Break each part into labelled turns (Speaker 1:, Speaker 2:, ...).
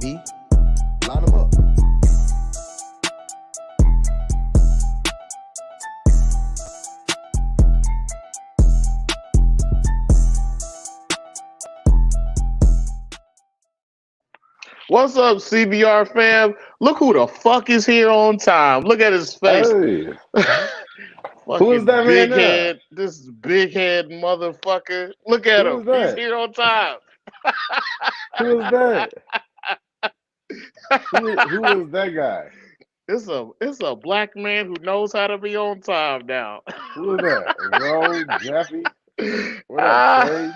Speaker 1: D, line them up.
Speaker 2: What's up, CBR fam? Look who the fuck is here on time. Look at his face.
Speaker 3: Hey,
Speaker 2: Fucking
Speaker 3: who is that man
Speaker 2: big
Speaker 3: there?
Speaker 2: head. This big head motherfucker. Look at
Speaker 3: Who
Speaker 2: him.
Speaker 3: is that?
Speaker 2: He's here on time.
Speaker 3: Who is that? Who is that guy?
Speaker 2: It's a black man who knows how to be on time now.
Speaker 3: Who is that? Ro, Jeffy? What up,
Speaker 2: Ah,
Speaker 3: Trey?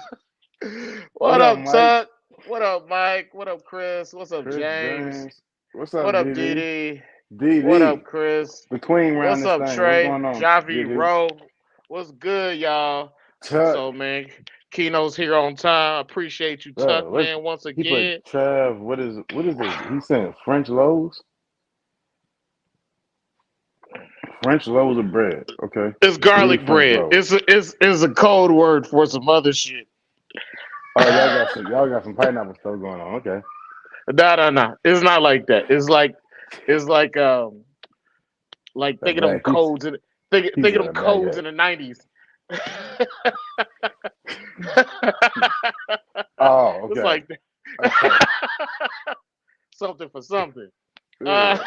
Speaker 2: what
Speaker 3: up,
Speaker 2: up,
Speaker 3: Mike?
Speaker 2: Tuck? What up, Mike? What up, Chris? What's up,
Speaker 3: Chris
Speaker 2: James?
Speaker 3: What's up,
Speaker 2: What up,
Speaker 3: DD?
Speaker 2: DD? What up, Chris?
Speaker 3: The queen round
Speaker 2: What's
Speaker 3: this
Speaker 2: up,
Speaker 3: thing.
Speaker 2: Trey?
Speaker 3: What's going on,
Speaker 2: Javi,
Speaker 3: DD?
Speaker 2: Ro? What's good, y'all?
Speaker 3: Tuck.
Speaker 2: So, man, Keno's here on time. Appreciate you, Tuck, man, once
Speaker 3: He
Speaker 2: again.
Speaker 3: put Trav, what is this? He said French loaves? French loaves of bread. Okay.
Speaker 2: It's garlic bread.
Speaker 3: Loaves.
Speaker 2: It's a code word for some other shit.
Speaker 3: Oh, y'all got some pineapple stuff going on. Okay.
Speaker 2: No. It's not like that. It's like think of them codes in think of them codes in the 90s.
Speaker 3: Oh, okay.
Speaker 2: It's like that.
Speaker 3: Okay.
Speaker 2: Something for something.
Speaker 3: Yeah.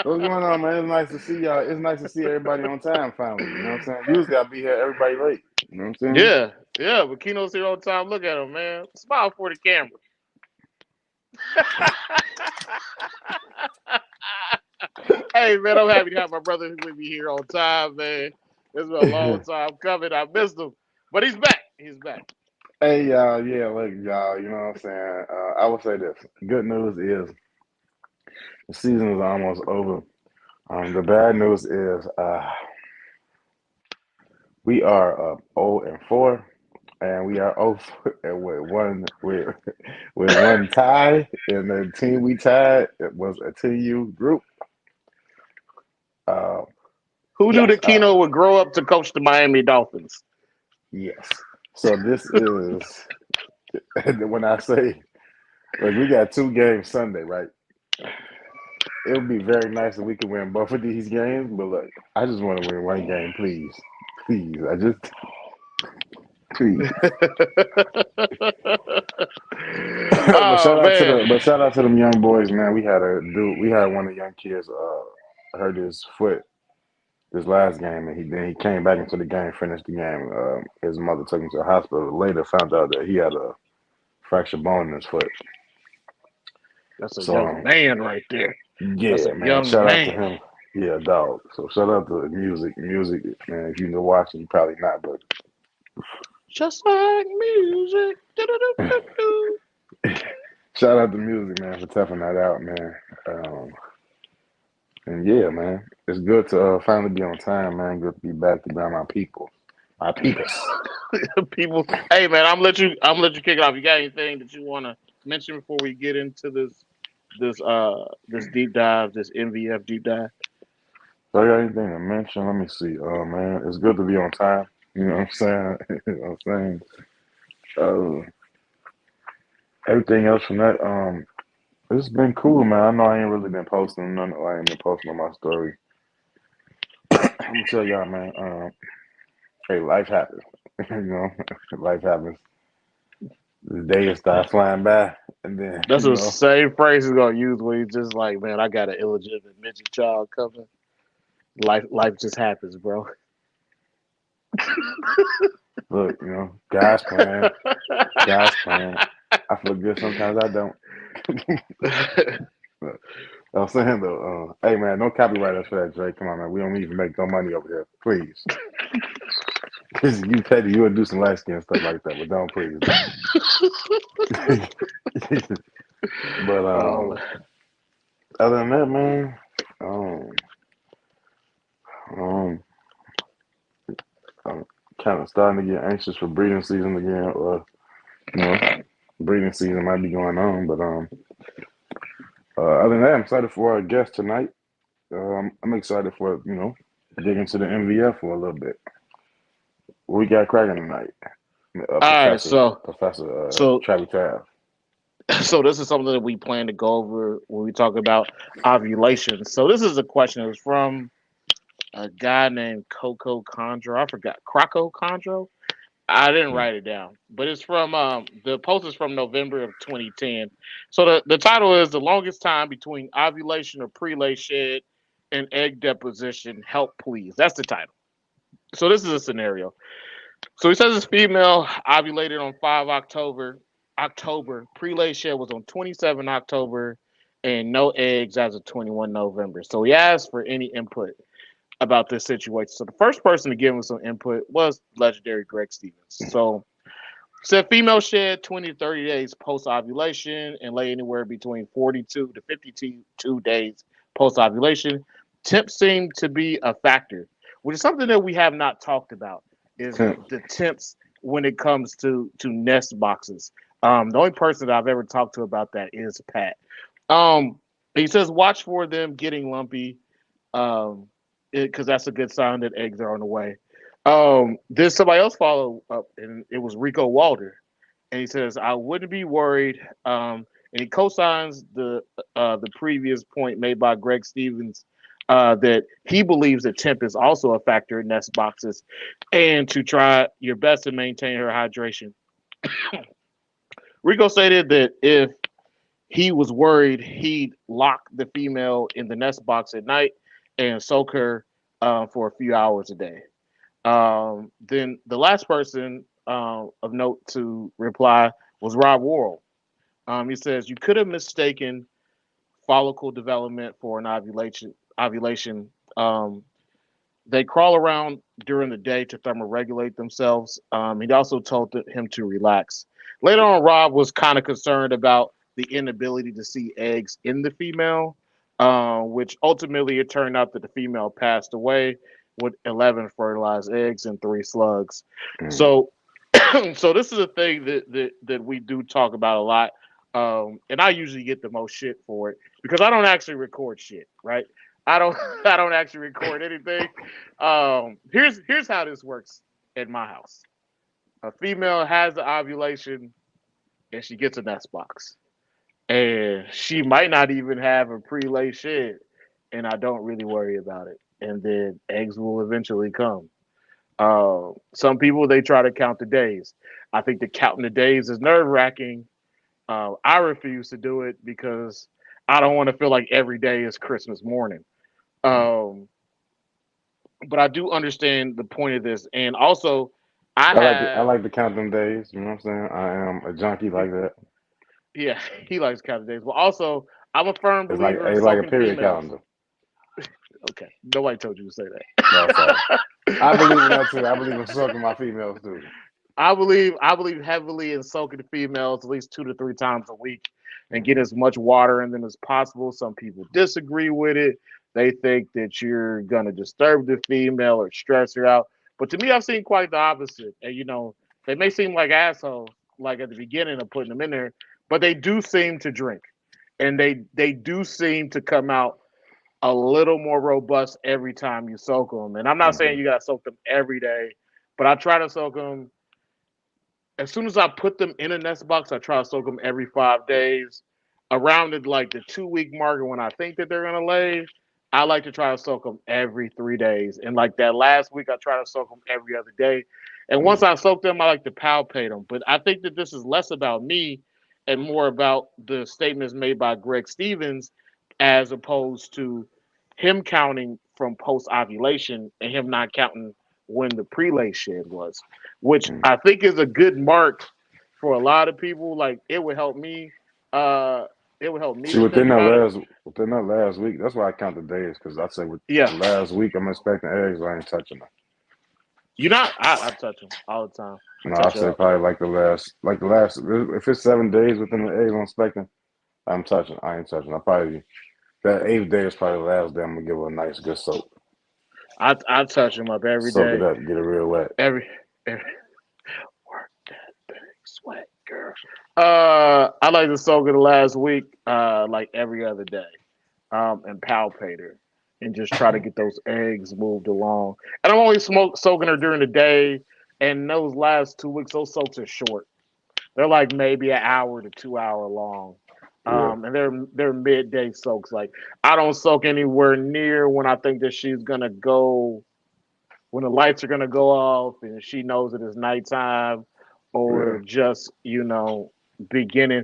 Speaker 3: What's going on, man? It's nice to see y'all. It's nice to see everybody on time finally. You know what I'm saying? Usually I'll be here, everybody late. You know what I'm saying?
Speaker 2: Yeah, but Keno's here on time. Look at him, man. Smile for the camera. Hey, man, I'm happy to have my brother with me here on time, man. It's been a long time coming. I missed him, but he's back. He's back.
Speaker 3: Hey, y'all. Yeah, look, y'all. You know what I'm saying? I will say this. Good news is the season is almost over. The bad news is we are 0-4, and we are 0 with one tie, and the team we tied it was a TU group.
Speaker 2: Who knew that Keno would grow up to coach the Miami Dolphins?
Speaker 3: Yes. So this is when I say, like, we got 2 games Sunday, right? It would be very nice if we could win both of these games, but look, I just want to win one game, please. Please. Please. But shout out to them young boys, man. We had one of the young kids hurt his foot this last game, and he came back into the game, finished the game. His mother took him to the hospital. Later, found out that he had a fractured bone in his foot.
Speaker 2: That's a young man right there.
Speaker 3: Yeah,
Speaker 2: that's a
Speaker 3: man.
Speaker 2: Young
Speaker 3: shout
Speaker 2: man.
Speaker 3: out to him. Yeah, dog. So shout out to music, man. If you're watching, you probably not, but
Speaker 2: just like music.
Speaker 3: Shout out to music, man, for toughing that out, man. And yeah, man, it's good to finally be on time, man. Good to be back to be my people, my peoples.
Speaker 2: People, hey, man, I'm gonna let you kick it off. You got anything that you want to mention before we get into this deep dive, this MVF deep dive?
Speaker 3: So I got anything to mention? Let me see. Man, it's good to be on time. You know what I'm saying? You know what I'm saying? Everything else from that, it's been cool, man. I know I ain't really been posting none. I ain't been posting on my story. I'm gonna tell y'all, man. Hey, life happens. You know, life happens. The day starts flying by, and then
Speaker 2: that's the same phrase he's gonna use when he's just like, man, I got an illegitimate midget child coming. Life just happens, bro.
Speaker 3: Look, you know, God's plan. God's plan. I feel good sometimes. I don't. Look, I'm saying though, hey man, don't copyright us for that, Drake. Come on, man. We don't even make no money over here, please. Because you petty, you would do some light skin stuff like that, but don't please. But other than that, man, I'm kind of starting to get anxious for breeding season again. Or you know, breeding season might be going on, but other than that, I'm excited for our guest tonight. I'm excited for dig into the MVF for a little bit. What we got cracking tonight?
Speaker 2: All right, so
Speaker 3: Professor
Speaker 2: so
Speaker 3: Travis Tav.
Speaker 2: So this is something that we plan to go over when we talk about ovulation. So this is a question that was from a guy named Coco Chondro. I forgot Croco Chondro. I didn't
Speaker 3: Mm.
Speaker 2: write it down, but it's from the post is from November of 2010. So the title is the longest time between ovulation or prelay shed and egg deposition. Help, please. That's the title. So this is a scenario. So he says his female ovulated on 5 October. Prelay shed was on 27 October, and no eggs as of 21 November. So he asked for any input about this situation. So the first person to give him some input was legendary Greg Stevens. So said female shed 20 to 30 days post ovulation and lay anywhere between 42 to 52 days post ovulation. Temps seem to be a factor, which is something that we have not talked about. Is the temps when it comes to nest boxes. The only person that I've ever talked to about that is Pat. He says watch for them getting lumpy, because that's a good sign that eggs are on the way. Then somebody else followed up, and it was Rico Walder, and he says, "I wouldn't be worried." And he co-signs the previous point made by Greg Stevens, that he believes that temp is also a factor in nest boxes, and to try your best to maintain her hydration. Rico stated that if he was worried, he'd lock the female in the nest box at night and soak her for a few hours a day. Then the last person of note to reply was Rob Worrell. He says you could have mistaken follicle development for an ovulation. Ovulation. They crawl around during the day to thermoregulate themselves. He also told him to relax. Later on, Rob was kind of concerned about the inability to see eggs in the female, which ultimately it turned out that the female passed away with 11 fertilized eggs and 3 slugs.
Speaker 3: Mm.
Speaker 2: So, so this is a thing that we do talk about a lot, and I usually get the most shit for it because I don't actually record shit, right? I don't I don't actually record anything. Here's how this works at my house. A female has the ovulation and she gets a nest box. And she might not even have a pre-lay shed, and I don't really worry about it. And then eggs will eventually come. Some people they try to count the days. I think that counting the days is nerve wracking. I refuse to do it because I don't want to feel like every day is Christmas morning. Um, but I do understand the point of this, and also I
Speaker 3: I
Speaker 2: have
Speaker 3: like to count them days. You know what I'm saying? I am a junkie like that.
Speaker 2: yeah he likes counting days, but also I'm a firm believer in
Speaker 3: It's like a
Speaker 2: soaking
Speaker 3: period
Speaker 2: females.
Speaker 3: calendar.
Speaker 2: Okay, nobody told you to say that.
Speaker 3: No, sorry. I believe in that too. I believe in soaking my females too.
Speaker 2: I believe heavily in soaking the females at least 2 to 3 times a week and get as much water in them as possible. Some people disagree with it. They think that you're gonna disturb the female or stress her out. But to me, I've seen quite the opposite. And they may seem like assholes, like at the beginning of putting them in there, but they do seem to drink, and they do seem to come out a little more robust every time you soak them. And I'm not saying
Speaker 3: Hmm.
Speaker 2: you gotta soak them every day, but I try to soak them as soon as I put them in a nest box. I try to soak them every 5 days. Around like the 2 week marker when I think that they're gonna lay, I like to try to soak them every 3 days. And like that last week, I try to soak them every other day. And once I soak them, I like to palpate them. But I think that this is less about me and more about the statements made by Greg Stevens, as opposed to him counting from post ovulation and him not counting when the prelay shed was, which
Speaker 3: Hmm.
Speaker 2: I think is a good mark for a lot of people. Like it would help me. Uh, it would help me
Speaker 3: See,
Speaker 2: to think about it.
Speaker 3: within that last week, that's why I count the days because I say with
Speaker 2: Yeah,
Speaker 3: the last week I'm expecting eggs. I ain't touching them.
Speaker 2: you not. I touch them all the time. I
Speaker 3: No, I
Speaker 2: touch her
Speaker 3: say
Speaker 2: up.
Speaker 3: probably like the last. If it's 7 days within the eggs I'm expecting, I'm touching. I ain't touching. I probably that eighth day is probably the last day I'm gonna give her a nice good soak.
Speaker 2: I touch them up every
Speaker 3: Soak it
Speaker 2: day.
Speaker 3: up, get it real wet.
Speaker 2: Every work that big sweat, girl. I like to soak it the last week, like every other day, and palpate her and just try to get those eggs moved along. And I'm only soaking her during the day, and those last 2 weeks, those soaks are short. They're like maybe an hour to 2 hour long.
Speaker 3: Yeah.
Speaker 2: And they're midday soaks. Like I don't soak anywhere near when I think that she's gonna go when the lights are gonna go off and she knows it is nighttime
Speaker 3: Yeah.
Speaker 2: or just, beginning.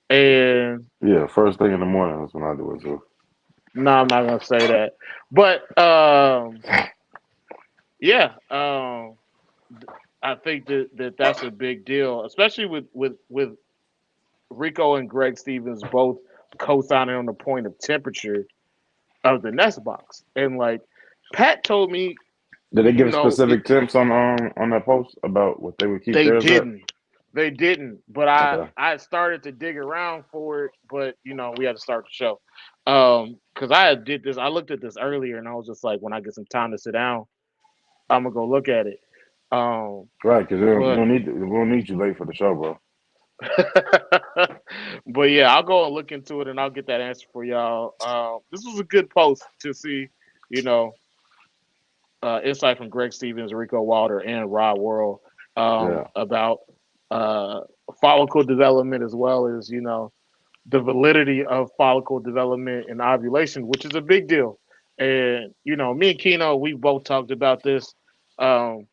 Speaker 2: And
Speaker 3: Yeah. First thing in the morning is when I do it too.
Speaker 2: no, I'm not gonna say that. But yeah, I think that's a big deal, especially with Rico and Greg Stevens both co-signing on the point of temperature of the nest box. And like Pat told me,
Speaker 3: Did they give
Speaker 2: it,
Speaker 3: specific tips on that post about what they would keep
Speaker 2: they
Speaker 3: theirs at?
Speaker 2: didn't. They didn't. But
Speaker 3: Okay.
Speaker 2: I started to dig around for it, but we had to start the show. Because I looked at this earlier and I was just like, when I get some time to sit down, I'm gonna go look at it.
Speaker 3: Right, because
Speaker 2: But
Speaker 3: we don't need you late for the show, bro.
Speaker 2: but yeah, I'll go and look into it and I'll get that answer for y'all. This was a good post to see, you know, insight from Greg Stevens, Rico Wilder, and Rod Worrell
Speaker 3: Yeah.
Speaker 2: about uh, follicle development as well as the validity of follicle development and ovulation, which is a big deal. And me and Keno, we both talked about this, um,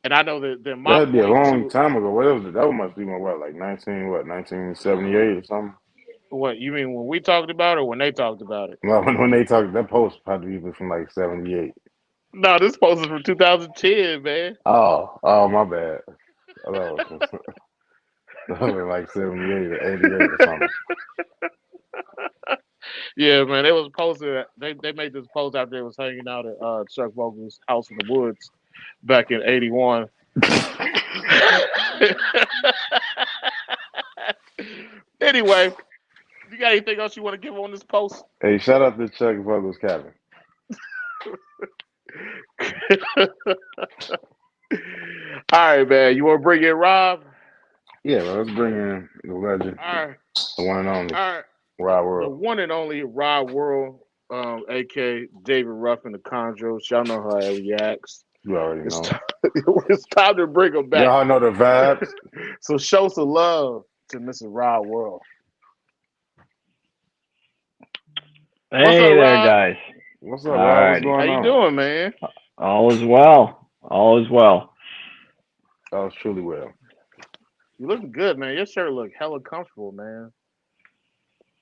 Speaker 2: and I know that my
Speaker 3: That'd be a
Speaker 2: point
Speaker 3: long
Speaker 2: to
Speaker 3: time ago. What was it? That must be what, like 1978 or something?
Speaker 2: what you mean when we talked about it or when they talked about it.
Speaker 3: Well, when they talked, that post probably was from like 78.
Speaker 2: No, this post is from 2010, man.
Speaker 3: Oh, my bad. I thought it was, that was like 78 or 88 or something.
Speaker 2: Yeah, man, it was posted. They made this post after they was hanging out at Chuck Vogel's house in the woods back in '81. Anyway, you got anything else you want to give on this post?
Speaker 3: Hey, shout out to Chuck Vogel's cabin.
Speaker 2: All right, man. You want to bring in Rob?
Speaker 3: Yeah, well, let's bring in the legend,
Speaker 2: All right,
Speaker 3: the one and only
Speaker 2: all right.
Speaker 3: Rod
Speaker 2: The
Speaker 3: Worrell.
Speaker 2: one and only Rod Worrell, aka David Ruffin, the Chondros. Y'all know how he acts.
Speaker 3: You already
Speaker 2: It's
Speaker 3: know.
Speaker 2: time, it's time to bring him back.
Speaker 3: Y'all know the vibes.
Speaker 2: So show some love to Mr. Rod Worrell.
Speaker 4: Hey
Speaker 2: What's up,
Speaker 4: there,
Speaker 2: Rod?
Speaker 4: guys.
Speaker 3: What's up, Rod? What's
Speaker 4: Alrighty.
Speaker 3: going
Speaker 2: How you
Speaker 3: on?
Speaker 2: doing, man?
Speaker 4: All is well. All is well.
Speaker 3: That was truly well.
Speaker 2: You looking good, man. Your shirt look hella comfortable, man.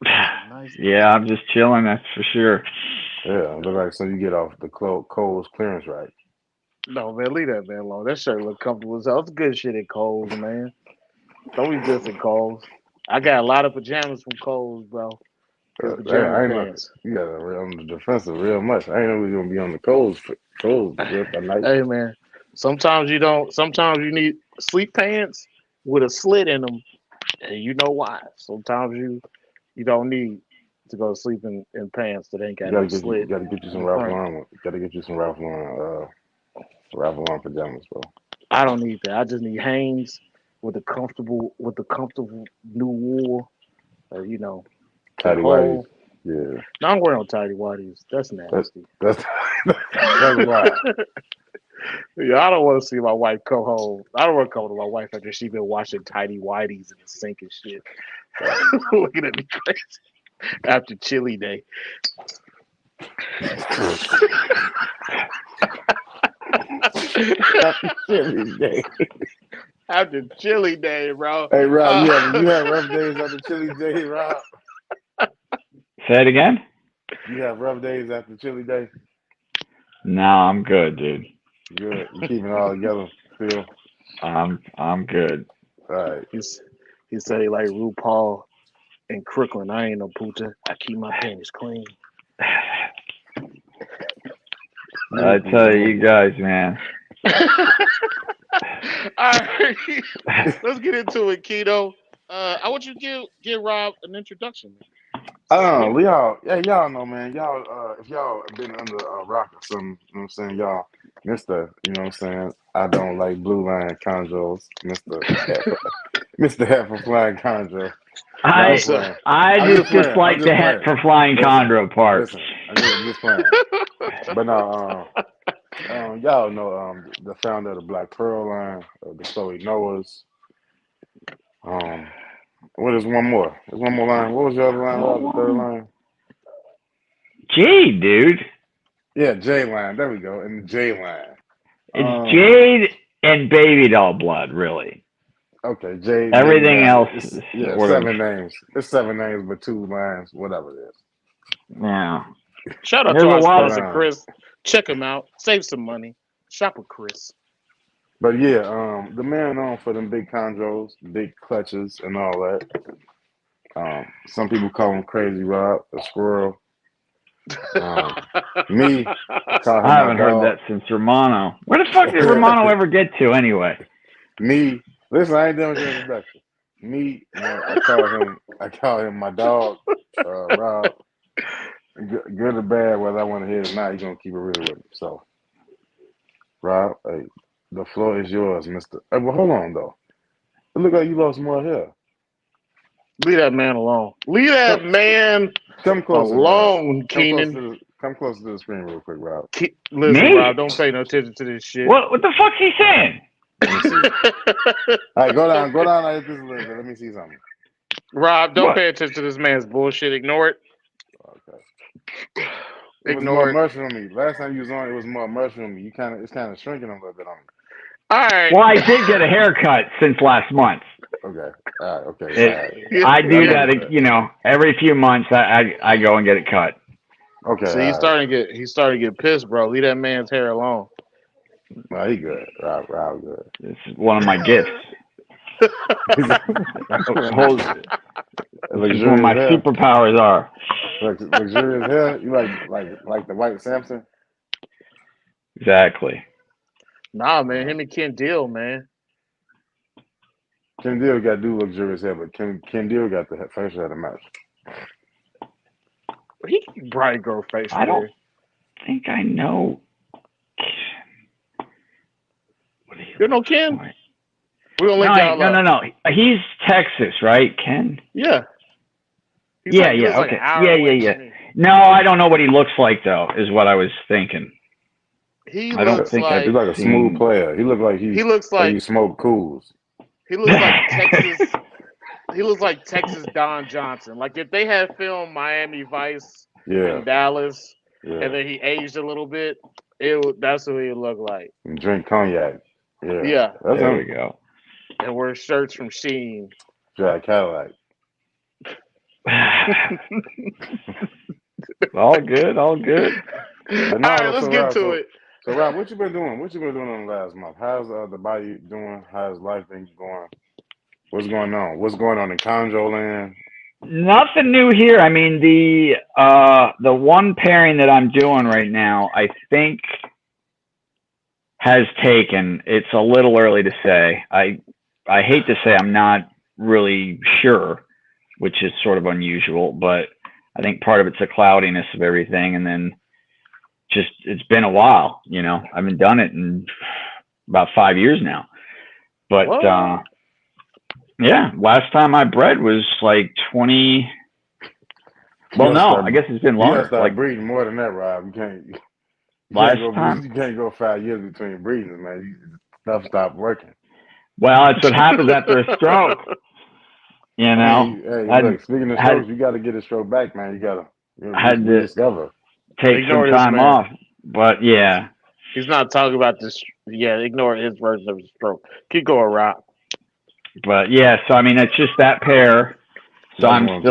Speaker 2: Nice.
Speaker 4: Yeah, I'm just chilling, that's for sure.
Speaker 3: Yeah, look like so you get off the Coles clearance right.
Speaker 2: No, man, leave that man alone. That shirt look comfortable as hell. It's good shit at Kohl's, man. Don't be dissing Kohl's. I got a lot of pajamas from Kohl's, bro. His
Speaker 3: I
Speaker 2: pajama
Speaker 3: ain't know
Speaker 2: pants.
Speaker 3: you got on the defensive real much. I ain't know we was gonna be on the Coles trip tonight.
Speaker 2: Hey, man. Sometimes you don't. Sometimes you need sleep pants with a slit in them, and you know why. Sometimes you don't need to go to sleep in pants that ain't got no
Speaker 3: You
Speaker 2: slit
Speaker 3: gotta get you
Speaker 2: in
Speaker 3: some
Speaker 2: the
Speaker 3: Ralph
Speaker 2: front.
Speaker 3: Lauren. Gotta get you some Ralph Lauren pajamas, bro.
Speaker 2: I don't need that. I just need Hanes with the comfortable new wool, or can
Speaker 3: Tidy whities.
Speaker 2: hold.
Speaker 3: Yeah.
Speaker 2: No, I'm wearing no tidy whities. That's
Speaker 3: That,
Speaker 2: nasty.
Speaker 3: that's that's wild.
Speaker 2: Yeah, I don't want to see my wife come home. I don't want to come to my wife after she been washing tidy whities in the sink and shit. Looking at me crazy after chili day. After chili day, bro.
Speaker 3: Hey Rob, you have rough days after chilly day, Rob.
Speaker 4: Say it again?
Speaker 3: You have rough days after chilly day.
Speaker 4: No, I'm good, dude.
Speaker 3: Good. You keeping it all together, Phil.
Speaker 4: I'm good.
Speaker 3: All right.
Speaker 2: He said he like RuPaul and Crooklyn. I ain't no pooter. I keep my panties clean.
Speaker 4: I tell you guys, man.
Speaker 2: All right, let's get into it, Keto. I want you to give Rob an introduction.
Speaker 3: Y'all know, man. Y'all, if y'all been under a rock or something, you know what I'm saying? Y'all, Mr. You know what I'm saying? I don't like blue line conjos, Mr. Hat for flying conjo.
Speaker 4: I
Speaker 2: What's up?
Speaker 4: I just dislike the hat for flying chondro part.
Speaker 3: Listen, I'm just playing. But no, y'all know the founder of the Black Pearl line, the Chloe Noahs. What is one more? There's one more line. What was the other line? What was the third line?
Speaker 4: Jade, dude.
Speaker 3: Yeah, J line. There we go. And the J line.
Speaker 4: It's Jade and baby doll blood, really.
Speaker 3: Okay, Jade.
Speaker 4: Everything else
Speaker 3: is
Speaker 4: whatever.
Speaker 3: 7 names. It's 7 names, but 2 lines, whatever it is.
Speaker 4: Yeah.
Speaker 2: Shout out to our sponsor, Chris. Check him out. Save some money. Shop with Chris.
Speaker 3: But yeah, the man known for them big chondros, big clutches, and all that. Some people call him Crazy Rob, a squirrel. Me, I
Speaker 4: haven't heard that since Romano. Where the fuck did Romano ever get to anyway?
Speaker 3: Me, listen, I ain't doing the introduction. Me, I call him my dog, Rob. Good or bad, whether I want to hear it or not, he's gonna keep it real with me. So, Rob, hey, the floor is yours, Mister. Hey, well, hold on though. It look like you lost more hair.
Speaker 2: Leave that man alone. Leave that man alone, Keenan.
Speaker 3: Come closer to the screen real quick, Rob.
Speaker 2: Listen, Rob, don't pay no attention to this shit.
Speaker 4: What the fuck's he saying?
Speaker 3: Let me see. All right, go down like this a little bit. Let me see something.
Speaker 2: Rob, don't pay attention to this man's bullshit. Ignore it.
Speaker 3: Okay.
Speaker 2: Ignore it.
Speaker 3: Mushroom me. Last time you was on, it was more mushroom me. It's kind of shrinking a little bit on me.
Speaker 2: All right.
Speaker 4: Well, I did get a haircut since last month.
Speaker 3: Okay. All right. Okay.
Speaker 4: I do that. Every few months I go and get it cut.
Speaker 3: Okay.
Speaker 2: See, he's starting to get pissed, bro. Leave that man's hair alone.
Speaker 3: No, he good. Rob good.
Speaker 4: It's one of my gifts. It's one of my superpowers are.
Speaker 3: Luxurious hair. You like the white Samson?
Speaker 4: Exactly.
Speaker 2: Nah, man. Him and Ken Deal, man.
Speaker 3: Ken Deal got to do luxurious hair, but Ken Deal got the facial hair to match.
Speaker 2: He can probably grow facial hair.
Speaker 4: I don't think I know.
Speaker 2: You know Ken? We don't
Speaker 4: No. He's Texas, right, Ken?
Speaker 2: Yeah.
Speaker 4: Okay. Yeah. No, I don't know what he looks like though. Is what I was thinking.
Speaker 3: I don't think he's like a smooth player. He looks like he smoked cools.
Speaker 2: He looks like Texas. He looks like Texas Don Johnson. Like if they had filmed Miami Vice in Dallas, and then he aged a little bit, that's what he would look like.
Speaker 3: And drink cognac.
Speaker 2: Yeah.
Speaker 4: There we go.
Speaker 2: And wear shirts from Shein.
Speaker 3: Drive Cadillac.
Speaker 4: All good.
Speaker 2: All right, let's get to it.
Speaker 3: So, Rob, what you been doing? What you been doing on the last month? How's the body doing? How's life been going? What's going on? What's going on in Chondro land?
Speaker 4: Nothing new here. I mean, the one pairing that I'm doing right now, I think has taken. It's a little early to say. I hate to say I'm not really sure, which is sort of unusual, but I think part of it's the cloudiness of everything, and then just it's been a while. I haven't done it in about 5 years now, but yeah, last time I bred was like 20. Well, no, I guess it's been longer.
Speaker 3: You gotta start breeding more than that, Rob. You can't go 5 years between breeding, man. Stuff stopped working.
Speaker 4: Well, it's what happens after a stroke. Hey,
Speaker 3: look, speaking of strokes, you got to get a stroke back, man. You got to discover.
Speaker 4: Take some time off, but yeah.
Speaker 2: He's not talking about this. Yeah, ignore his version of the stroke. Keep going, Rob.
Speaker 4: But yeah, so I mean, it's just that pair. So I'm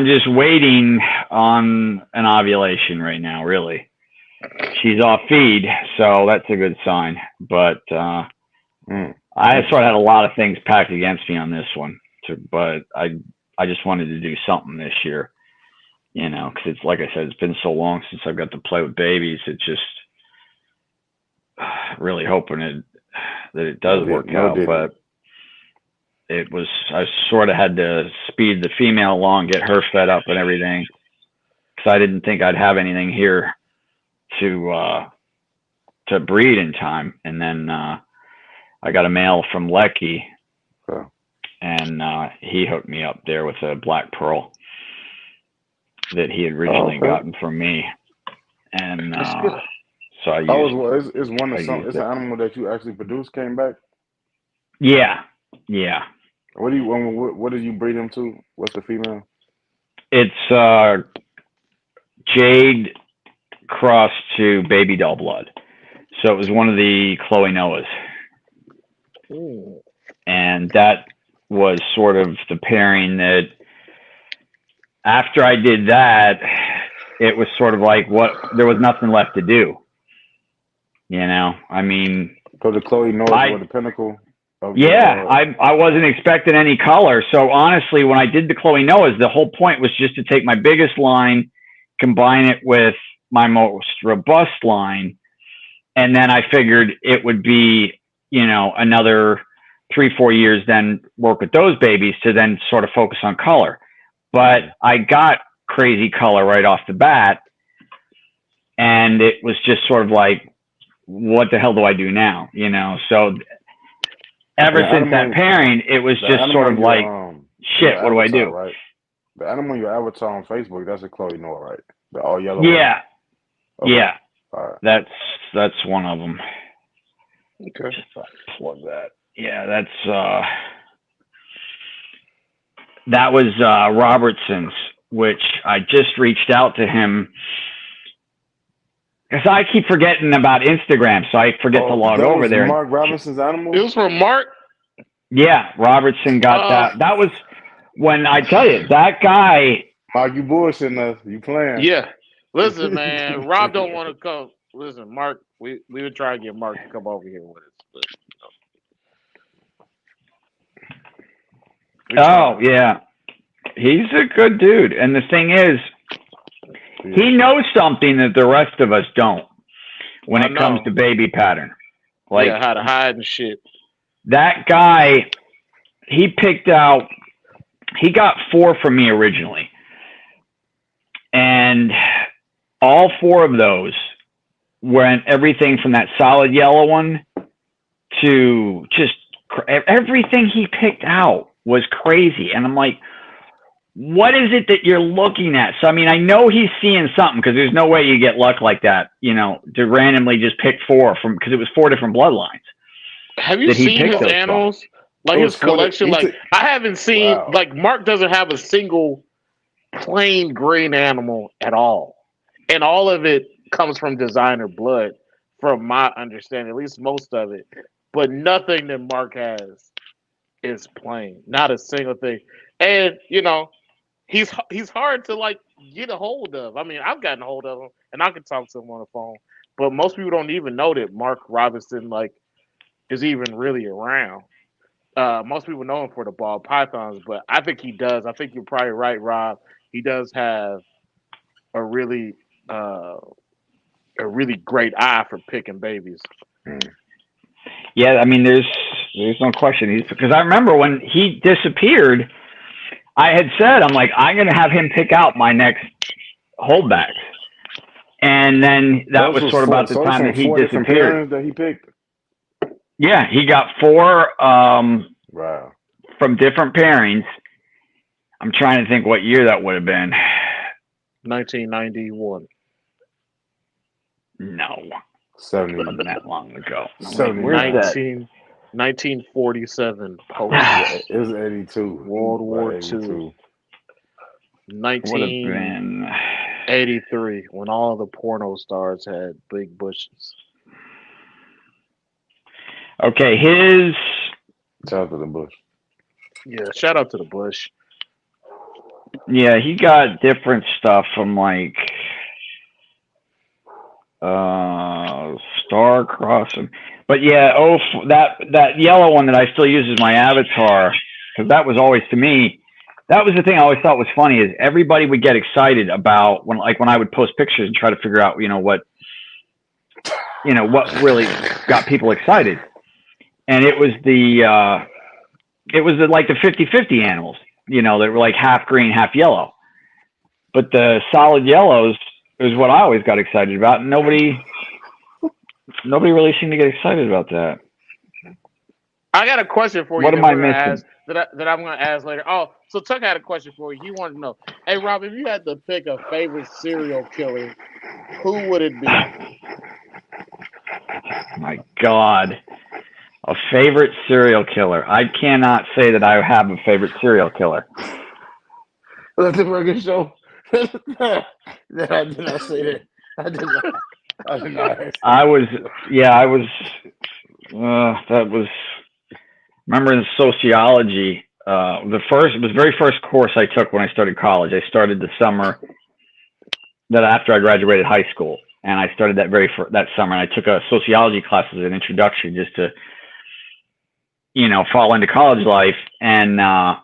Speaker 4: just waiting on an ovulation right now. Really, she's off feed, so that's a good sign. But I sort of had a lot of things packed against me on this one, but I just wanted to do something this year, because it's like I said, it's been so long since I've got to play with babies. It's just really hoping that it does work out, but I sort of had to speed the female along, get her fed up and everything, because I didn't think I'd have anything here to breed in time. And then I got a male from Lecky, and he hooked me up there with a black pearl that he had originally gotten from me, and so I used.
Speaker 3: It's an animal that you actually produced came back.
Speaker 4: Yeah, Yeah.
Speaker 3: What did you breed him to? What's the female?
Speaker 4: It's Jade crossed to Baby Doll Blood. So it was one of the Chloe Noahs.
Speaker 2: Ooh.
Speaker 4: And that was sort of the pairing that after I did that, it was sort of like there was nothing left to do. You know, I mean,
Speaker 3: So the Chloe Noahs were the pinnacle of
Speaker 4: I wasn't expecting any color. So honestly, when I did the Chloe Noahs, the whole point was just to take my biggest line, combine it with my most robust line, and then I figured it would be, you know, another 3-4 years then work with those babies to then sort of focus on color. But I got crazy color right off the bat, and it was just sort of like, what the hell do I do now? You know, so ever since that pairing, it was just sort of like, shit, what do I do?
Speaker 3: Right? The animal in your avatar on Facebook, that's a Chloe Noah, right? The all yellow
Speaker 4: Yeah.
Speaker 3: one. Okay.
Speaker 4: Yeah.
Speaker 3: All right.
Speaker 4: That's one of them.
Speaker 2: Okay.
Speaker 4: Just plug that. Yeah, that was Robertson's, which I just reached out to him because I keep forgetting about Instagram, so I forget to log over there.
Speaker 3: Mark Robinson's animal?
Speaker 2: It was from Mark?
Speaker 4: Yeah, Robertson got that. That was when I tell you, that guy.
Speaker 3: Mark, you bullshitting us. You playing.
Speaker 2: Yeah. Listen, man, Rob don't want to come. Listen, Mark, we would try to get Mark to come over here with us. But,
Speaker 4: yeah. He's a good dude. And the thing is, he knows something that the rest of us don't when it comes to baby pattern. Like,
Speaker 2: how to hide and shit.
Speaker 4: That guy, he got 4 from me originally. And all 4 of those went everything from that solid yellow one to just everything he picked out was crazy. And I'm like, what is it that you're looking at? So, I mean, I know he's seeing something because there's no way you get luck like that, you know, to randomly just pick 4 from, because it was 4 different bloodlines.
Speaker 2: Have you seen his animals? Like his collection? Like, I haven't seen, like, Mark doesn't have a single plain green animal at all. And all of it comes from designer blood, from my understanding, at least most of it. But nothing that Mark has is plain. Not a single thing. And, you know, he's hard to, like, get a hold of. I mean, I've gotten a hold of him, and I can talk to him on the phone. But most people don't even know that Mark Robinson, like, is even really around. Most people know him for the ball pythons, but I think he does. I think you're probably right, Rob. He does have a really great eye for picking babies.
Speaker 4: Yeah, I mean, there's no question. Because I remember when he disappeared, I had said, I'm like, I'm going to have him pick out my next holdbacks. And then that was sort of about the time that he disappeared.
Speaker 3: That he picked.
Speaker 4: Yeah, he got 4
Speaker 3: wow.
Speaker 4: from different pairings. I'm trying to think what year that would have been.
Speaker 2: 1991.
Speaker 4: No.
Speaker 3: 70.
Speaker 4: Wasn't that long ago.
Speaker 2: 1947.
Speaker 3: It was 82.
Speaker 2: World War II. 1983, when all the porno stars had big bushes.
Speaker 4: Okay,
Speaker 3: shout out to the bush.
Speaker 2: Yeah, shout out to the bush.
Speaker 4: Yeah, he got different stuff from like Star Crossing. But yeah, that yellow one that I still use as my avatar, because that was always, to me, that was the thing I always thought was funny, is everybody would get excited about when I would post pictures and try to figure out, what really got people excited. And it was the 50-50 animals, that were like half green, half yellow. But the solid yellows is what I always got excited about. And nobody really seemed to get excited about that.
Speaker 2: I got a question for you.
Speaker 4: What am I missing?
Speaker 2: That I'm going to ask later. Oh, so Tuck had a question for you. He wanted to know, hey, Rob, if you had to pick a favorite serial killer, who would it be?
Speaker 4: My God. A favorite serial killer. I cannot say that I have a favorite serial killer.
Speaker 3: Let the record show. I did not say that. I did not. I did not.
Speaker 4: I was. That was. Remember in sociology, it was the very first course I took when I started college. I started the summer that after I graduated high school, and I started that summer, and I took a sociology class as an introduction just to, fall into college life. And I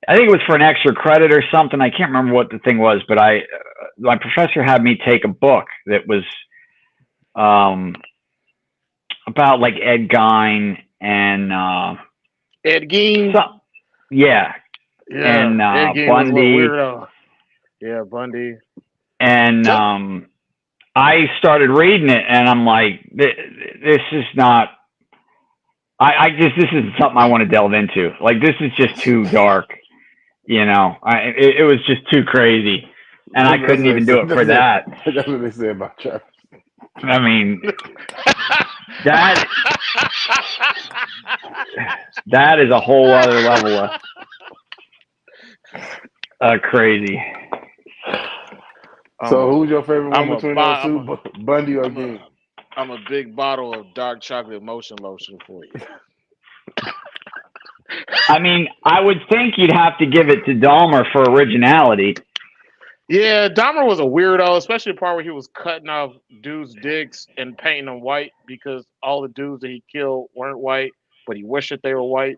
Speaker 4: think it was for an extra credit or something. I can't remember what the thing was, but my professor had me take a book that was about like Ed Gein and
Speaker 2: Ed Gein.
Speaker 4: Yeah, and
Speaker 2: Ed Gein
Speaker 4: Bundy.
Speaker 2: Was a weirdo. Yeah, Bundy.
Speaker 4: And I started reading it, and I'm like, this is not. This isn't something I want to delve into. Like, this is just too dark. It was just too crazy, and I couldn't even do it for that.
Speaker 3: That's what they say about Travis.
Speaker 4: I mean, that is a whole other level of crazy.
Speaker 3: So who's your favorite one between those two, Bundy or Gein?
Speaker 2: I'm a big bottle of dark chocolate motion lotion for you.
Speaker 4: I mean, I would think you'd have to give it to Dahmer for originality.
Speaker 2: Yeah, Dahmer was a weirdo, especially the part where he was cutting off dudes' dicks and painting them white because all the dudes that he killed weren't white, but he wished that they were white.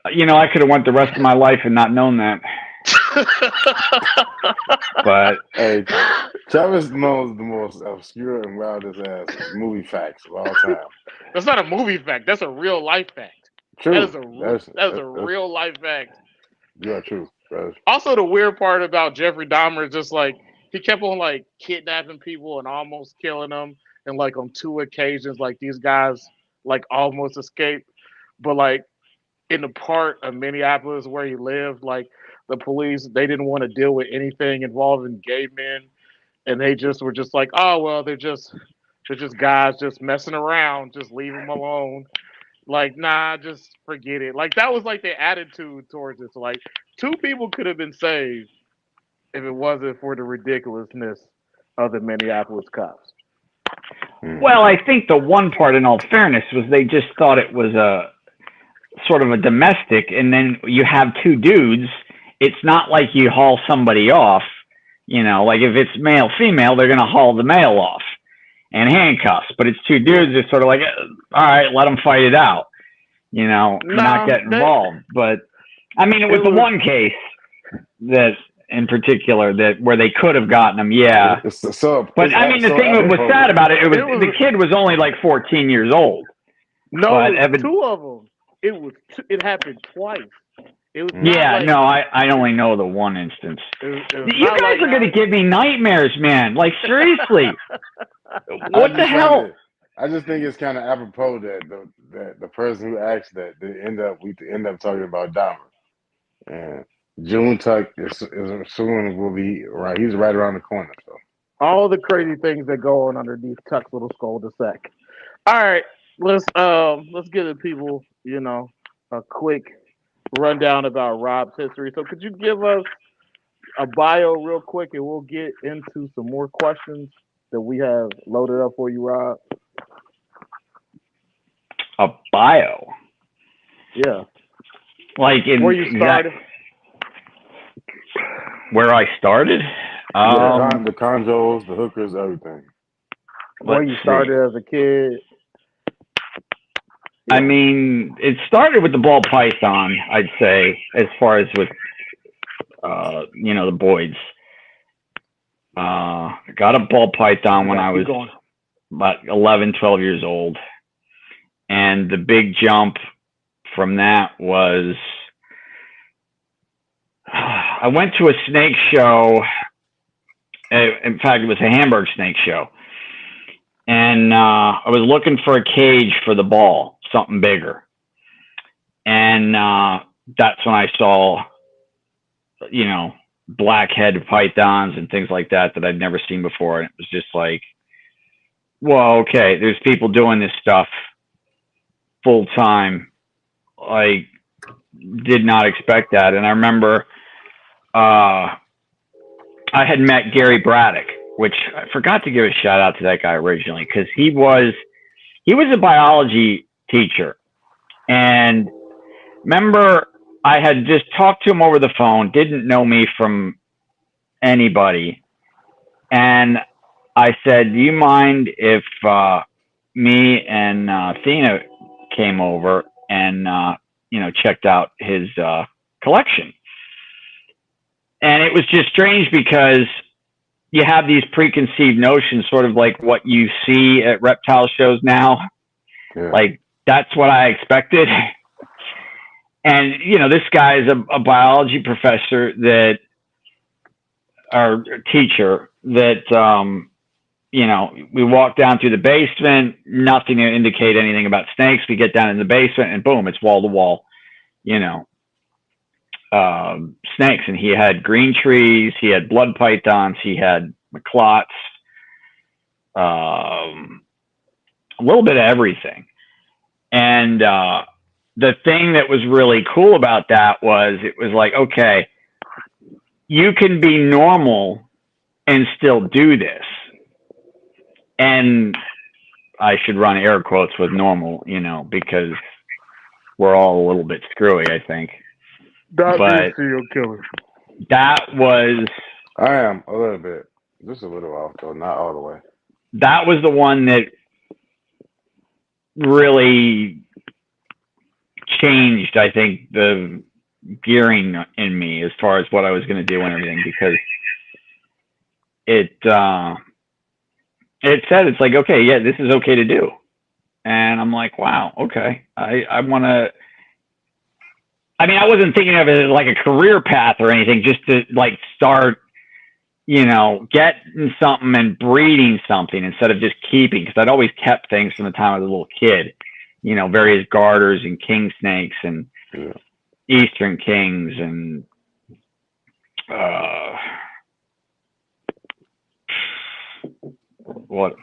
Speaker 4: I could have went the rest of my life and not known that. But
Speaker 3: hey, Travis knows the most obscure and wildest ass movie facts of all time.
Speaker 2: That's not a movie fact. That's a real life fact.
Speaker 3: True.
Speaker 2: That is a real life fact.
Speaker 3: Yeah, true.
Speaker 2: Also, the weird part about Jeffrey Dahmer is just like he kept on like kidnapping people and almost killing them, and like on 2 occasions, like these guys like almost escaped, but like in the part of Minneapolis where he lived, like the police, they didn't want to deal with anything involving gay men, and they just were just like, oh well, they're just guys just messing around, just leave them alone. Like, nah, just forget it. Like that was like their attitude towards it. So like 2 people could have been saved if it wasn't for the ridiculousness of the Minneapolis cops.
Speaker 4: Well, I think the one part, in all fairness, was they just thought it was a sort of a domestic, and then you have 2 dudes. It's not like you haul somebody off, like if it's male, female, they're going to haul the male off and handcuffs, but it's 2 dudes. It's sort of like, all right, let them fight it out, not get involved. But I mean, it was the one case that in particular where they could have gotten him. Yeah. But I mean, the thing that was sad about it, the kid was only like 14 years old.
Speaker 2: No, 2 of them. It happened twice.
Speaker 4: I only know the one instance. You guys are going to give me nightmares, man. Like, seriously. What the hell?
Speaker 3: I just think it's kind of apropos that the person who asked that we end up talking about Dahmer. And June Tuck is soon will be right. He's right around the corner. So
Speaker 2: all the crazy things that go on underneath Tuck's little cul-de-sac. All right, let's give the people a quick rundown about Rob's history. So could you give us a bio real quick, and we'll get into some more questions that we have loaded up for you, Rob?
Speaker 4: A bio?
Speaker 2: Yeah.
Speaker 4: Like
Speaker 2: where you started?
Speaker 4: Where I started?
Speaker 3: The conjos, the hookers, everything.
Speaker 2: Where you started as a kid?
Speaker 4: I mean, it started with the ball python, I'd say, as far as with, the Boyds. Got a ball python when I was about 11, 12 years old. And the big jump from that was, I went to a snake show. In fact, it was a Hamburg snake show. And I was looking for a cage for the ball, something bigger. And that's when I saw, blackhead pythons and things like that I'd never seen before. And it was just like, well, okay, there's people doing this stuff full time. Like, did not expect that. And I remember I had met Gary Braddock, which I forgot to give a shout out to that guy originally, because he was a biology teacher. And remember, I had just talked to him over the phone, didn't know me from anybody. And I said, do you mind if me and Thena came over and, checked out his collection? And it was just strange because you have these preconceived notions, sort of like what you see at reptile shows now.
Speaker 3: Yeah.
Speaker 4: Like, that's what I expected. And, this guy is a biology professor or teacher that, we walk down through the basement, nothing to indicate anything about snakes. We get down in the basement and boom, it's wall to wall, snakes. And he had green trees, he had blood pythons, he had maclots, a little bit of everything. And the thing that was really cool about that was it was like, okay, you can be normal and still do this. And I should run air quotes with normal, because we're all a little bit screwy, I think.
Speaker 2: Not
Speaker 4: But
Speaker 2: serial killer.
Speaker 4: that was...
Speaker 3: I am a little bit. Just a little off, though, not all the way.
Speaker 4: That was the one that really changed, I think, the gearing in me as far as what I was going to do and everything, because it said, it's like, okay, yeah, this is okay to do. And I'm like, wow, okay. I want to, I wasn't thinking of it as like a career path or anything, just to like start, getting something and breeding something instead of just keeping, because I'd always kept things from the time I was a little kid, various garters and king snakes and eastern kings and what's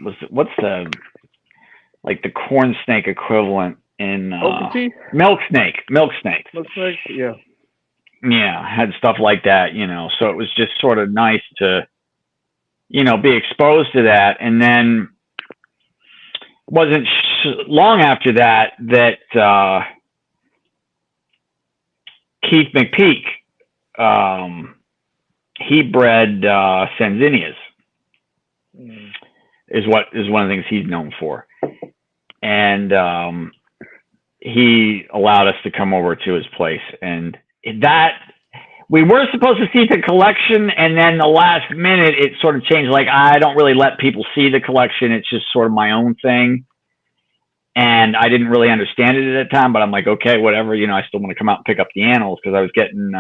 Speaker 4: the corn snake equivalent in milk snake,
Speaker 2: yeah,
Speaker 4: had stuff like that, so it was just sort of nice to be exposed to that. And then wasn't long after that Keith McPeak, he bred Sanzinias. Is one of the things he's known for. And he allowed us to come over to his place. And that, we were supposed to see the collection, and then the last minute it sort of changed. Like, I don't really let people see the collection. It's just sort of my own thing. And I didn't really understand it at that time, but I'm like, okay, whatever. I still want to come out and pick up the animals, because I was getting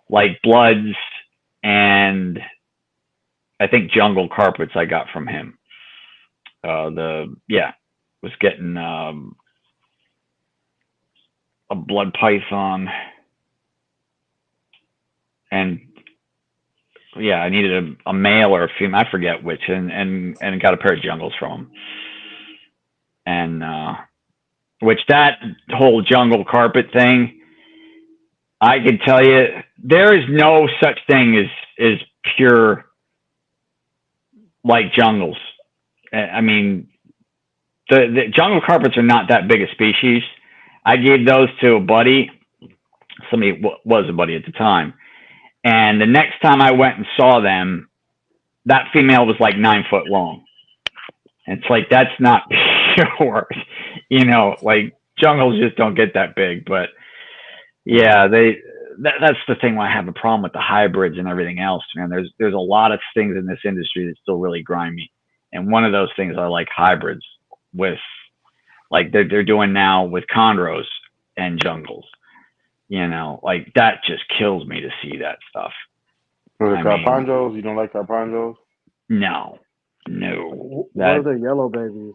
Speaker 4: like bloods and I think jungle carpets I got from him. Was getting a blood python, and I needed a male or a female, I forget which, and got a pair of jungles from him. And which, that whole jungle carpet thing, I can tell you, there is no such thing as pure like jungles. I mean, the jungle carpets are not that big a species. I gave those to a buddy. Somebody was a buddy at the time. And the next time I went and saw them, that female was like 9 foot long. It's like, that's not pure, like jungles just don't get that big. But yeah, that's the thing why I have a problem with the hybrids and everything else, man. There's a lot of things in this industry that still really grind me. And one of those things I like hybrids with, like they're doing now with chondros and jungles. Like that just kills me to see that stuff.
Speaker 3: For the carpanjos, you don't like carpanjos?
Speaker 4: No.
Speaker 2: What are the yellow babies?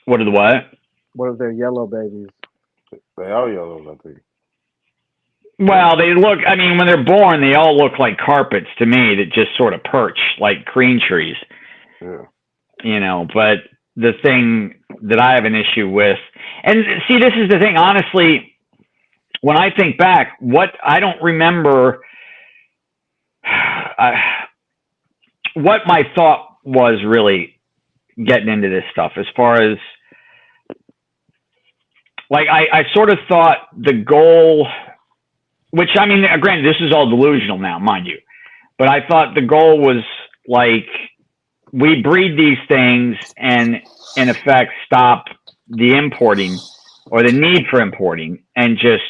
Speaker 4: What are the what?
Speaker 2: What are their yellow babies?
Speaker 3: They are yellows, I think.
Speaker 4: Well, they look, when they're born, they all look like carpets to me that just sort of perch like green trees.
Speaker 3: Yeah.
Speaker 4: You know, but the thing that I have an issue with, and see, this is the thing, honestly, when I think back, what I don't remember what my thought was really getting into this stuff as far as like I sort of thought the goal, which I mean, granted, this is all delusional now, mind you, but I thought the goal was like we breed these things and in effect stop the importing or the need for importing and just,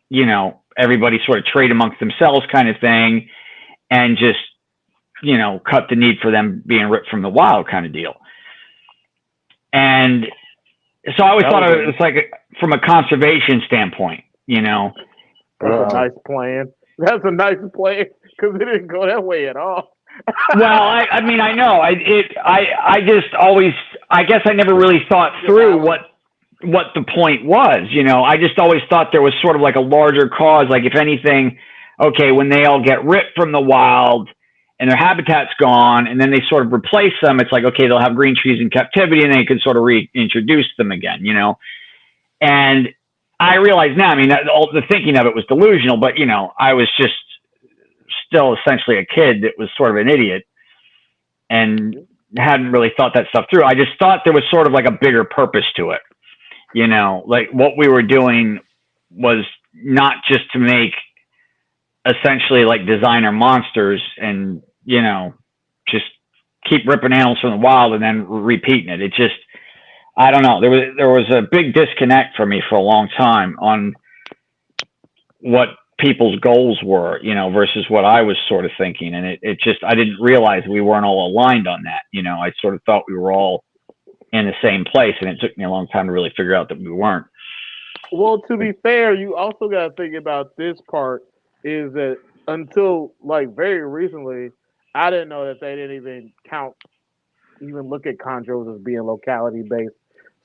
Speaker 4: you know, everybody sort of trade amongst themselves kind of thing and just, you know, cut the need for them being ripped from the wild kind of deal. And so I always thought it was like from a conservation standpoint, you know.
Speaker 2: That's a nice plan. That's a nice plan because it didn't go that way at all.
Speaker 4: Well, I mean, I know. I just always, I guess I never really thought through what the point was, you know. I just always thought there was sort of like a larger cause, like if anything, okay, when they all get ripped from the wild and their habitat's gone and then they sort of replace them, it's like, okay, they'll have green trees in captivity and they can sort of reintroduce them again, you know. And I realize now, I mean, all the thinking of it was delusional, but, you know, I was just still essentially a kid that was sort of an idiot and hadn't really thought that stuff through. I just thought there was sort of like a bigger purpose to it. You know, like what we were doing was not just to make essentially like designer monsters and, you know, just keep ripping animals from the wild and then repeating it. It just, I don't know. There was a big disconnect for me for a long time on what people's goals were, you know, versus what I was sort of thinking. And it just, I didn't realize we weren't all aligned on that. You know, I sort of thought we were all in the same place, and it took me a long time to really figure out that we weren't.
Speaker 2: Well, to be fair, you also got to think about this part is that until like very recently, I didn't know that they didn't even look at chondros as being locality based.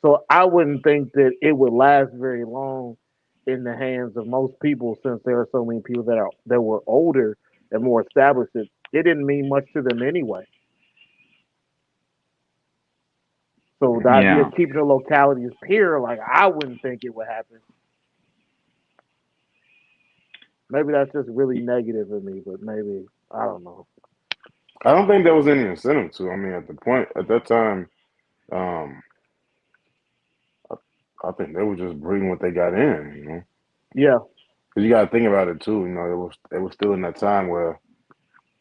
Speaker 2: So I wouldn't think that it would last very long in the hands of most people, since there are so many people that were older and more established. It didn't mean much to them anyway. So the idea of keeping the localities pure, like I wouldn't think it would happen. Maybe that's just really negative of me, but maybe I don't know.
Speaker 3: I don't think there was any incentive to. I mean, at that time, I think they were just breeding what they got in, you know.
Speaker 2: Yeah.
Speaker 3: Because you got to think about it too. You know, it was still in that time where,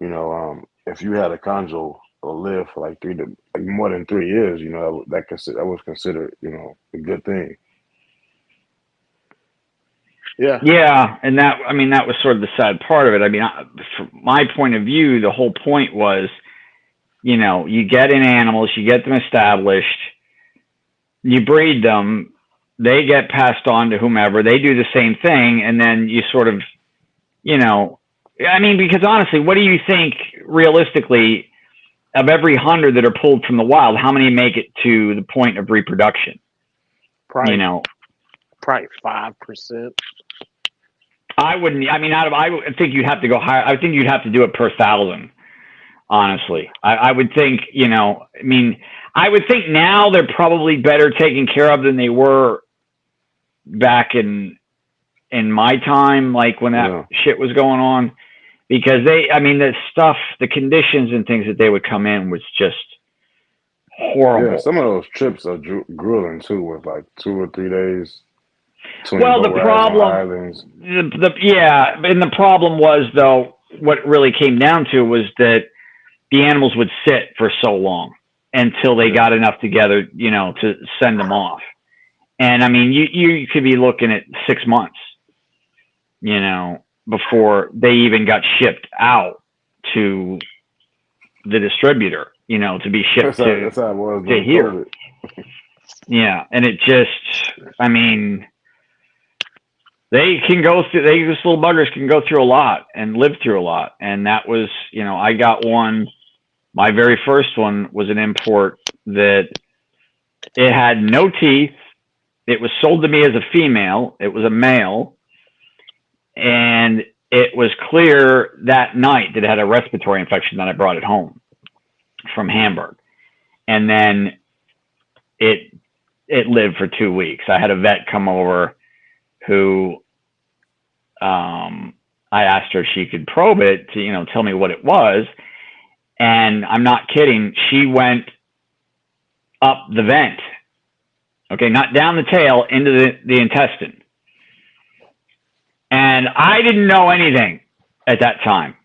Speaker 3: you know, if you had a chondro or live for like more than 3 years, you know, that was considered, you know, a good thing.
Speaker 2: Yeah.
Speaker 4: Yeah, and that was sort of the sad part of it. I mean, from my point of view, the whole point was, you know, you get in animals, you get them established, you breed them, they get passed on to whomever, they do the same thing, and then you sort of, you know, I mean, because honestly, what do you think realistically of every 100 that are pulled from the wild, how many make it to the point of reproduction?
Speaker 2: Probably,
Speaker 4: you know,
Speaker 2: probably 5%.
Speaker 4: I wouldn't. I mean, I think you'd have to go higher. I think you'd have to do it per 1,000. Honestly, I would think. You know, I mean, I would think now they're probably better taken care of than they were back in my time, like when that shit was going on. Because the stuff, the conditions and things that they would come in was just horrible.
Speaker 3: Yeah, some of those trips are grueling too, with like 2 or 3 days.
Speaker 4: Well, the problem, and the problem was, though, what it really came down to was that the animals would sit for so long until they got enough together, you know, to send them off. And I mean, you could be looking at 6 months, you know, before they even got shipped out to the distributor, you know, to be shipped to here. Yeah, and it just, I mean, these little buggers can go through a lot and live through a lot. And that was, you know, I got one, my very first one was an import that it had no teeth. It was sold to me as a female. It was a male. And it was clear that night that it had a respiratory infection that I brought it home from Hamburg. and then it lived for 2 weeks. I had a vet come over who I asked her if she could probe it to, tell me what it was. And I'm not kidding. She went up the vent. Okay, not down the tail, into the intestine. And I didn't know anything at that time,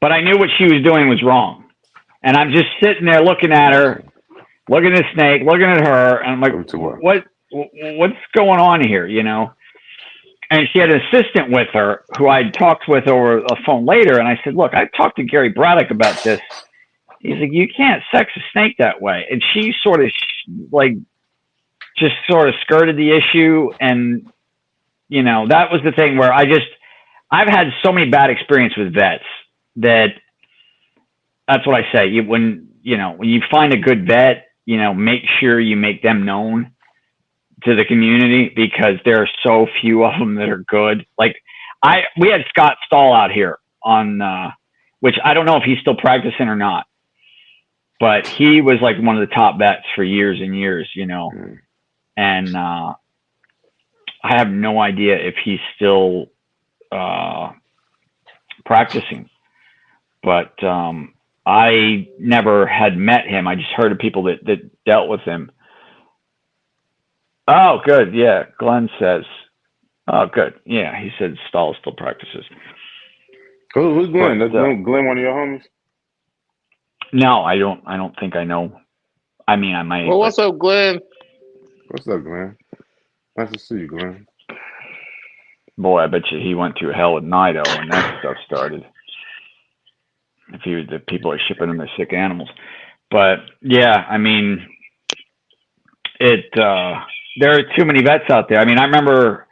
Speaker 4: but I knew what she was doing was wrong. And I'm just sitting there looking at her, looking at the snake, looking at her, and I'm like, what's going on here, And she had an assistant with her who I'd talked with over a phone later, and I said, look, I talked to Gary Braddock about this. He's like, you can't sex a snake that way. And she sort of just sort of skirted the issue. And, that was the thing where I've had so many bad experiences with vets that's what I say. When you find a good vet, make sure you make them known to the community, because there are so few of them that are good. Like we had Scott Stahl out here on, which I don't know if he's still practicing or not, but he was like one of the top vets for years and years, and I have no idea if he's still practicing, but I never had met him. I just heard of people that dealt with him. Oh, good. Yeah. Glenn says, oh, good. Yeah. He said Stahl still practices.
Speaker 3: Who's Glenn? That's Glenn, one of your homies?
Speaker 4: No, I don't think I know. I mean, I might.
Speaker 2: Well, what's up, Glenn?
Speaker 3: What's up, Glenn? Nice to see you, Glenn.
Speaker 4: Boy, I bet you he went through hell at Nido when that stuff started. If the people are shipping him their sick animals. But yeah, I mean, there are too many vets out there. I mean, I remember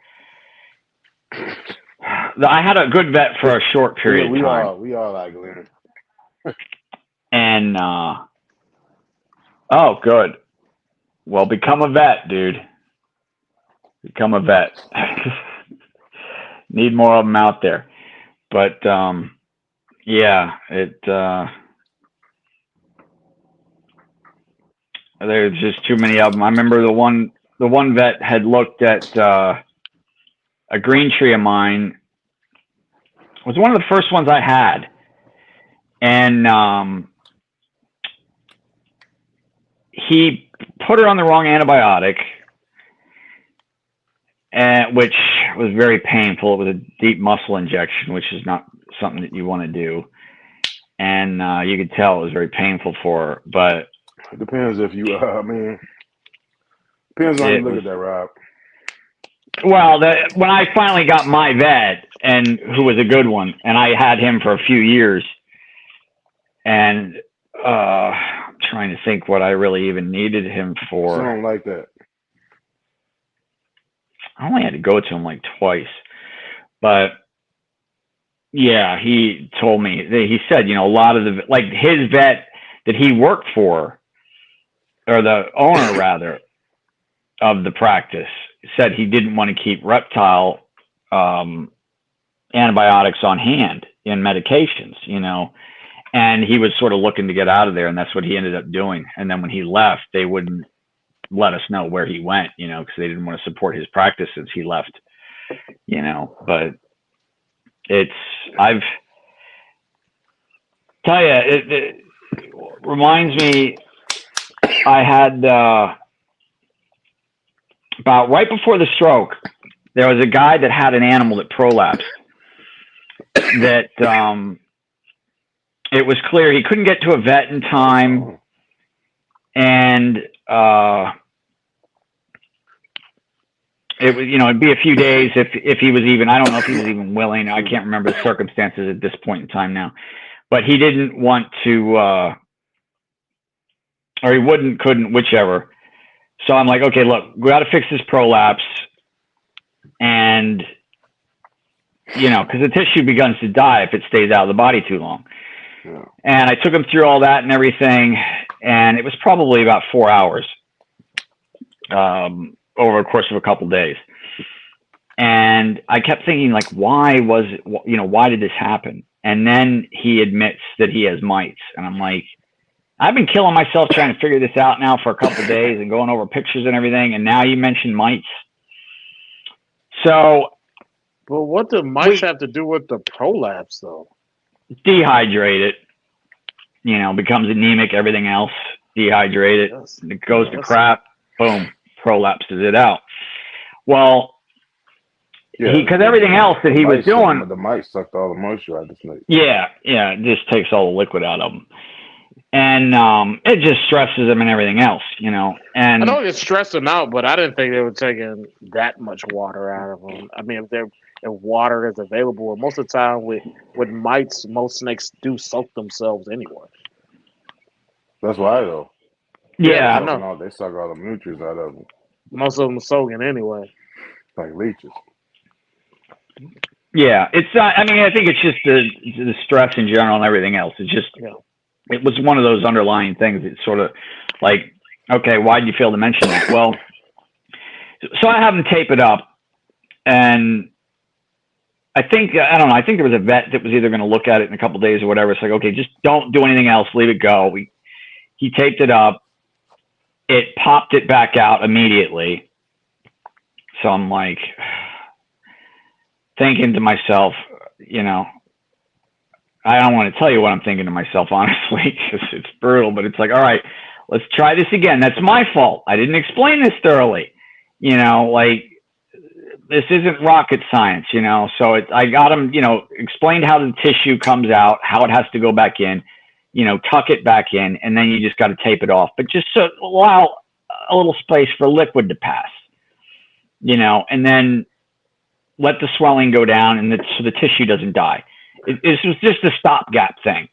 Speaker 4: I had a good vet for a short period of time.
Speaker 3: We all like Glenn.
Speaker 4: And oh, good. Well, become a vet, dude. Become a vet. Need more of them out there. But yeah, there's just too many of them. I remember the one vet had looked at a green tree of mine. It was one of the first ones I had, and he put her on the wrong antibiotic, which was very painful. It was a deep muscle injection, which is not something that you want to do, and you could tell it was very painful for her. But
Speaker 3: it depends if you, depends on how you look at that, Rob.
Speaker 4: Well, when I finally got my vet, and who was a good one, and I had him for a few years, and I'm trying to think what I really even needed him for.
Speaker 3: Something like that.
Speaker 4: I only had to go to him like twice, but yeah, he told me, he said, a lot of his vet that he worked for, or the owner rather, of the practice, said he didn't want to keep reptile antibiotics on hand in medications, and he was sort of looking to get out of there, and that's what he ended up doing. And then when he left, they wouldn't let us know where he went, because they didn't want to support his practice since he left, but I've tell you, it reminds me, I had about right before the stroke, there was a guy that had an animal that prolapsed. That it was clear he couldn't get to a vet in time, and it was, it'd be a few days if he was even. I don't know if he was even willing. I can't remember the circumstances at this point in time now, but he didn't want to, or he couldn't, whichever. So I'm like, okay, look, we got to fix this prolapse, and because the tissue begins to die if it stays out of the body too long. Yeah. And I took him through all that and everything, and it was probably about 4 hours over the course of a couple days. And I kept thinking, like, why did this happen? And then he admits that he has mites, and I'm like, I've been killing myself trying to figure this out now for a couple of days and going over pictures and everything. And now you mentioned mites. So,
Speaker 2: But what do mice have to do with the prolapse, though?
Speaker 4: Dehydrate it. You know, becomes anemic. Everything else, dehydrate it. It goes to crap. Boom, prolapses it out. Well, because everything else that he was doing,
Speaker 3: the mites sucked all the moisture out of the snake.
Speaker 4: Yeah, it just takes all the liquid out of them, and it just stresses them and everything else, you know. And
Speaker 2: I know it stressed them out, but I didn't think they were taking that much water out of them. I mean, if water is available, and most of the time with mites, most snakes do soak themselves anyway.
Speaker 3: That's why though.
Speaker 4: Yeah,
Speaker 2: I know.
Speaker 3: They suck all the nutrients out of them.
Speaker 2: Most of them are soaking anyway,
Speaker 3: like leeches.
Speaker 4: Yeah, it's not. I mean, I think it's just the stress in general and everything else. It's just it was one of those underlying things. It's sort of like, okay, why did you fail to mention that? Well, so I have them tape it up, and I think I don't know. I think there was a vet that was either going to look at it in a couple of days or whatever. It's like, okay, just don't do anything else. Leave it go. He taped it up. It popped it back out immediately. So I'm like, thinking to myself, you know, I don't want to tell you what I'm thinking to myself, honestly, because it's brutal, but it's like, all right, let's try this again. That's my fault. I didn't explain this thoroughly. You know, like, this isn't rocket science, you know? So I got him, you know, explained how the tissue comes out, how it has to go back in, you know, tuck it back in, and then you just got to tape it off. But just allow a little space for liquid to pass, you know, and then let the swelling go down, and so the tissue doesn't die. This was just a stopgap thing.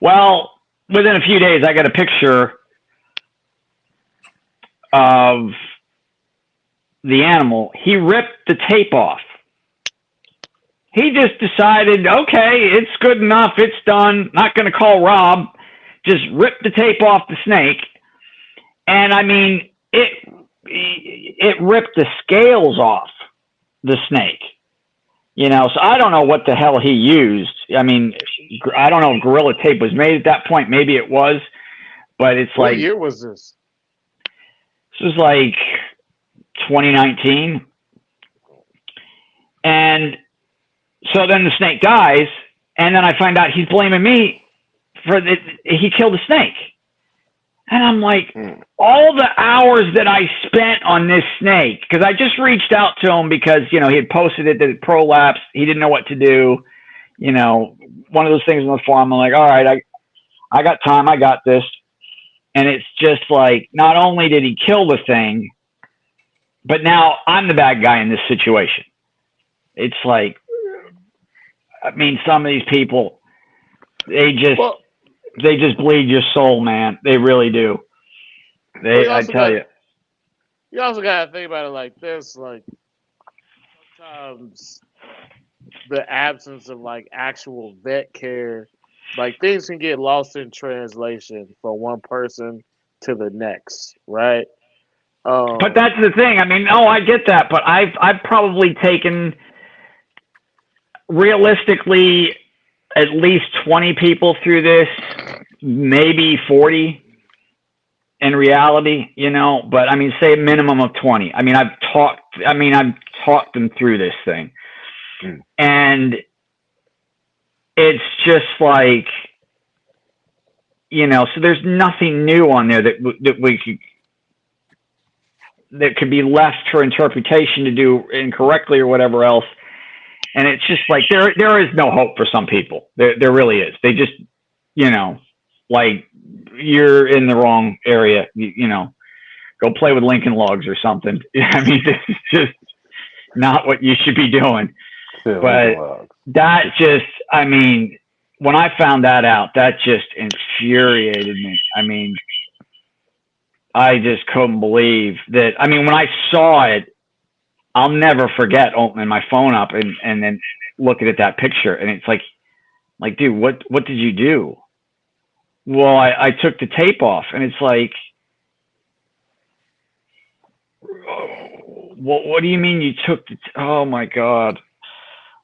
Speaker 4: Well, within a few days, I got a picture of the animal. He ripped the tape off. He just decided, okay, it's good enough. It's done. Not going to call Rob. Just ripped the tape off the snake. And I mean, it ripped the scales off the snake, you know. So I don't know what the hell he used. I mean, I don't know if Gorilla Tape was made at that point. Maybe it was, but it's like,
Speaker 2: what year was this?
Speaker 4: This was like 2019. And so then the snake dies, and then I find out he's blaming me for he killed the snake. And I'm like, all the hours that I spent on this snake, because I just reached out to him because, you know, he had posted it that it prolapsed. He didn't know what to do. You know, one of those things in the forum, I'm like, all right, I got time. I got this. And it's just like, not only did he kill the thing, but now I'm the bad guy in this situation. It's like, I mean, some of these people, they just bleed your soul, man. They really do. I tell you.
Speaker 2: You also got to think about it like this. Like, sometimes the absence of, like, actual vet care, like, things can get lost in translation from one person to the next, right?
Speaker 4: But that's the thing. I mean, I get that. But I've probably taken, realistically, at least 20 people through this, maybe 40 in reality, you know, but I mean, say a minimum of 20. I mean, I've talked them through this thing, and it's just like, you know, so there's nothing new on there that could be left for interpretation to do incorrectly or whatever else. And it's just like, there is no hope for some people. There really is. They just, you know, like, you're in the wrong area, you know, go play with Lincoln Logs or something. I mean, this is just not what you should be doing. But that just, I mean, when I found that out, that just infuriated me. I mean, I just couldn't believe that. I mean, when I saw it, I'll never forget opening my phone up and then looking at that picture. And it's like, dude, what did you do? Well, I took the tape off, and it's like, what do you mean you took the, oh my God.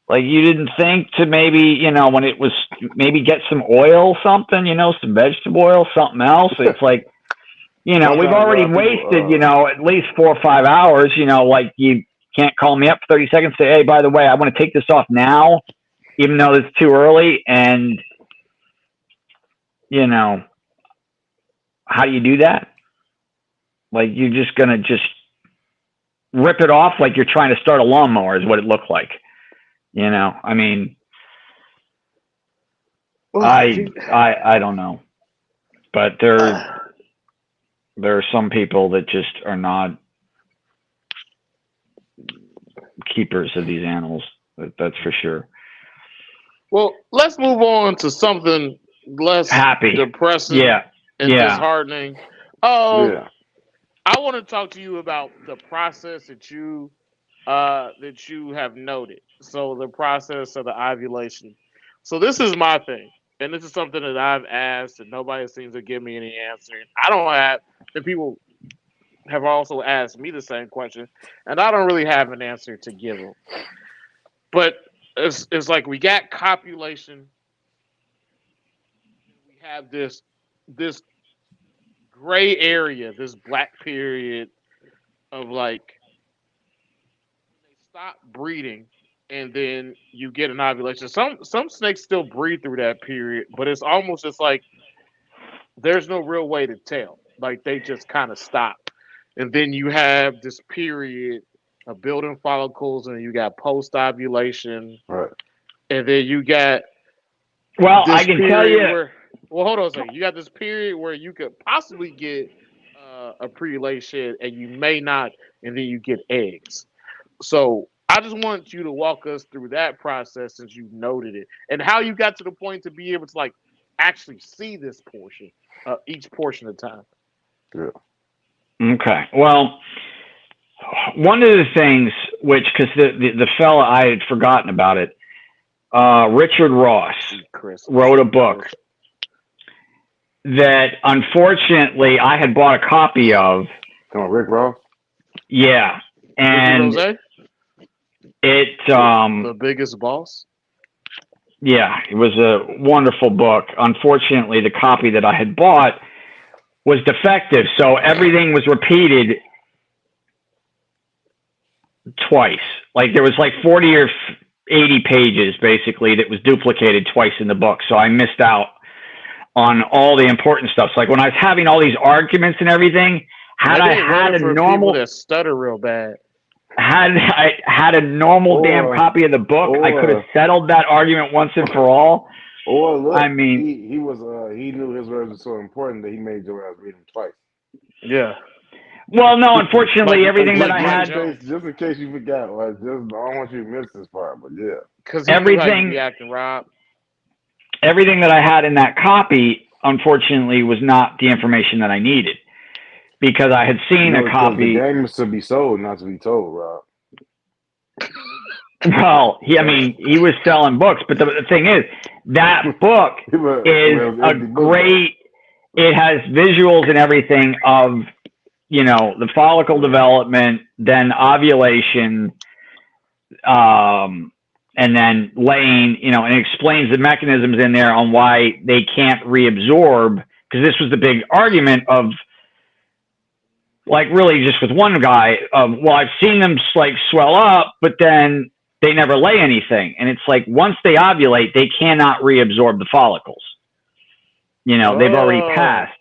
Speaker 4: Like, you didn't think to maybe, you know, when it was, maybe get some oil, something, you know, some vegetable oil, something else. It's like, you know, we've
Speaker 3: Sometimes
Speaker 4: already
Speaker 3: people,
Speaker 4: wasted, you know, at least 4 or 5 hours, you know, like, you can't call me up for 30 seconds, say, hey, by the way, I want to take this off now, even though it's too early. And, you know, how do you do that? Like, you're just going to just rip it off like you're trying to start a lawnmower is what it looked like. You know, I mean, I don't know, but there are some people that just are not keepers of these animals. That's for sure.
Speaker 2: Well, let's move on to something less
Speaker 4: Happy,
Speaker 2: depressing and disheartening.
Speaker 3: yeah.
Speaker 2: I want to talk to you about the process that you have noted. So the process of the ovulation. So this is my thing, and this is something that I've asked, and nobody seems to give me any answer. I don't have, and people have also asked me the same question, and I don't really have an answer to give them. But it's like we got copulation, we have this gray area, this black period of like they stop breeding and then you get an ovulation. Some snakes still breed through that period, but it's almost just like there's no real way to tell. Like they just kind of stop. And then you have this period of building follicles and you got post ovulation.
Speaker 3: Right.
Speaker 2: And then you got
Speaker 4: I can tell you
Speaker 2: well, hold on a second. You got this period where you could possibly get a pre-lay shed and you may not, and then you get eggs. So I just want you to walk us through that process since you noted it and how you got to the point to be able to like actually see this portion, each portion of time.
Speaker 3: Yeah.
Speaker 4: Okay. Well, one of the things which, because the fella, I had forgotten about it, Richard Ross wrote a book that unfortunately I had bought a copy of.
Speaker 3: Come on, Rick Ross?
Speaker 4: Yeah. And it
Speaker 2: the biggest boss.
Speaker 4: Yeah, it was a wonderful book. Unfortunately, the copy that I had bought was defective, so everything was repeated twice. Like there was like 40 or 80 pages basically that was duplicated twice in the book. So I missed out on all the important stuff. So like when I was having all these arguments and everything, had I had a normal
Speaker 2: that stutter real bad.
Speaker 4: Had I had a normal damn copy of the book, I could have settled that argument once and for all.
Speaker 3: Look,
Speaker 4: I mean,
Speaker 3: he knew his words were so important that he made your ass read them twice.
Speaker 2: Yeah.
Speaker 4: Well, no, unfortunately, everything that I had.
Speaker 3: Just in case you forgot, like, I don't want you to miss this part, but yeah.
Speaker 2: Because everything acting, Rob.
Speaker 4: Everything that I had in that copy, unfortunately, was not the information that I needed. Because I had seen a copy.
Speaker 3: The game is to be sold, not to be told, Rob.
Speaker 4: Well, he was selling books, but the thing is, that book is a great. It has visuals and everything of, you know, the follicle development, then ovulation, and then laying. You know, and it explains the mechanisms in there on why they can't reabsorb. Because this was the big argument of. Like really just with one guy, well, I've seen them like swell up, but then they never lay anything. And it's like, once they ovulate, they cannot reabsorb the follicles. You know, they've already passed,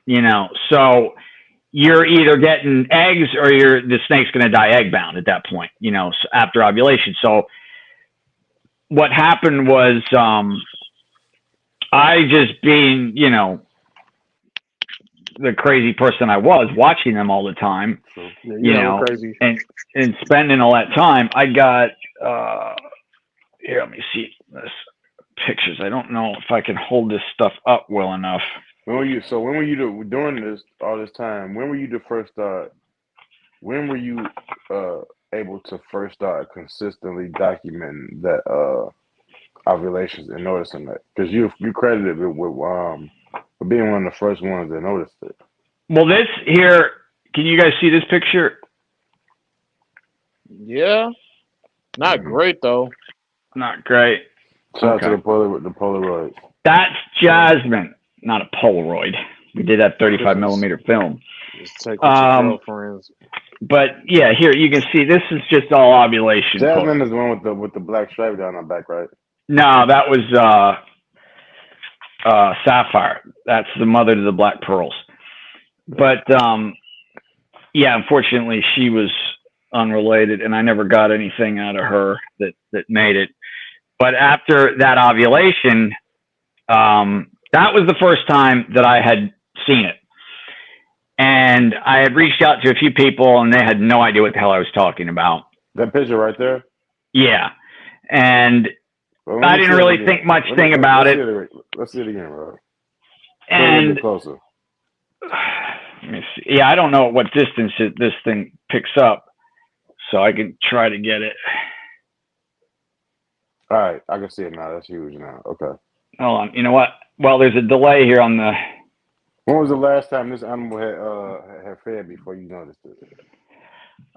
Speaker 4: you know, so you're either getting eggs or the snake's going to die egg bound at that point, you know, after ovulation. So what happened was, I just being, you know, the crazy person I was, watching them all the time, you know,
Speaker 2: crazy.
Speaker 4: and spending all that time, I got, here, let me see this pictures. I don't know if I can hold this stuff up well enough.
Speaker 3: When were you during this, all this time, when were you able to first start consistently documenting that, ovulations and noticing that? Because you credited it with, for being one of the first ones that noticed it.
Speaker 4: Well, this here, can you guys see this picture?
Speaker 2: Yeah. Not great, though.
Speaker 4: Not great.
Speaker 3: Shout out to the Polaroid.
Speaker 4: That's Jasmine, not a Polaroid. We did that 35 millimeter film.
Speaker 2: Just take with your girlfriends.
Speaker 4: But yeah, here you can see this is just all ovulation.
Speaker 3: Jasmine is the one with the black stripe down her back, right?
Speaker 4: No, that was Sapphire. That's the mother to the black pearls. But yeah, unfortunately, she was unrelated, and I never got anything out of her that made it. But after that ovulation, that was the first time that I had seen it. And I had reached out to a few people, and they had no idea what the hell I was talking about.
Speaker 3: That picture right there?
Speaker 4: Yeah. And I didn't really think much about it.
Speaker 3: Let's see it again, bro.
Speaker 4: And
Speaker 3: closer.
Speaker 4: Let me see. Yeah, I don't know what distance this thing picks up, so I can try to get it.
Speaker 3: All right, I can see it now. That's huge now. Okay.
Speaker 4: Hold on. You know what? Well, there's a delay here on the.
Speaker 3: When was the last time this animal had fed before you noticed it?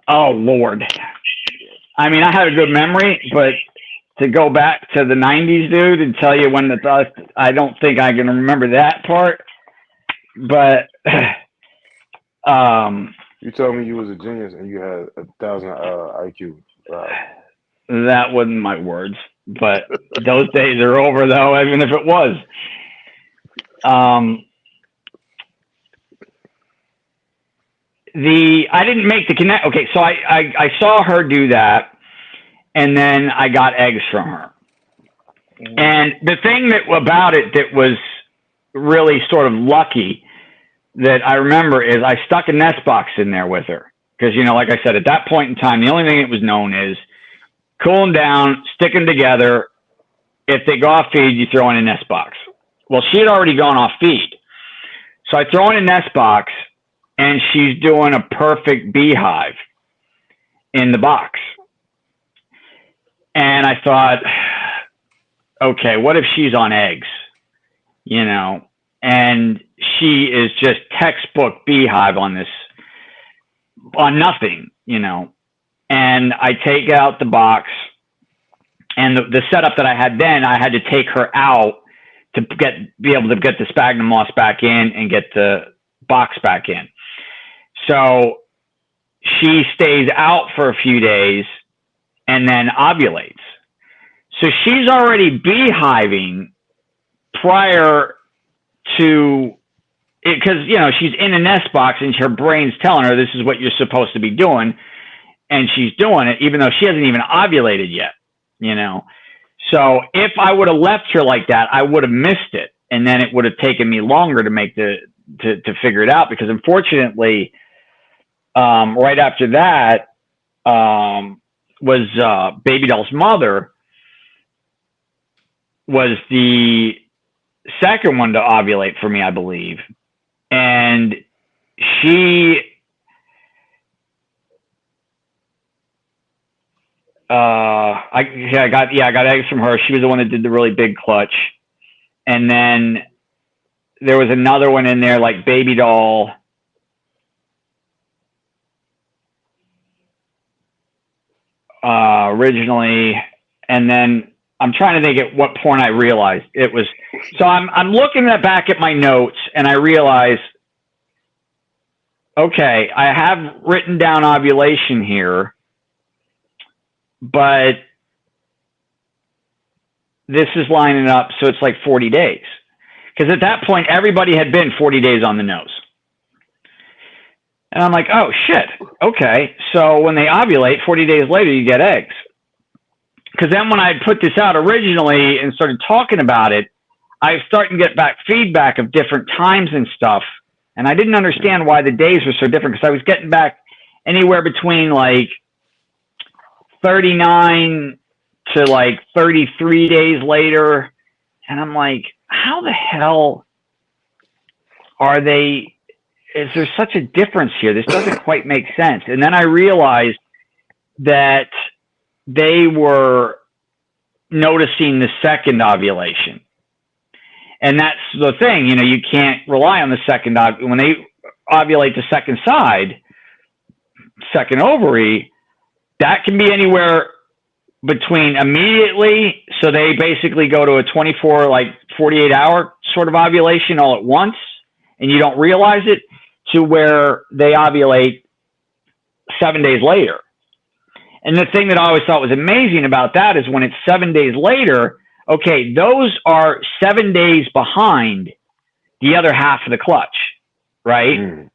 Speaker 4: Oh Lord! I mean, I had a good memory, but to go back to the '90s, dude, and tell you when I don't think I can remember that part. But
Speaker 3: you told me you was a genius and you had 1,000 IQ.
Speaker 4: That wasn't my words, but those days are over, though. Even if it was. I didn't make the connect. Okay, so I saw her do that, and then I got eggs from her. And the thing about it that was really sort of lucky that I remember is I stuck a nest box in there with her. Because, you know, like I said, at that point in time, the only thing that was known is cool them down, stick them together. If they go off feed, you throw in a nest box. Well, she had already gone off feed. So I throw in a nest box, and she's doing a perfect beehive in the box. And I thought, okay, what if she's on eggs? You know, and she is just textbook beehive on nothing, you know. And I take out the box, and the setup that I had then, I had to take her out to be able to get the sphagnum moss back in and get the box back in. So she stays out for a few days and then ovulates. So she's already beehiving prior to it, because, you know, she's in a nest box and her brain's telling her this is what you're supposed to be doing. And she's doing it, even though she hasn't even ovulated yet, you know. So if I would have left her like that, I would have missed it. And then it would have taken me longer to make to figure it out, because unfortunately, right after that was Baby Doll's mother was the second one to ovulate for me, I believe. And I got eggs from her. She was the one that did the really big clutch. And then there was another one in there, like Baby Doll. Originally, and then I'm trying to think at what point I realized it was. So I'm looking back at my notes, and I realize, okay, I have written down ovulation here, but this is lining up, so it's like 40 days. Because at that point, everybody had been 40 days on the nose. And I'm like, oh, shit. Okay. So when they ovulate, 40 days later, you get eggs. Because then when I put this out originally and started talking about it, I was starting to get back feedback of different times and stuff. And I didn't understand why the days were so different, because I was getting back anywhere between like 39 to like 33 days later. And I'm like, how the hell are they? Is there such a difference here? This doesn't quite make sense. And then I realized that they were noticing the second ovulation. And that's the thing, you know, you can't rely on the second when they ovulate the second side, second ovary, that can be anywhere between immediately, so they basically go to a 24, 48-hour sort of ovulation all at once, and you don't realize it, to where they ovulate 7 days later. And the thing that I always thought was amazing about that is when it's 7 days later, okay, those are 7 days behind the other half of the clutch, right? Mm.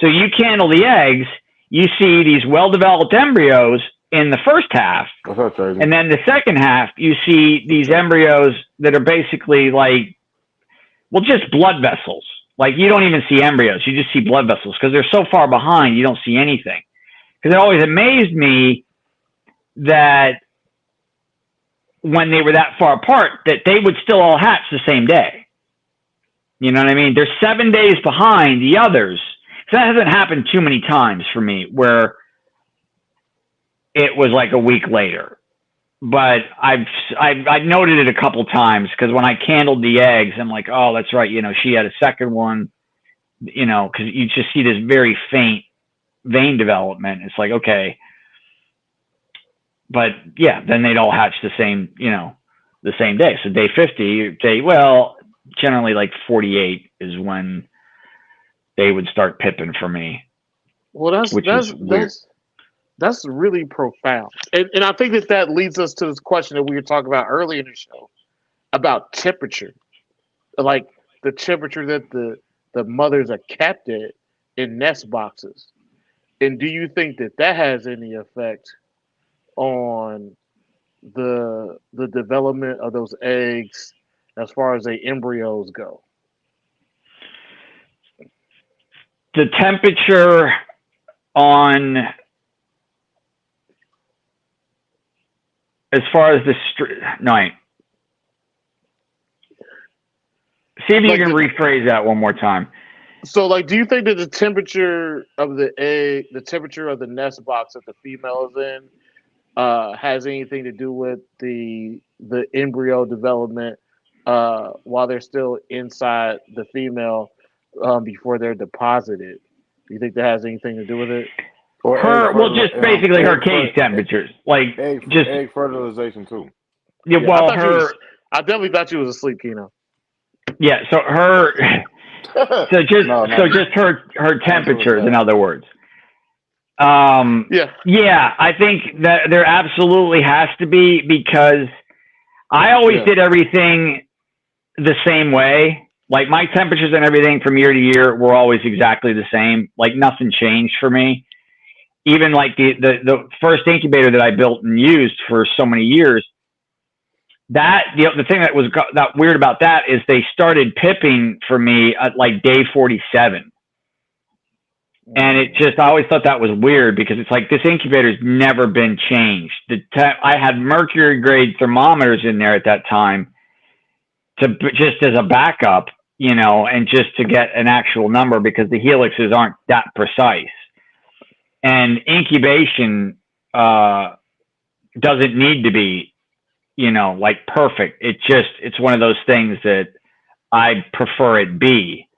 Speaker 4: So you candle the eggs, you see these well-developed embryos in the first half, and then the second half, you see these embryos that are basically just blood vessels. Like, you don't even see embryos, you just see blood vessels, because they're so far behind, you don't see anything. Because it always amazed me that when they were that far apart, that they would still all hatch the same day. You know what I mean? They're 7 days behind the others. So that hasn't happened too many times for me, where it was like a week later. But I've noted it a couple times, because when I candled the eggs, I'm like, oh, that's right. She had a second one, because you just see this very faint vein development. It's like, okay. But yeah, then they'd all hatch the same day. So day 50, generally like 48 is when they would start pipping for me.
Speaker 2: Well, that's really profound. And I think that leads us to this question that we were talking about earlier in the show about temperature, like the temperature that the mothers are kept at in nest boxes. And do you think that has any effect on the development of those eggs as far as the embryos go?
Speaker 4: The temperature on, as far as see if you can rephrase that one more time.
Speaker 2: So, do you think that the temperature of the egg, the temperature of the nest box that the female is in, has anything to do with the embryo development while they're still inside the female before they're deposited? Do you think that has anything to do with it?
Speaker 4: Just basically her cage temperatures,
Speaker 3: egg fertilization too.
Speaker 4: Yeah,
Speaker 2: I definitely thought you was asleep, Keno.
Speaker 4: Yeah, so just her temperatures, in other words. Yeah, I think that there absolutely has to be, because I always did everything the same way. Like, my temperatures and everything from year to year were always exactly the same. Like, nothing changed for me. Even like the first incubator that I built and used for so many years, the thing that was that weird about that is they started pipping for me at like day 47. And I always thought that was weird, because it's like, this incubator's never been changed. I had mercury grade thermometers in there at that time just as a backup, and just to get an actual number, because the helixes aren't that precise. And incubation doesn't need to be, perfect. It's one of those things that I prefer it be.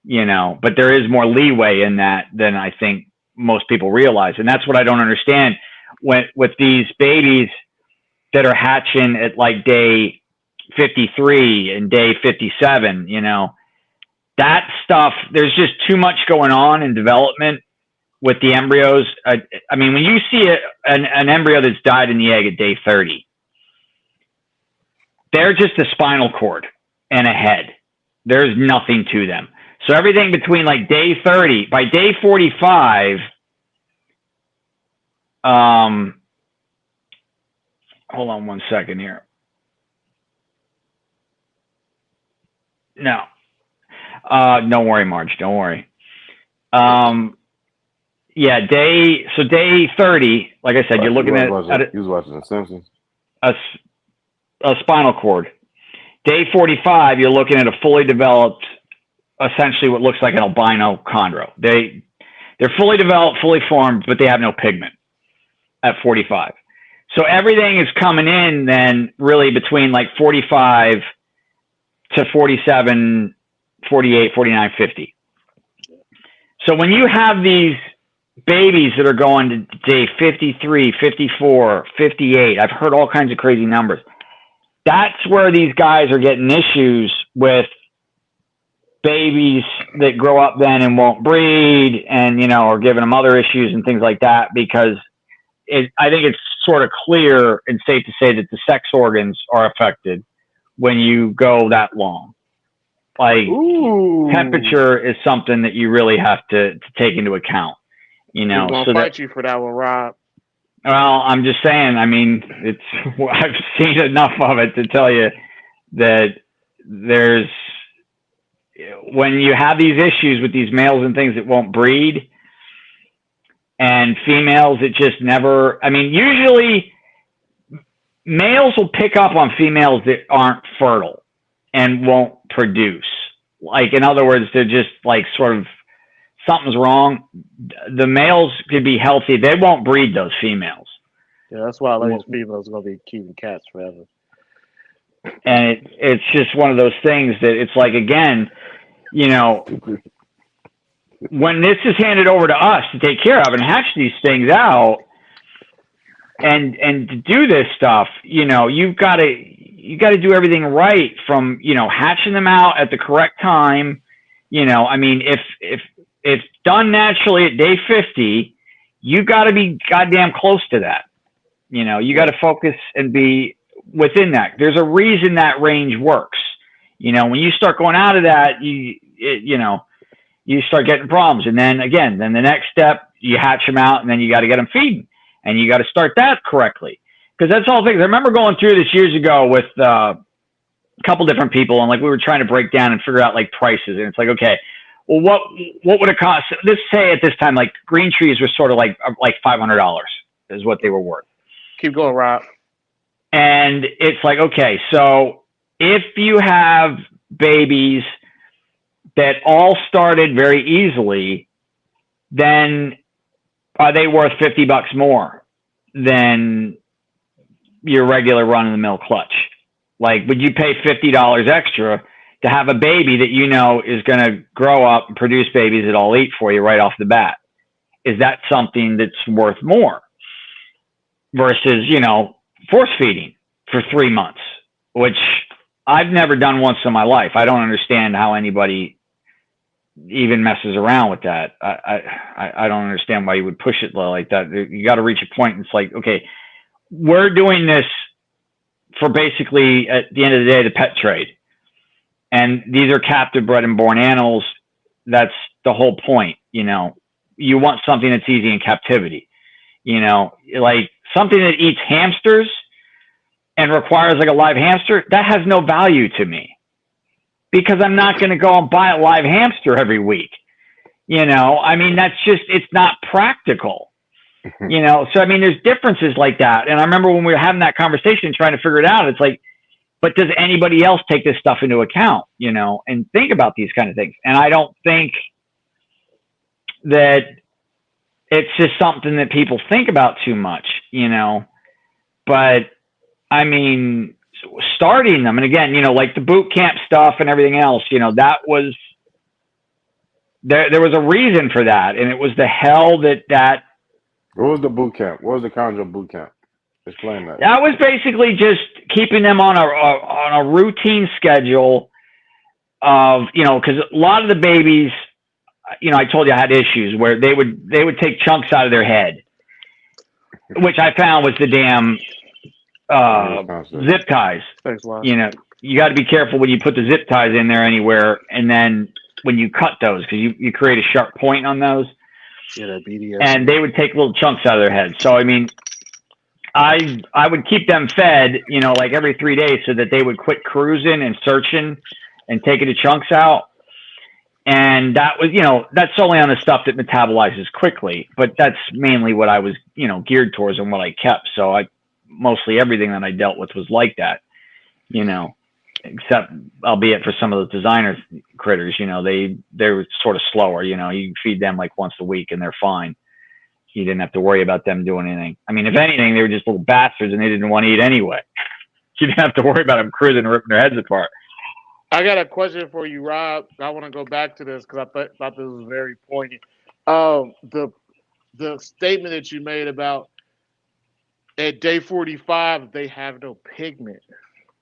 Speaker 4: But there is more leeway in that than I think most people realize. And that's what I don't understand with these babies that are hatching at like day 53 and day 57, that stuff, there's just too much going on in development with the embryos. I mean, when you see an embryo that's died in the egg at day 30, they're just a spinal cord and a head. There's nothing to them. So everything between like day 30, by day 45, hold on one second here. No. Don't worry, Marge. Don't worry. Yeah, day 30, like I said, you're looking at
Speaker 3: you was watching The Simpsons.
Speaker 4: A spinal cord. Day 45, you're looking at a fully developed, essentially what looks like an albino chondro. They're fully developed, fully formed, but they have no pigment at 45. So everything is coming in then really between like 45 to 47, 48, 49, 50. So when you have these babies that are going to day 53, 54, 58. I've heard all kinds of crazy numbers. That's where these guys are getting issues with babies that grow up then and won't breed, and are giving them other issues and things like that, because I think it's sort of clear and safe to say that the sex organs are affected when you go that long. Like, temperature is something that you really have to take into account.
Speaker 2: I'm gonna fight you for that one, Rob.
Speaker 4: Well, I'm just saying. I mean, I've seen enough of it to tell you that when you have these issues with these males and things that won't breed, and females that just never. I mean, usually males will pick up on females that aren't fertile and won't produce. Like, in other words, they're just like sort of something's wrong. The males could be healthy. They won't breed those females.
Speaker 2: Yeah, that's why these females are going to be keeping cats forever.
Speaker 4: And it's just one of those things that it's like, again, when this is handed over to us to take care of and hatch these things out and to do this stuff, you've got to do everything right, from, hatching them out at the correct time. I mean, if it's done naturally at day 50, you got to be goddamn close to that. You got to focus and be within that. There's a reason that range works. When you start going out of that, you start getting problems. And then the next step, you hatch them out, and then you got to get them feeding, and you got to start that correctly. Because that's all things. I remember going through this years ago with a couple different people, and like we were trying to break down and figure out like prices. And it's like, okay, well, what would it cost? Let's say at this time, like green trees were sort of like $500 is what they were worth.
Speaker 2: Keep going, Rob.
Speaker 4: And it's like, okay, so if you have babies that all started very easily, then are they worth $50 more than your regular run-of-the-mill clutch? Like, would you pay $50 extra to have a baby that is going to grow up and produce babies that all eat for you right off the bat? Is that something that's worth more versus, force feeding for 3 months, which I've never done once in my life. I don't understand how anybody even messes around with that. I don't understand why you would push it like that. You got to reach a point and it's like, okay, we're doing this for basically, at the end of the day, the pet trade. And these are captive bred and born animals. That's the whole point. You want something that's easy in captivity, like something that eats hamsters and requires like a live hamster. That has no value to me, because I'm not going to go and buy a live hamster every week. I mean, it's not practical. So I mean, there's differences like that. And I remember when we were having that conversation, trying to figure it out, it's like, but does anybody else take this stuff into account, and think about these kind of things? And I don't think that it's just something that people think about too much, but I mean, starting them, and again, like the boot camp stuff and everything else, that was, there was a reason for that. And it was the hell that
Speaker 3: What was the boot camp? What was the Chondro boot camp? Explain that.
Speaker 4: That was basically just keeping them on a routine schedule of, because a lot of the babies, I told you I had issues where they would take chunks out of their head, which I found was the damn zip ties.
Speaker 2: Thanks a lot.
Speaker 4: You got to be careful when you put the zip ties in there anywhere, and then when you cut those, because you create a sharp point on those.
Speaker 2: Yeah, that BDS.
Speaker 4: And they would take little chunks out of their head. So I mean, I would keep them fed, like every 3 days, so that they would quit cruising and searching and taking the chunks out. And that was, that's only on the stuff that metabolizes quickly, but that's mainly what I was, geared towards and what I kept. So mostly everything that I dealt with was like that, except albeit for some of those designer critters, they're sort of slower, you feed them like once a week and they're fine. You didn't have to worry about them doing anything. I mean, if anything, they were just little bastards and they didn't want to eat anyway. You didn't have to worry about them cruising and ripping their heads apart.
Speaker 2: I got a question for you, Rob. I want to go back to this because I thought this was very poignant. The the statement that you made about at day 45 they have no pigment.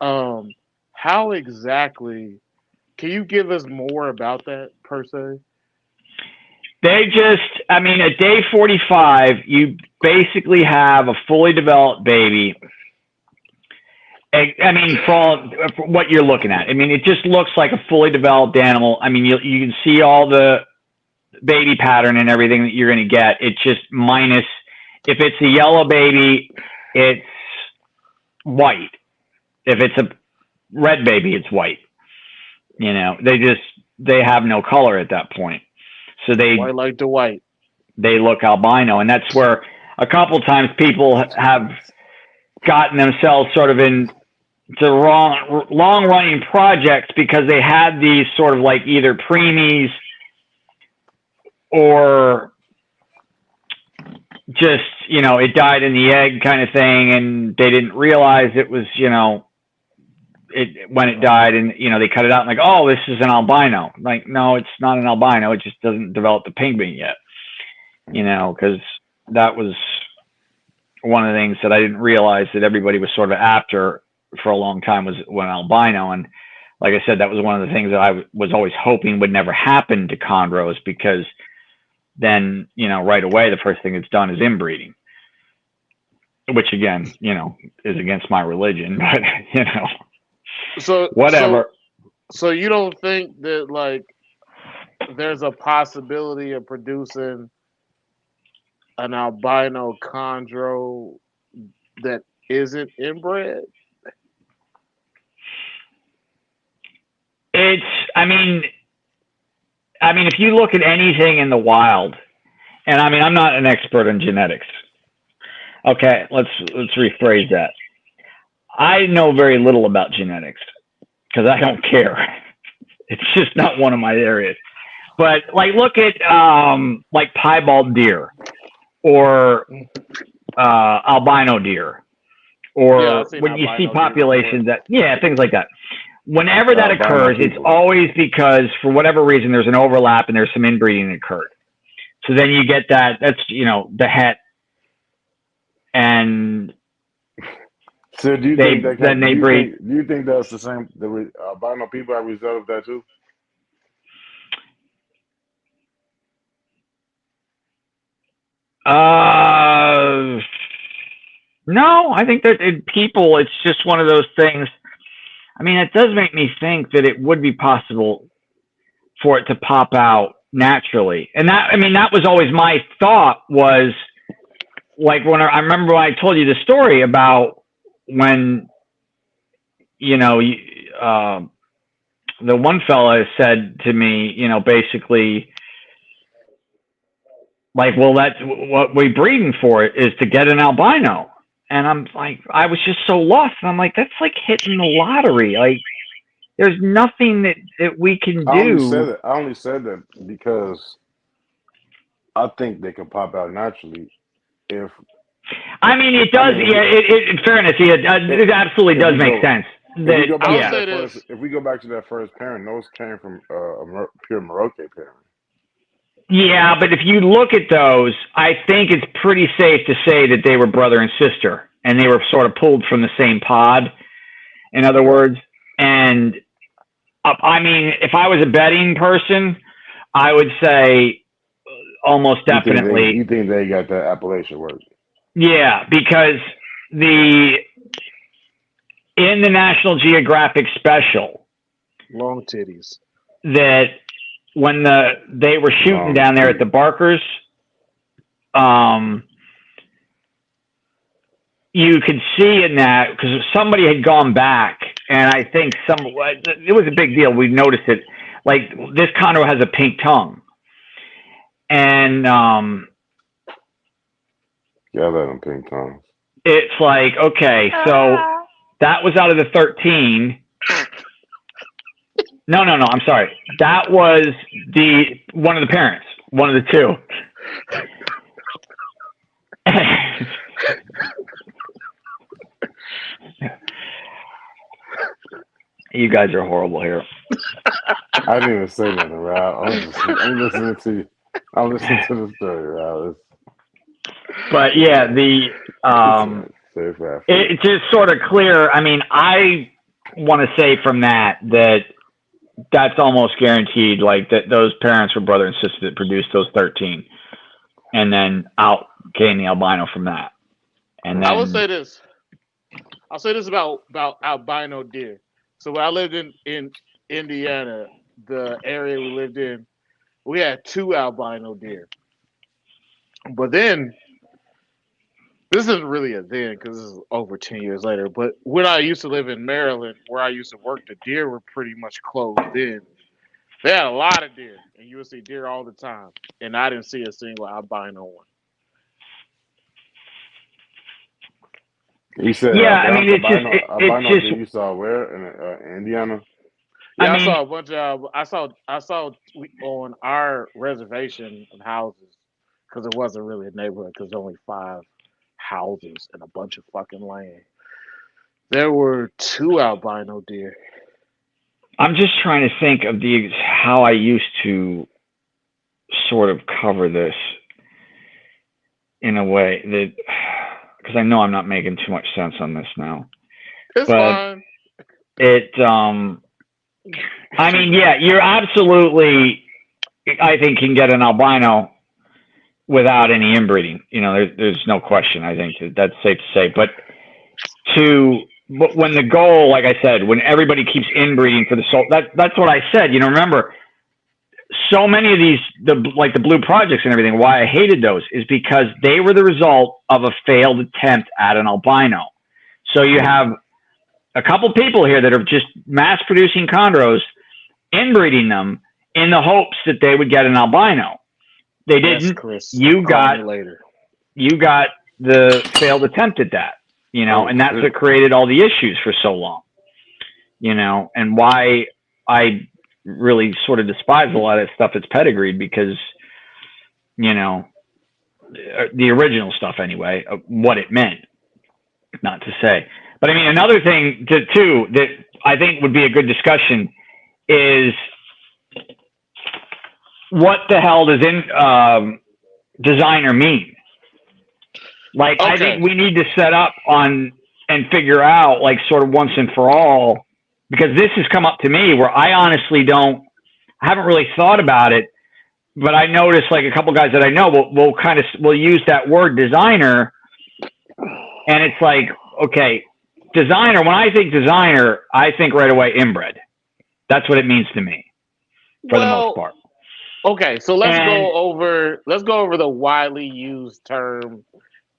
Speaker 2: How exactly? Can you give us more about that per se?
Speaker 4: They just, I mean, at day 45, you basically have a fully developed baby. I mean, for what you're looking at, I mean, it just looks like a fully developed animal. I mean, you can see all the baby pattern and everything that you're going to get. It's just minus, if it's a yellow baby, it's white. If it's a red baby, it's white. You know, they have no color at that point. So
Speaker 2: White like the white.
Speaker 4: They look albino. And that's where a couple times people have gotten themselves sort of in the wrong long running projects because they had these sort of like either preemies or just, you know, it died in the egg kind of thing, and they didn't realize it was, you know, it when it died, and you know, they cut it out and like, oh, this is an albino. Like, no, it's not an albino. It just doesn't develop the pigment yet, you know, because that was one of the things that I didn't realize that everybody was sort of after for a long time was when albino. And like I said, that was one of the things that I was always hoping would never happen to chondros, because then, you know, right away, the first thing it's done is inbreeding, which again, you know, is against my religion, but you know,
Speaker 2: so
Speaker 4: whatever.
Speaker 2: So you don't think that like there's a possibility of producing an albino chondro that isn't inbred?
Speaker 4: It's, I mean, if you look at anything in the wild, and I mean, I'm not an expert on genetics. Okay, let's rephrase that. I know very little about genetics because I don't care. It's just not one of my areas. But like, look at like piebald deer or albino deer, or when you see populations that, yeah, things like that. Whenever that occurs, it's always because for whatever reason there's an overlap and there's some inbreeding that occurred. So then you get that. That's, you know, the het, and
Speaker 3: so do you
Speaker 4: they
Speaker 3: think
Speaker 4: then they breed.
Speaker 3: Do you think that's the same? The albino people are a result of that too?
Speaker 4: No, I think that in people, it's just one of those things. I mean, it does make me think that it would be possible for it to pop out naturally. And that, I mean, that was always my thought, was like when I remember when I told you the story about when, you know, the one fella said to me, you know, basically, like, well, that's what we're breeding for, is to get an albino. And I'm like, I was just so lost. And I'm like, that's like hitting the lottery. Like, there's nothing that we can do.
Speaker 3: I only said that because I think they can pop out naturally. If
Speaker 4: I mean, it does. In fairness, it absolutely does make sense.
Speaker 3: If we go back to that first parent, those came from a pure Maroke parent.
Speaker 4: Yeah, but if you look at those, I think it's pretty safe to say that they were brother and sister, and they were sort of pulled from the same pod, in other words. And I mean, if I was a betting person, I would say almost definitely.
Speaker 3: You think they got that Appalachian word? Yeah,
Speaker 4: because in the National Geographic special,
Speaker 2: long titties,
Speaker 4: that when they were shooting down there at the Barkers, you could see in that, because somebody had gone back, and I think it was a big deal. We noticed it. Like, this chondro has a pink tongue, and
Speaker 3: yeah, that on pink tongues.
Speaker 4: It's like, okay, so that was out of the 13. No, I'm sorry. That was one of the parents, one of the two. You guys are horrible here.
Speaker 3: I didn't even say nothing, Rob. I'm listening to you. I'm listening to the story, Rob.
Speaker 4: But yeah, the it's just sort of clear. I mean, I want to say from that that's almost guaranteed. Like that, those parents were brother and sister that produced those 13, and then out came the albino from that. And then
Speaker 2: I will say this. I'll say this about albino deer. So when I lived in Indiana, the area we lived in, we had 2 albino deer. But then, this isn't really a then because this is over 10 years later. But when I used to live in Maryland, where I used to work, the deer were pretty much closed in. They had a lot of deer, and you would see deer all the time. And I didn't see a single albino one.
Speaker 3: You said,
Speaker 4: yeah, I mean,
Speaker 3: albino
Speaker 4: it's just
Speaker 3: you saw where in Indiana?
Speaker 2: Yeah,
Speaker 4: I mean,
Speaker 2: I saw a bunch of. I saw on our reservation of houses because it wasn't really a neighborhood because only 5 houses and a bunch of fucking land. There were 2 albino deer.
Speaker 4: I'm just trying to think of how I used to sort of cover this in a way that, because I know I'm not making too much sense on this now.
Speaker 2: It's fine.
Speaker 4: I mean, yeah, you're absolutely, I think, can get an albino without any inbreeding. You know, there's no question. I think that's safe to say. But when the goal, like I said, when everybody keeps inbreeding for the soul, that's what I said. You know, remember, so many of these, like the blue projects and everything, why I hated those is because they were the result of a failed attempt at an albino. So you have a couple people here that are just mass producing chondros, inbreeding them in the hopes that they would get an albino. They didn't.
Speaker 2: Yes, Chris.
Speaker 4: You got the failed attempt at that, you know, and that's what created all the issues for so long, you know, and why I really sort of despise a lot of stuff that's pedigreed because, you know, the original stuff anyway, of what it meant, not to say. But I mean, another thing too that I think would be a good discussion is what the hell does designer mean? Like, okay. I think we need to set up on and figure out, like, sort of once and for all, because this has come up to me where I honestly haven't really thought about it, but I noticed like a couple guys that I know will use that word designer, and it's like, okay, designer. When I think designer, I think right away inbred. That's what it means to me, for the most part.
Speaker 2: Okay, so let's go over the widely used term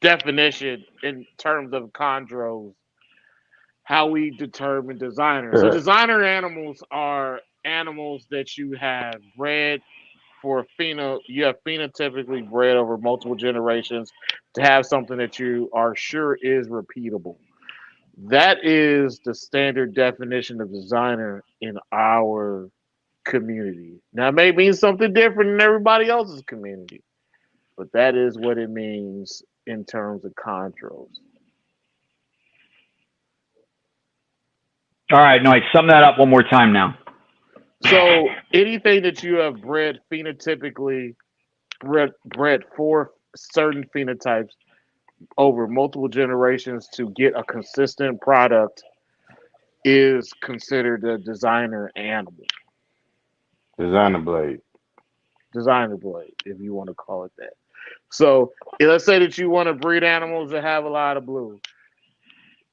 Speaker 2: definition in terms of chondros, how we determine designer. So designer animals are animals that you have bred for you have phenotypically bred over multiple generations to have something that you are sure is repeatable. That is the standard definition of designer in our community. Now, it may mean something different in everybody else's community, but that is what it means in terms of chondros.
Speaker 4: All right, no, sum that up one more time now.
Speaker 2: So anything that you have bred phenotypically, bred for certain phenotypes over multiple generations to get a consistent product is considered a designer animal.
Speaker 3: Designer blade,
Speaker 2: if you want to call it that. So let's say that you want to breed animals that have a lot of blue.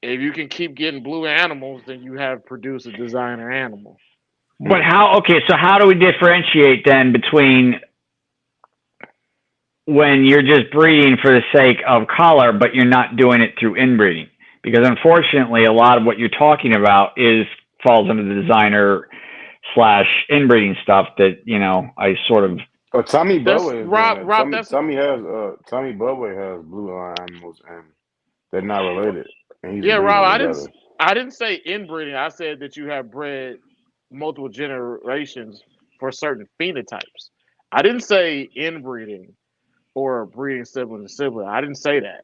Speaker 2: If you can keep getting blue animals, then you have produced a designer animal.
Speaker 4: But how do we differentiate then between when you're just breeding for the sake of color, but you're not doing it through inbreeding? Because unfortunately, a lot of what you're talking about falls under the designer / inbreeding stuff that, you know, I sort of.
Speaker 3: Oh, Tommy Boway. Tommy Boway has blue line animals, and they're not related.
Speaker 2: Yeah, Rob, I didn't say inbreeding. I said that you have bred multiple generations for certain phenotypes. I didn't say inbreeding or breeding sibling to sibling. I didn't say that.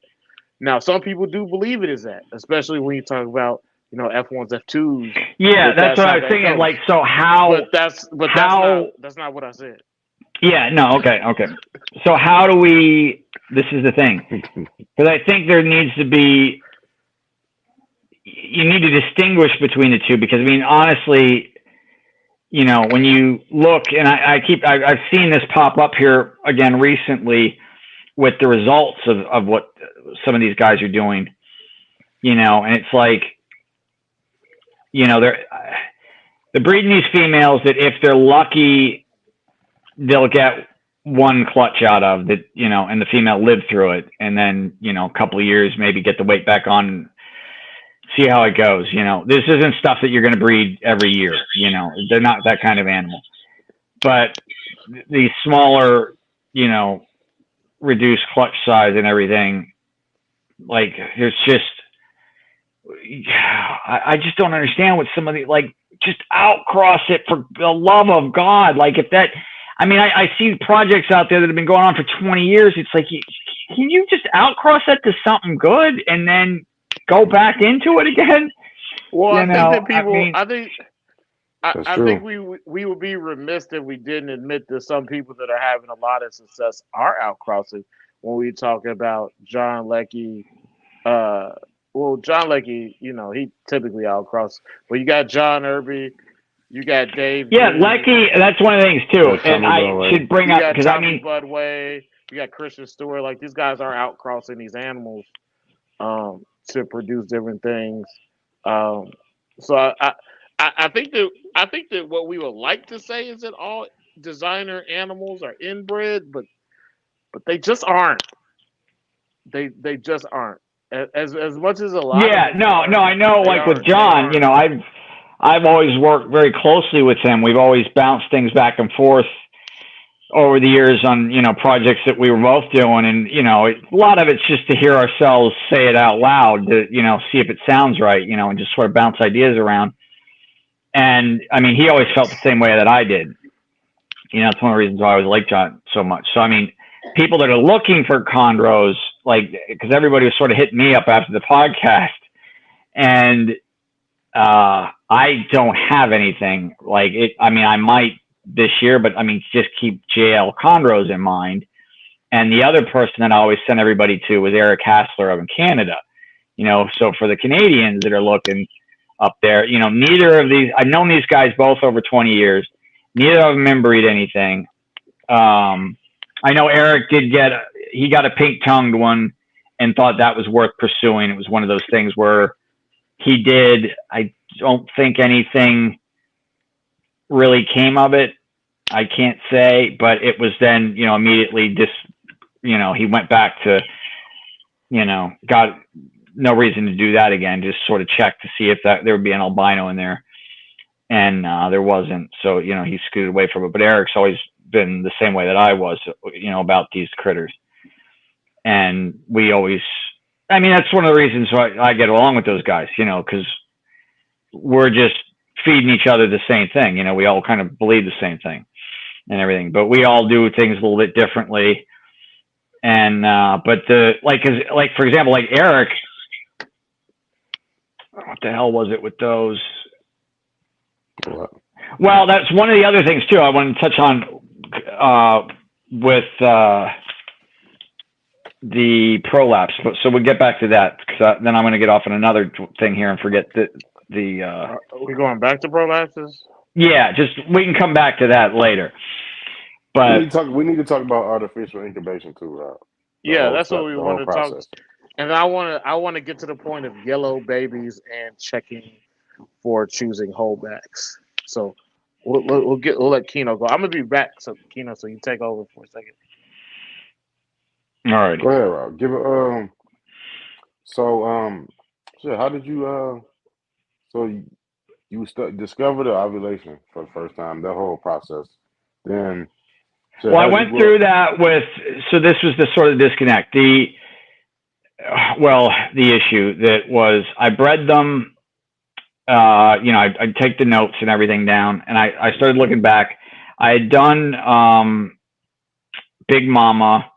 Speaker 2: Now, some people do believe it is that, especially when you talk about, you know, F1s, F2s.
Speaker 4: Yeah, that's what I was thinking. Like, so how?
Speaker 2: But that's not what I said.
Speaker 4: Yeah, no, okay. So how do we, this is the thing, because I think there needs to be, you need to distinguish between the two, because I mean, honestly, you know, when you look, and I've seen this pop up here again recently with the results of what some of these guys are doing, you know, and it's like, you know, they're breeding these females that if they're lucky, they'll get one clutch out of that, you know, and the female lived through it. And then, you know, a couple of years, maybe get the weight back on, see how it goes. You know, this isn't stuff that you're going to breed every year. You know, they're not that kind of animal. But these smaller, you know, reduced clutch size and everything, like, it's just, I just don't understand what some of the, like, just outcross it for the love of God. Like, if that, I mean, I see projects out there that have been going on for 20 years. It's like, can you just outcross that to something good and then go back into it again?
Speaker 2: Well,
Speaker 4: I think
Speaker 2: that people,
Speaker 3: That's
Speaker 2: I
Speaker 3: true.
Speaker 2: think we would be remiss if we didn't admit that some people that are having a lot of success are outcrossing. When we talk about John Leckie, John Leckie, you know, he typically outcross. But you got John Irby, you got Dave.
Speaker 4: Yeah,
Speaker 2: Green,
Speaker 4: Leckie, that's one of the things too. And I should bring up, because I mean,
Speaker 2: Budway, you got Christian Stewart. Like, these guys are outcrossing these animals to produce different things. So I think that what we would like to say is that all designer animals are inbred, but they just aren't. They just aren't. As much as a lot.
Speaker 4: Yeah,
Speaker 2: of them
Speaker 4: no, I know. Like with John, you know, I've always worked very closely with him. We've always bounced things back and forth over the years on, you know, projects that we were both doing, and you know, a lot of it's just to hear ourselves say it out loud, to, you know, see if it sounds right, you know, and just sort of bounce ideas around. And I mean, he always felt the same way that I did. You know, it's one of the reasons why I always liked John so much. So I mean, people that are looking for chondros, like, because everybody was sort of hitting me up after the podcast, and I don't have anything like it. I mean, I might this year, but I mean, just keep JL chondros in mind. And the other person that I always sent everybody to was Eric Hassler up in Canada. You know, so for the Canadians that are looking up there, you know, neither of these, I've known these guys both over 20 years. Neither of them inbreed anything. I know Eric he got a pink-tongued one and thought that was worth pursuing. It was one of those things where he did, I don't think anything really came of it. I can't say, but it was then, you know, immediately you know, he went back to, you know, got no reason to do that again, just sort of check to see if there would be an albino in there. And there wasn't. So, you know, he scooted away from it. But Eric's always been the same way that I was, you know, about these critters. And we always, I mean, that's one of the reasons why I get along with those guys, you know, because we're just feeding each other the same thing. You know, we all kind of believe the same thing and everything, but we all do things a little bit differently. And, but for example, like Eric, what the hell was it with those?
Speaker 3: What?
Speaker 4: Well, that's one of the other things too I want to touch on with the prolapse. So we'll get back to that, because then I'm going to get off on another thing here and forget the
Speaker 2: Are we going back to prolapses?
Speaker 4: Yeah, just we can come back to that later. But
Speaker 3: we need to talk about artificial incubation too, Rob.
Speaker 2: Yeah, that's what we want to talk. And I want to get to the point of yellow babies and checking for choosing holdbacks. So we'll let Keno go. I'm gonna be back, so Keno, so you take over for a second.
Speaker 4: All right.
Speaker 3: Go ahead, Rob. Give it. So how did you so you discovered the ovulation for the first time, that whole process. Then
Speaker 4: well, I went through that with, so this was the sort of disconnect. The issue that was, I bred them, you know, I'd take the notes and everything down, and I started looking back. I had done Big Mama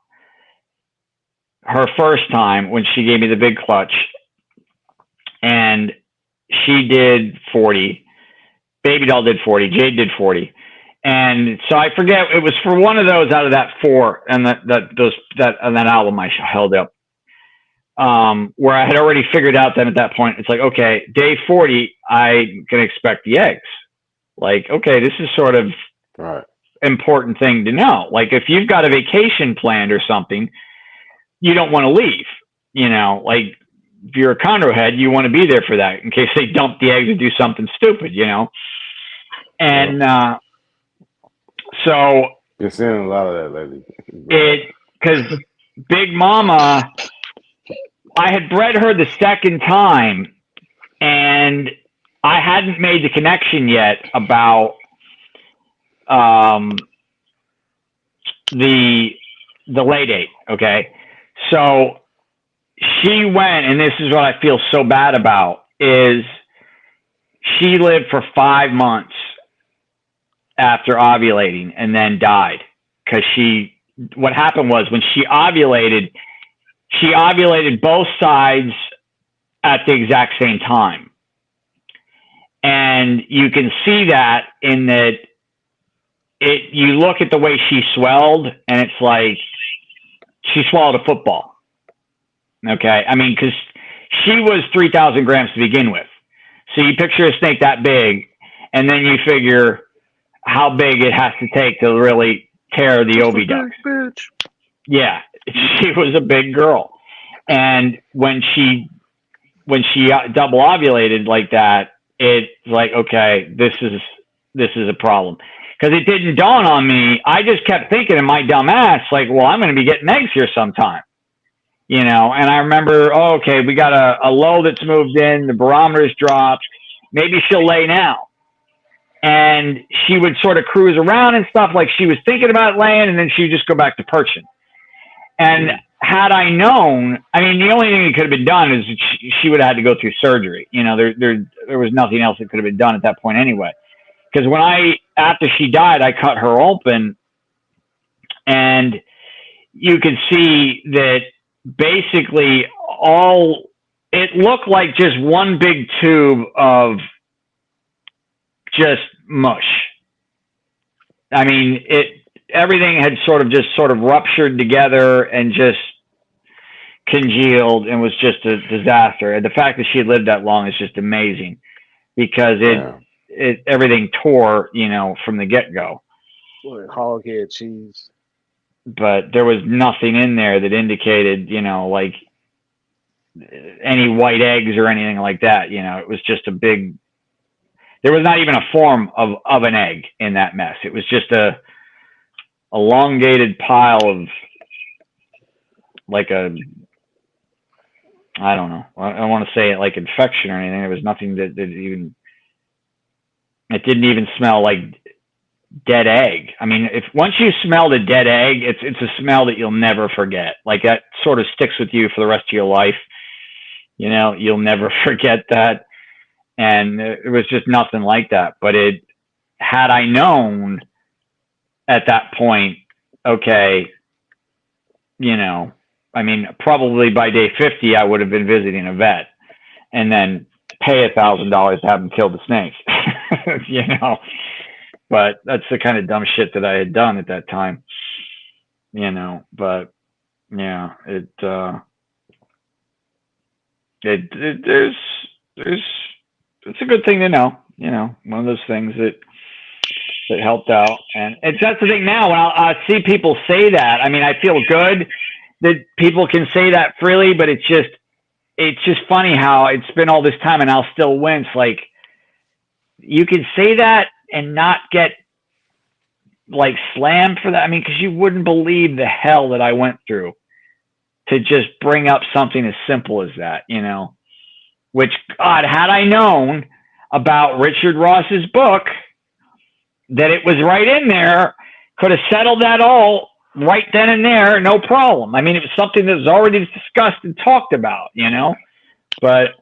Speaker 4: her first time when she gave me the big clutch, and she did 40. Baby Doll did 40. Jade did 40. And so I forget, it was for one of those out of that 4 and that album I held up, where I had already figured out that at that point, it's like, okay, day 40, I can expect the eggs. Like, okay, this is sort of
Speaker 3: Right.
Speaker 4: important thing to know. Like, if you've got a vacation planned or something, you don't want to leave, like if you're a chondro head, you want to be there for that in case they dump the eggs and do something stupid, and, so
Speaker 3: You're seeing a lot of that lately.
Speaker 4: because Big Mama, I had bred her the second time, and I hadn't made the connection yet about the lay date. Okay, so she went, and this is what I feel so bad about, is she lived for 5 months after ovulating and then died, because what happened was, when she ovulated both sides at the exact same time. And you can see that in that you look at the way she swelled, and it's like she swallowed a football. Okay. I mean, because she was 3,000 grams to begin with. So you picture a snake that big, and then you figure how big it has to take to really tear the oviduct. Yeah, she was a big girl. And when she double ovulated like that, it's like, okay, this is a problem. Because it didn't dawn on me. I just kept thinking in my dumb ass, like, well, I'm going to be getting eggs here sometime. And I remember, okay, we got a low that's moved in, the barometer's dropped, maybe she'll lay now. And she would sort of cruise around and stuff, like she was thinking about laying, and then she would just go back to perching. And had I known, I mean, the only thing that could have been done is she would have had to go through surgery. There was nothing else that could have been done at that point anyway. Because after she died, I cut her open, and you could see that basically it looked like just one big tube of just mush. I mean, everything had sort of ruptured together and just congealed, and was just a disaster. And the fact that she had lived that long is just amazing, because everything tore, from the get-go.
Speaker 2: Hog head cheese.
Speaker 4: But there was nothing in there that indicated, like any white eggs or anything like that. It was just there was not even a form of an egg in that mess. It was just a elongated pile of, like, I don't know. I don't want to say it like infection or anything. There was nothing that even, it didn't even smell like dead egg. I mean, once you smelled a dead egg, it's a smell that you'll never forget. Like, that sort of sticks with you for the rest of your life. You'll never forget that. And it was just nothing like that. But had I known at that point, okay, I mean, probably by day 50, I would have been visiting a vet, and then pay $1,000 to have him kill the snake. But that's the kind of dumb shit that I had done at that time. But yeah, it's a good thing to know. One of those things that helped out. And that's the thing now, when I see people say that, I mean, I feel good that people can say that freely, but it's just funny how it's been all this time and I'll still wince. Like, you can say that and not get, like, slammed for that. I mean, because you wouldn't believe the hell that I went through to just bring up something as simple as that, which, God, had I known about Richard Ross's book, that it was right in there, could have settled that all right then and there, no problem. I mean, it was something that was already discussed and talked about, but.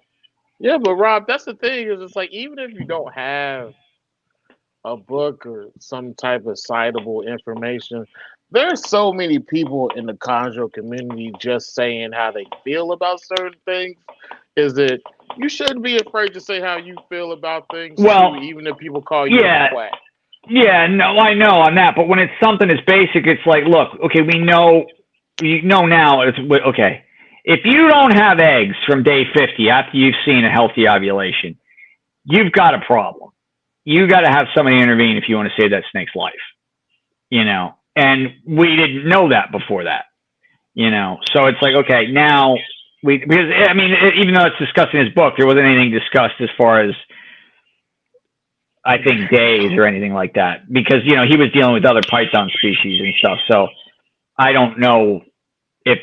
Speaker 2: Yeah, but Rob, that's the thing, is it's like, even if you don't have a book or some type of citable information, there's so many people in the chondro community just saying how they feel about certain things, is that you shouldn't be afraid to say how you feel about things,
Speaker 4: well,
Speaker 2: too, even if people call you a quack.
Speaker 4: Yeah, no, I know on that, but when it's something as basic, it's like, look, okay, we know, now, it's okay. If you don't have eggs from day 50 after you've seen a healthy ovulation, you've got a problem. You got to have somebody intervene if you want to save that snake's life, and we didn't know that before that, so it's like, okay, now because I mean, even though it's discussed in his book, there wasn't anything discussed as far as, I think, days or anything like that, because he was dealing with other python species and stuff. So I don't know if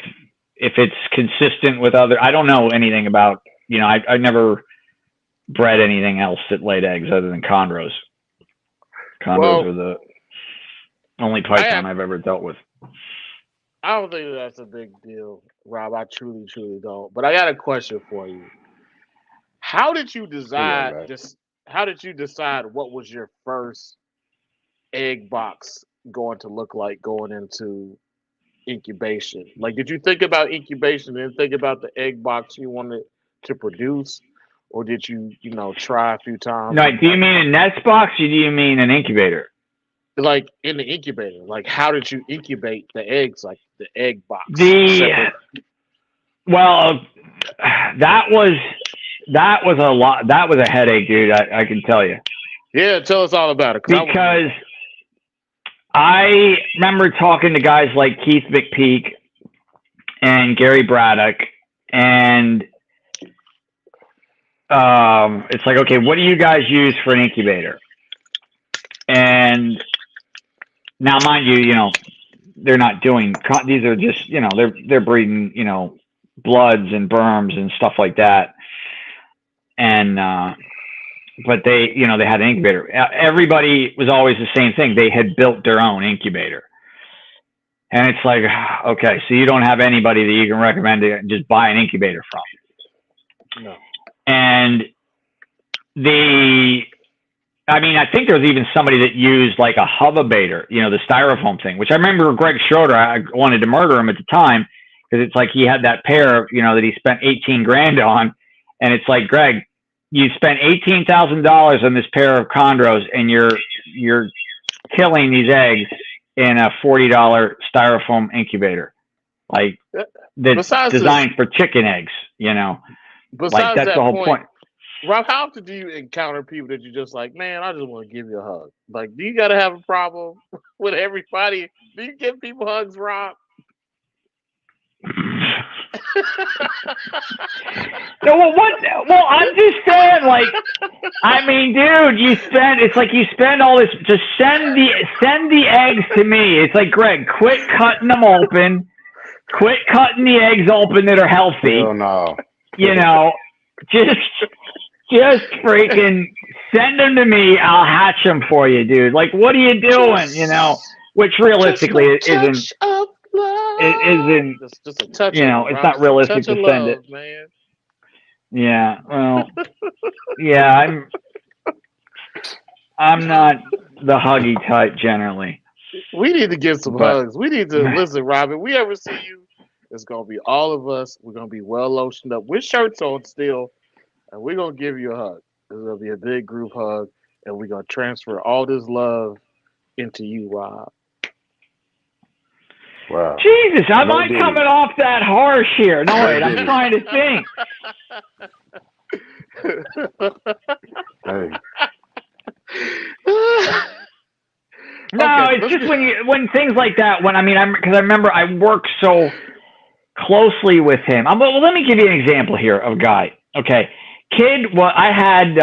Speaker 4: it's consistent with other. I don't know anything about. I never bred anything else that laid eggs other than chondros. Chondros are the only python I've ever dealt with.
Speaker 2: I don't think that's a big deal, Rob. I truly, truly don't. But I got a question for you. How did you decide this? How did you decide what was your first egg box going to look like going into incubation? Like, did you think about incubation and think about the egg box you wanted to produce, or did you, try a few times?
Speaker 4: No, do you mean a nest box, or do you mean an incubator?
Speaker 2: Like in the incubator, like how did you incubate the eggs, like the egg box?
Speaker 4: Well, that was a lot. That was a headache, dude. I can tell you.
Speaker 2: Yeah, tell us all about it.
Speaker 4: Because I remember talking to guys like Keith McPeak and Gary Braddock, and it's like, okay, what do you guys use for an incubator? And now, mind you, they're not doing. These are just, they're breeding, bloods and berms and stuff like that. And but they, they had an incubator. Everybody was always the same thing. They had built their own incubator. And it's like, okay, so you don't have anybody that you can recommend to just buy an incubator from.
Speaker 2: No.
Speaker 4: And I think there was even somebody that used like a Hovabator, the styrofoam thing, which I remember Greg Schroeder, I wanted to murder him at the time, because it's like he had that pair, that he spent 18 grand on. And it's like, Greg, you spent $18,000 on this pair of chondros, and you're killing these eggs in a $40 styrofoam incubator, like that's designed for chicken eggs.
Speaker 2: Besides
Speaker 4: that's
Speaker 2: that
Speaker 4: the whole point.
Speaker 2: Rob, how often do you encounter people that you're just like, man, I just want to give you a hug? Like, do you got to have a problem with everybody? Do you give people hugs, Rob?
Speaker 4: No, well, I'm just saying, like, dude, you spend all this to send the eggs to me. It's like, Greg, quit cutting them open, quit cutting the eggs open that are healthy.
Speaker 3: Hell no.
Speaker 4: Just freaking send them to me. I'll hatch them for you, dude. Like, what are you doing? Which realistically isn't. It isn't.
Speaker 2: Just a touch.
Speaker 4: It's not realistic to send it,
Speaker 2: man.
Speaker 4: Yeah. Well. Yeah. I'm not the huggy type generally.
Speaker 2: We need to give some hugs. We need to listen, Robin. We ever see you, it's gonna be all of us. We're gonna be well lotioned up with shirts on still, and we're gonna give you a hug. It's gonna be a big group hug, and we're gonna transfer all this love into you, Rob.
Speaker 3: Wow.
Speaker 4: Jesus, am I coming off that harsh here? No, wait, I'm trying to think.
Speaker 3: Hey.
Speaker 4: No, okay, it's just when things like that. Because I remember I worked so closely with him. Well, let me give you an example here of a guy. Okay, kid. Well, I had.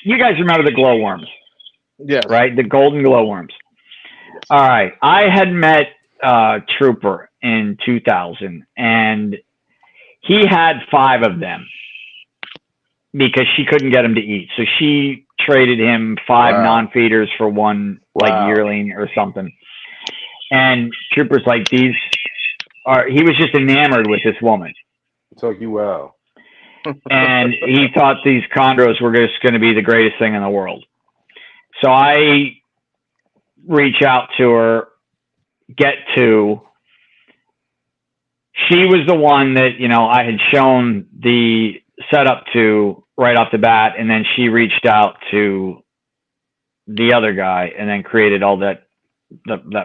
Speaker 4: You guys remember the glowworms?
Speaker 2: Yes.
Speaker 4: Right, the golden glowworms. All right, I had met Trooper in 2000, and he had 5 of them because she couldn't get him to eat, so she traded him 5 non-feeders for one yearling or something. And Trooper's like, he was just enamored with this woman.
Speaker 3: Took you out.
Speaker 4: And he thought these chondros were just going to be the greatest thing in the world. So I reach out to her, she was the one that, I had shown the setup to right off the bat. And then she reached out to the other guy, and then created all that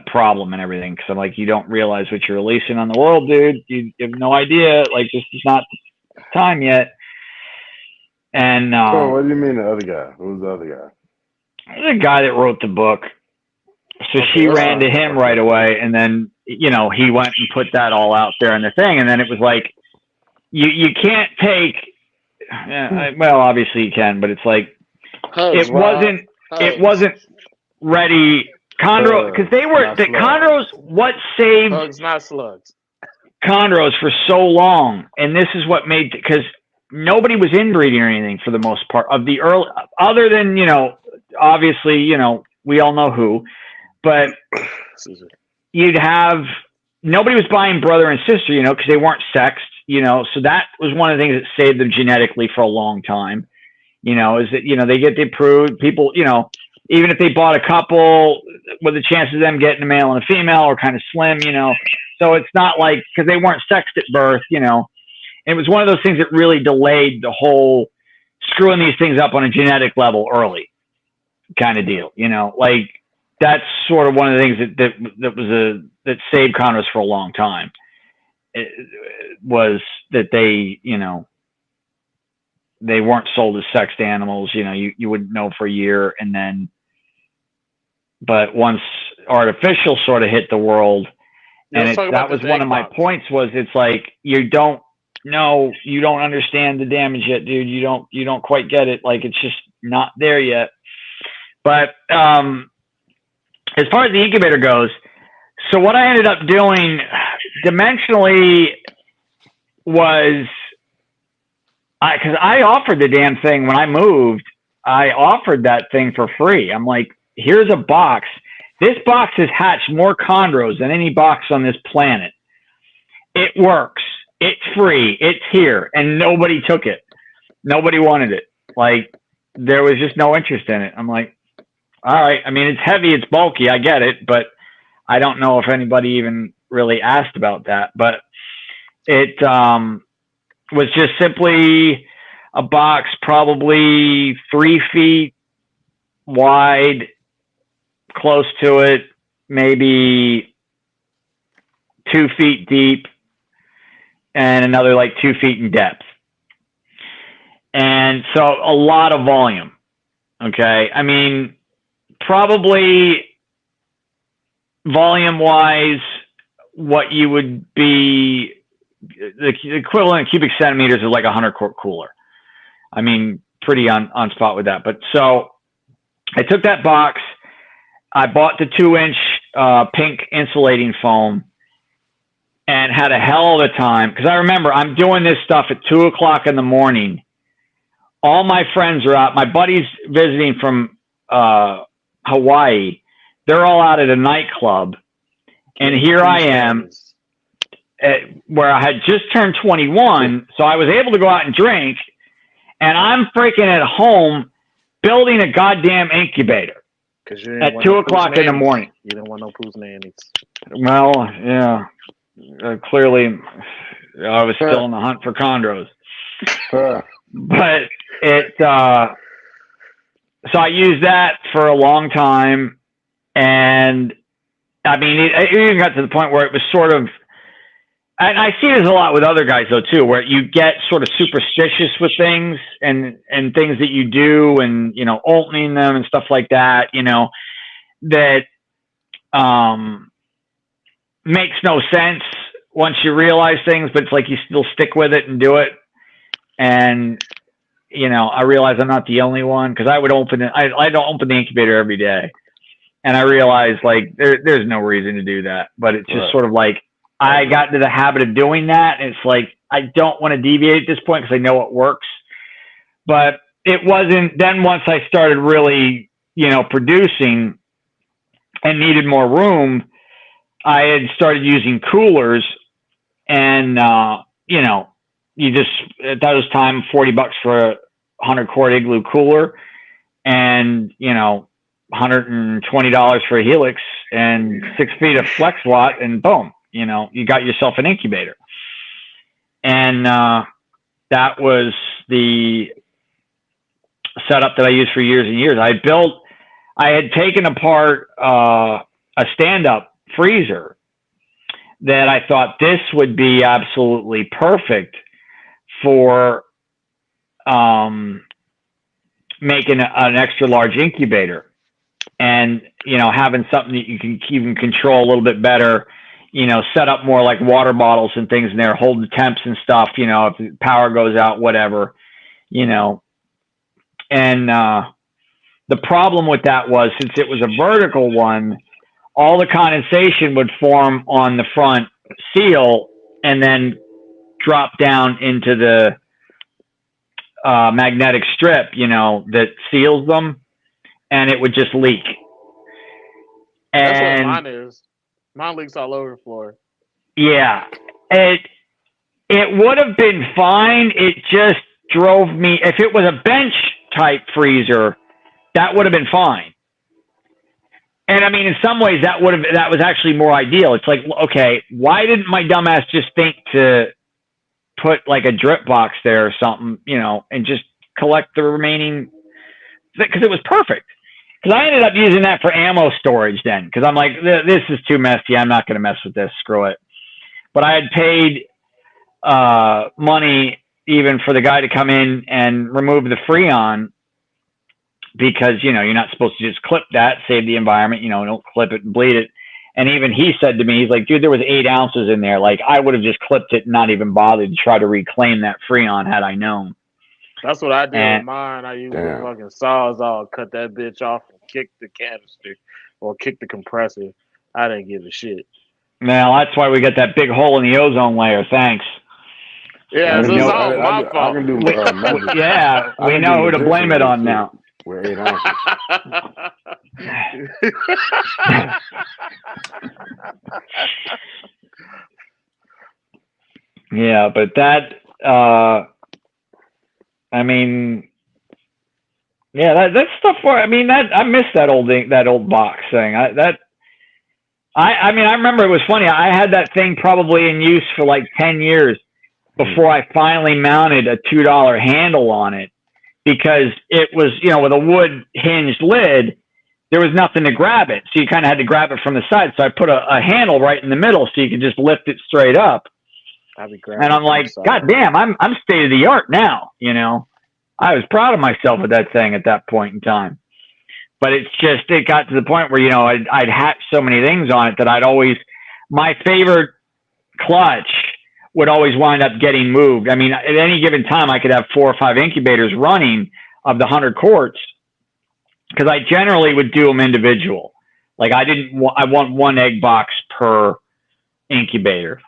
Speaker 4: problem and everything. Because I'm like, you don't realize what you're releasing on the world, dude. You have no idea. Like, this is not time yet. And
Speaker 3: So what do you mean the other guy? Who's the other guy?
Speaker 4: the guy that wrote the book. So she ran to him right away, and then he went and put that all out there in the thing, and then it was like, you can't take. Well, obviously you can, but it's like
Speaker 2: Hugs,
Speaker 4: it wasn't ready. Chondro, because they were the chondros. What saved
Speaker 2: Hugs, not slugs.
Speaker 4: chondros for so long, and this is what made, because nobody was inbreeding or anything for the most part of the early, other than obviously we all know who, but you'd have, nobody was buying brother and sister, because they weren't sexed, so that was one of the things that saved them genetically for a long time, is that they get the approved people, even if they bought a couple, with the chances of them getting a male and a female are kind of slim, so it's not like, because they weren't sexed at birth, it was one of those things that really delayed the whole screwing these things up on a genetic level early kind of deal, like that's sort of one of the things that saved chondros for a long time. It was that they weren't sold as sexed animals, you wouldn't know for a year, and then, but once artificial sort of hit the world, and that was one of my points, was it's like, you don't understand the damage yet, dude. You don't quite get it. Like, it's just not there yet. But as far as the incubator goes, so what I ended up doing dimensionally was, because I offered the damn thing when I moved, I offered that thing for free. I'm like, here's a box. This box has hatched more chondros than any box on this planet. It works. It's free. It's here. And nobody took it. Nobody wanted it. Like, there was just no interest in it. I'm like, all right. I mean, it's heavy. It's bulky. I get it. But I don't know if anybody even really asked about that. But it was just simply a box, probably 3 feet wide, close to it, maybe 2 feet deep, and another like 2 feet in depth. And so a lot of volume. Okay. I mean, probably volume wise, what you would be, the equivalent of cubic centimeters is like a 100-quart cooler. I mean, pretty on spot with that. But so I took that box, I bought the 2-inch pink insulating foam, and had a hell of a time. Because I remember I'm doing this stuff at 2 o'clock in the morning. All my friends are out. My buddies visiting from Hawaii, they're all out at a nightclub. And here I am, where I had just turned 21. So I was able to go out and drink. And I'm freaking at home building a goddamn incubator at 2 o'clock in the morning.
Speaker 2: You didn't want no poos nannies.
Speaker 4: Well, yeah. Clearly, I was still in the hunt for chondros. But it, so I used that for a long time. And I mean, it even got to the point where it was sort of, and I see this a lot with other guys though too, where you get sort of superstitious with things and things that you do, and opening them and stuff like that, that makes no sense once you realize things, but it's like you still stick with it and do it. And I realize I'm not the only one, because I would open it. I don't open the incubator every day, and I realize like there's no reason to do that. But it's just sort of like, I got into the habit of doing that, and it's like I don't want to deviate at this point because I know it works. But it wasn't. Then once I started really, producing and needed more room, I had started using coolers, and you just, at that time, $40 for a 100-quart igloo cooler, and $120 for a Helix and 6 feet of flex watt, and boom, you got yourself an incubator. And that was the setup that I used for years and years. I had taken apart a stand-up freezer that I thought this would be absolutely perfect for making an extra large incubator, and having something that you can even control a little bit better. Set up more like water bottles and things in there, hold the temps and stuff. If the power goes out, whatever. And the problem with that was, since it was a vertical one, all the condensation would form on the front seal and then drop down into the magnetic strip, that seals them, and it would just leak.
Speaker 2: That's what
Speaker 4: And
Speaker 2: mine is. Mine leaks all over the floor.
Speaker 4: yeah, it would have been fine. It just drove me. If it was a bench type freezer, that would have been fine. And I mean, in some ways, that was actually more ideal. It's like, okay, why didn't my dumbass just think to put like a drip box there or something, and just collect the remaining, because it was perfect. Because I ended up using that for ammo storage then, because I'm like, this is too messy. I'm not going to mess with this. Screw it. But I had paid money even for the guy to come in and remove the Freon, because, you're not supposed to just clip that, save the environment, don't clip it and bleed it. And even he said to me, he's like, dude, there was 8 ounces in there. Like, I would have just clipped it and not even bothered to try to reclaim that Freon had I known.
Speaker 2: That's what I did with mine. I used the fucking Sawzall, cut that bitch off and kick the canister or kick the compressor. I didn't give a shit.
Speaker 4: Well, that's why we got that big hole in the ozone layer. Thanks.
Speaker 2: Yeah, it's all my fault.
Speaker 3: I can do magic.
Speaker 4: Yeah, we know who to blame it on now.
Speaker 3: We're 8 ounces.
Speaker 4: Yeah, but that, I mean, yeah, that stuff. I mean, I miss that old box thing. I mean, I remember it was funny. I had that thing probably in use for like 10 years before I finally mounted a $2 handle on it, because it was, with a wood hinged lid, there was nothing to grab it. So you kind of had to grab it from the side. So I put a handle right in the middle so you could just lift it straight up. And I'm like, God damn, I'm state of the art now. I was proud of myself with that thing at that point in time. But it got to the point where, I'd hatched so many things on it that my favorite clutch would always wind up getting moved. I mean, at any given time, I could have 4 or 5 incubators running of the 100 quarts, because I generally would do them individual. Like, I want 1 egg box per incubator.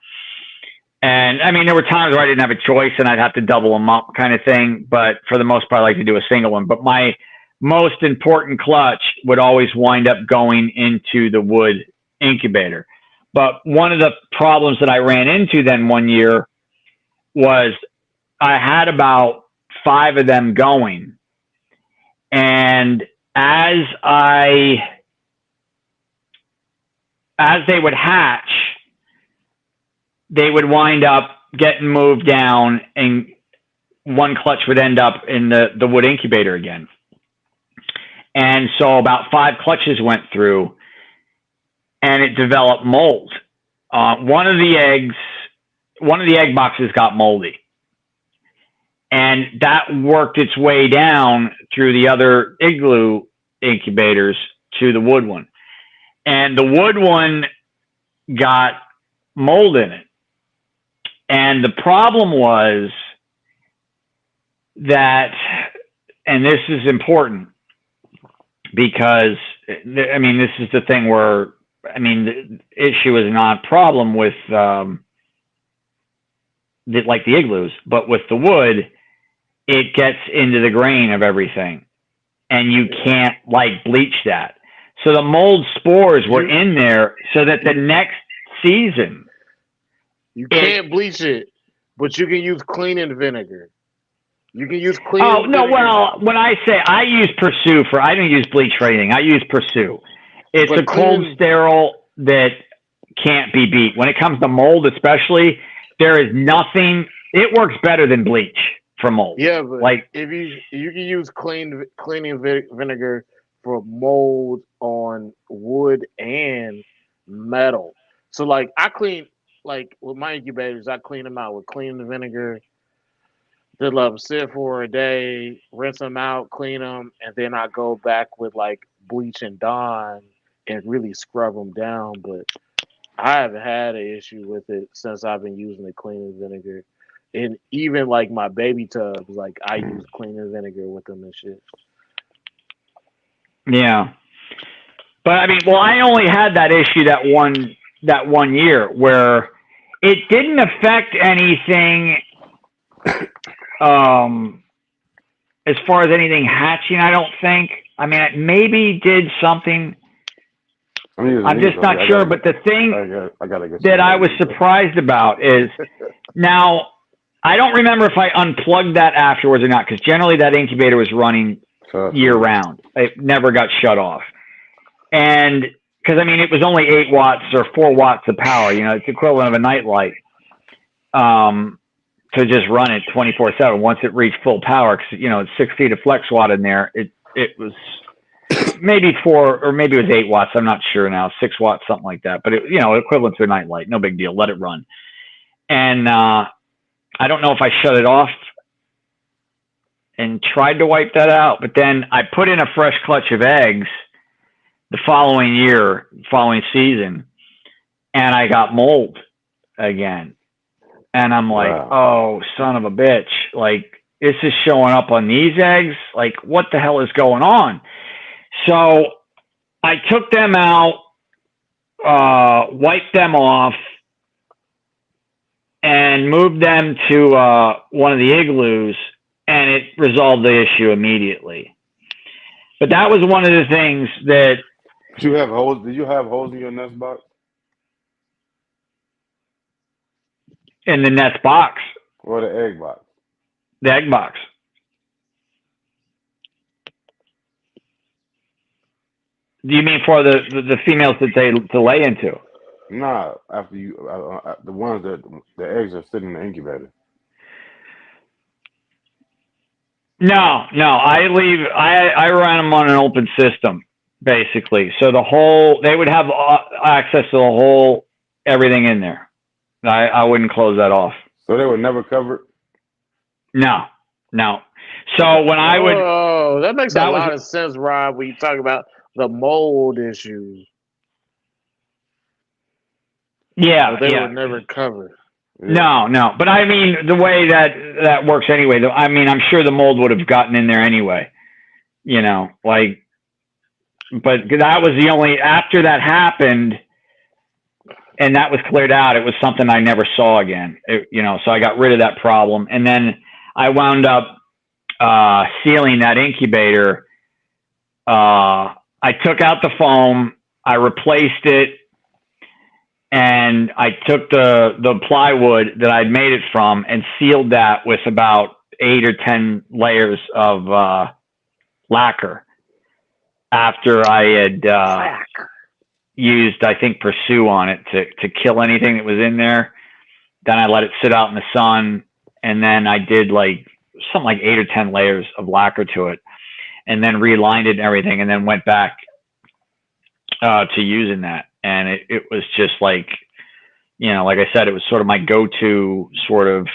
Speaker 4: And I mean, there were times where I didn't have a choice and I'd have to double them up, kind of thing. But for the most part, I like to do a single one. But my most important clutch would always wind up going into the wood incubator. But one of the problems that I ran into then one year was I had about 5 of them going. And as they would hatch, they would wind up getting moved down, and one clutch would end up in the wood incubator again. And so about 5 clutches went through, and it developed mold. One of the egg boxes got moldy, and that worked its way down through the other igloo incubators to the wood one. And the wood one got mold in it. And the problem was that, and this is important, because, I mean, this is the thing where, I mean, the issue is not a problem with, like the igloos, but with the wood, it gets into the grain of everything, and you can't like bleach that. So the mold spores were in there, so that the next season,
Speaker 2: you can't bleach it, but you can use cleaning vinegar. You can use cleaning
Speaker 4: Oh, no,
Speaker 2: vinegar.
Speaker 4: well, when I say I use Pursue I don't use bleach for anything. I use Pursue. It's
Speaker 2: But
Speaker 4: a cold sterile that can't be beat. When it comes to mold especially, there is nothing, it works better than bleach for mold.
Speaker 2: Yeah, but
Speaker 4: like,
Speaker 2: if you can use cleaning vinegar for mold on wood and metal. So like I clean like with my incubators, I clean them out with clean vinegar. Just let them sit for a day, rinse them out, clean them, and then I go back with like bleach and Dawn and really scrub them down. But I haven't had an issue with it since I've been using the cleaning vinegar. And even like my baby tubs, like I use cleaning vinegar with them and shit.
Speaker 4: Yeah. But I mean, well, I only had that issue that one year where it didn't affect anything as far as anything hatching, I don't think. I mean, it maybe did something. I'm just not sure. But the thing that I was surprised about is now I don't remember if I unplugged that afterwards or not, because generally that incubator was running year round. It never got shut off. And because I mean, it was only 8 watts or 4 watts of power, you know, it's equivalent of a night light, to just run it 24/7. Once it reached full power, cause, you know, it's 6 feet of flex watt in there. It was maybe 4, or maybe it was 8 watts. I'm not sure now, 6 watts, something like that. But it, you know, equivalent to a night light, no big deal. Let it run. And, I don't know if I shut it off and tried to wipe that out, but then I put in a fresh clutch of eggs the following season, and I got mold again. And I'm like, wow. Oh, son of a bitch. Like, this is showing up on these eggs. Like, what the hell is going on? So I took them out, wiped them off, and moved them to one of the igloos, and it resolved the issue immediately. But that was one of the things that...
Speaker 3: Did you have holes in your nest box?
Speaker 4: In the nest box?
Speaker 3: Or the egg box?
Speaker 4: The egg box. Do you mean for the females that they to lay into?
Speaker 3: Nah, after you, the ones that the eggs are sitting in the incubator.
Speaker 4: No, I run them on an open system, basically. So they would have access to the whole, everything in there. I wouldn't close that off.
Speaker 3: So they were never covered?
Speaker 4: No. So when I would...
Speaker 2: Oh, that makes a lot of sense, Rob, when you talk about the mold issue.
Speaker 4: Yeah,
Speaker 2: they were never covered.
Speaker 4: No. But I mean, the way that works anyway, I mean, I'm sure the mold would have gotten in there anyway, you know, like, but that was the only, after that happened and that was cleared out, it was something I never saw again, you know, so I got rid of that problem. And then I wound up sealing that incubator. I took out the foam, I replaced it, and I took the plywood that I'd made it from and sealed that with about 8 or 10 layers of lacquer after I had used, I think, Pursue on it to kill anything that was in there. Then I let it sit out in the sun, and then I did like something like 8 or 10 layers of lacquer to it, and then relined it and everything, and then went back to using that. And it was just like, you know, like I said, it was sort of my go-to sort of,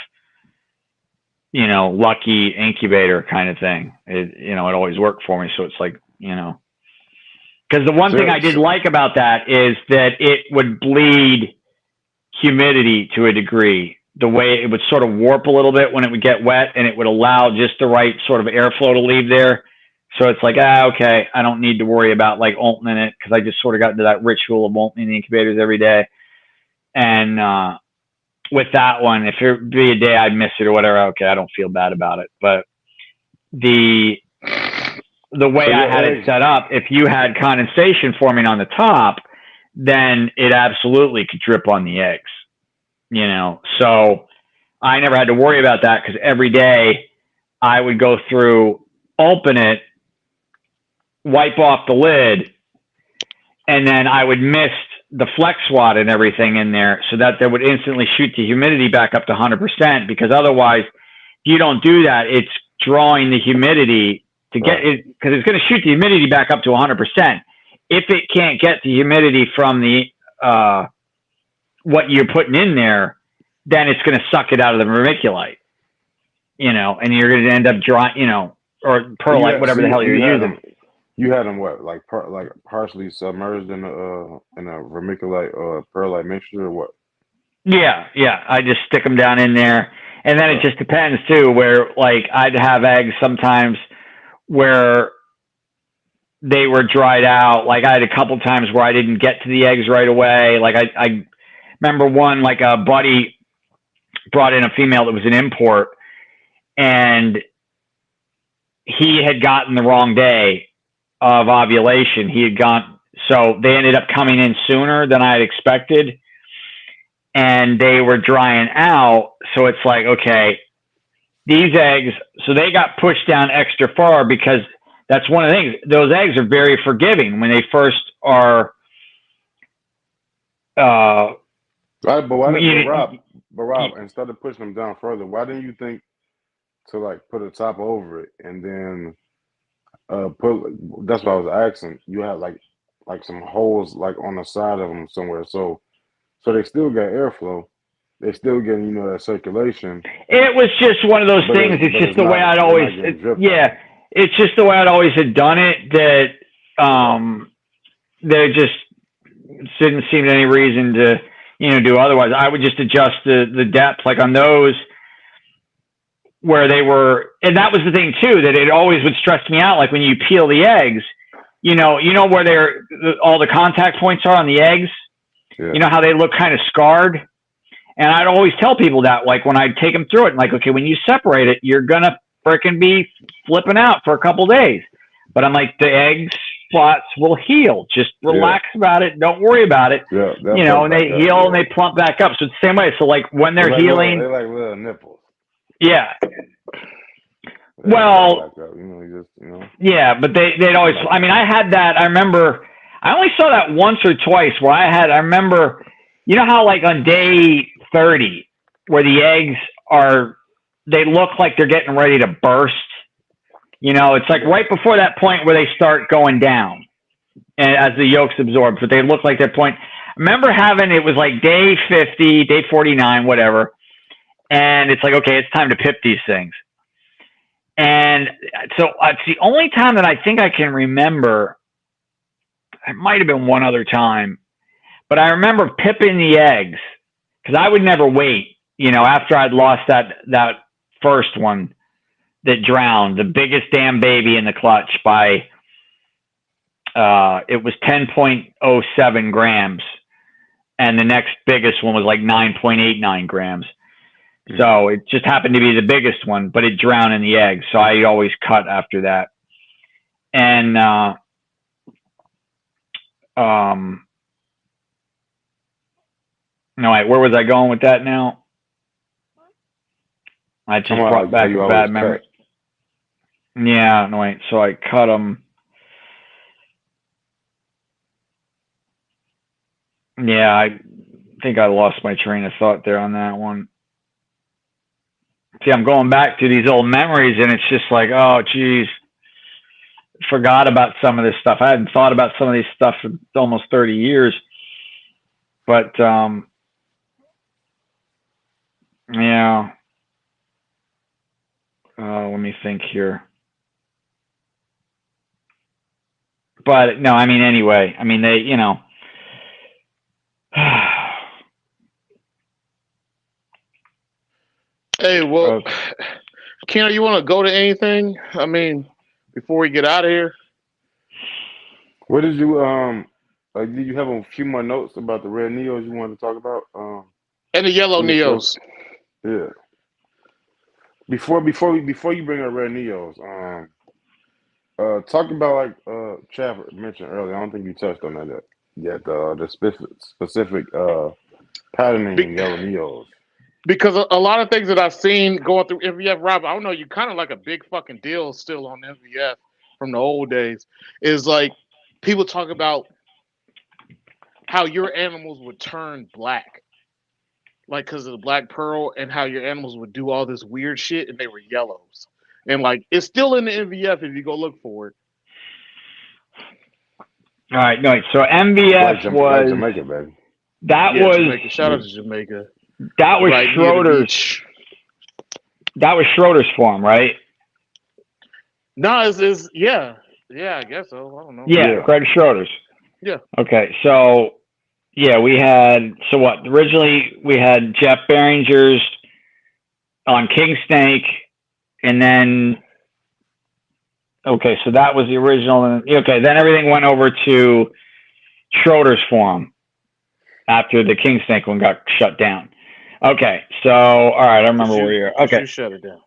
Speaker 4: you know, lucky incubator kind of thing. It always worked for me. So it's like, you know, because the one thing I did like about that is that it would bleed humidity to a degree. The way it would sort of warp a little bit when it would get wet, and it would allow just the right sort of airflow to leave there. So it's like, okay, I don't need to worry about like opening it, because I just sort of got into that ritual of opening the incubators every day. And with that one, if it would be a day I'd miss it or whatever, okay, I don't feel bad about it. But the way I had it set up, if you had condensation forming on the top, then it absolutely could drip on the eggs, you know. So I never had to worry about that, because every day I would go through, open it, wipe off the lid, and then I would mist the flex watt and everything in there, so that would instantly shoot the humidity back up to 100%, because otherwise, if you don't do that, it's drawing the humidity to get it, because it's going to shoot the humidity back up to 100%. If it can't get the humidity from the what you're putting in there, then it's going to suck it out of the vermiculite, and you're going to end up dry, or perlite, whatever the hell you're using.
Speaker 3: You had them what, like partially submerged in a vermiculite or perlite mixture, or what?
Speaker 4: Yeah. I just stick them down in there, and then it just depends too. Where like I'd have eggs sometimes where they were dried out. Like I had a couple times where I didn't get to the eggs right away. Like I remember one, like a buddy brought in a female that was an import, and he had gotten the wrong day of ovulation. So they ended up coming in sooner than I had expected, and they were drying out. So it's like, okay, these eggs, so they got pushed down extra far, because that's one of the things. Those eggs are very forgiving when they first are.
Speaker 3: Right, but Rob, instead of pushing them down further, why didn't you think to like put a top over it and then that's what I was asking. You had like some holes like on the side of them somewhere, so they still got airflow. They still getting that circulation.
Speaker 4: It was just one of those things. It's just the way I'd always. It's just the way I'd always had done it. That there just didn't seem any reason to do otherwise. I would just adjust the depth, like on those where they were, and that was the thing too, that it always would stress me out. Like when you peel the eggs, where all the contact points are on the eggs. Yeah. You know how they look kind of scarred? And I'd always tell people that, like when I'd take them through it, and like, okay, when you separate it, you're going to freaking be flipping out for a couple days. But I'm like, the egg spots will heal. Just relax about it. Don't worry about it. Yeah, and they heal and they plump back up. So it's the same way. So like when they're healing.
Speaker 3: They're like little nipples.
Speaker 4: Yeah. Well, yeah, but they'd always, I mean, I had that, I remember, I only saw that once or twice where I remember, how like on day 30, where the eggs they look like they're getting ready to burst. It's like right before that point where they start going down and as the yolks absorb, but they look like that point. I remember it was like day 50, day 49, whatever. And it's like, okay, it's time to pip these things. And so it's the only time that I think I can remember. It might have been one other time, but I remember pipping the eggs because I would never wait, after I'd lost that first one that drowned, the biggest damn baby in the clutch by, it was 10.07 grams. And the next biggest one was like 9.89 grams. So it just happened to be the biggest one, but it drowned in the egg. So I always cut after that. And no, wait, where was I going with that now? I just brought back a bad memory. Yeah, no, wait. So I cut them. Yeah, I think I lost my train of thought there on that one. See, I'm going back to these old memories, and it's just like, oh, geez, forgot about some of this stuff. I hadn't thought about some of these stuff for almost 30 years. But, yeah. Let me think here. But, no, I mean, anyway, I mean, they,
Speaker 2: Hey, well, Ken, you want to go to anything? I mean, before we get out of here.
Speaker 3: What did you did you have a few more notes about the red neos you wanted to talk about?
Speaker 2: And the yellow neos.
Speaker 3: Yeah. Before you bring up red neos, talk about like Chav mentioned earlier. I don't think you touched on that yet. The specific patterning in yellow neos.
Speaker 2: Because a lot of things that I've seen going through MVF, Rob, I don't know, you're kind of like a big fucking deal still on MVF from the old days, is like people talk about how your animals would turn black, like because of the black pearl, and how your animals would do all this weird shit and they were yellows. and like it's still in the MVF if you go look for it.
Speaker 4: All right, no. So
Speaker 3: Like,
Speaker 4: MVF
Speaker 3: like
Speaker 4: was
Speaker 3: Jamaica, baby.
Speaker 4: that
Speaker 2: Yeah,
Speaker 4: was
Speaker 2: Jamaica. Shout out to Jamaica.
Speaker 4: that was
Speaker 2: Right near the
Speaker 4: Schroeder's.
Speaker 2: beach.
Speaker 4: That was Schroeder's form, right?
Speaker 2: No, it's yeah, I guess so. I don't know.
Speaker 4: Yeah,
Speaker 3: Yeah.
Speaker 4: Greg Schroeder's.
Speaker 2: Yeah.
Speaker 4: Okay, so yeah, we had what originally we had Jeff Behringer's on King Snake, and then okay, so that was the original. And okay, then everything went over to Schroeder's form after the King Snake one got shut down. Okay, so all right, I remember where you're. Okay,
Speaker 2: You shut it down.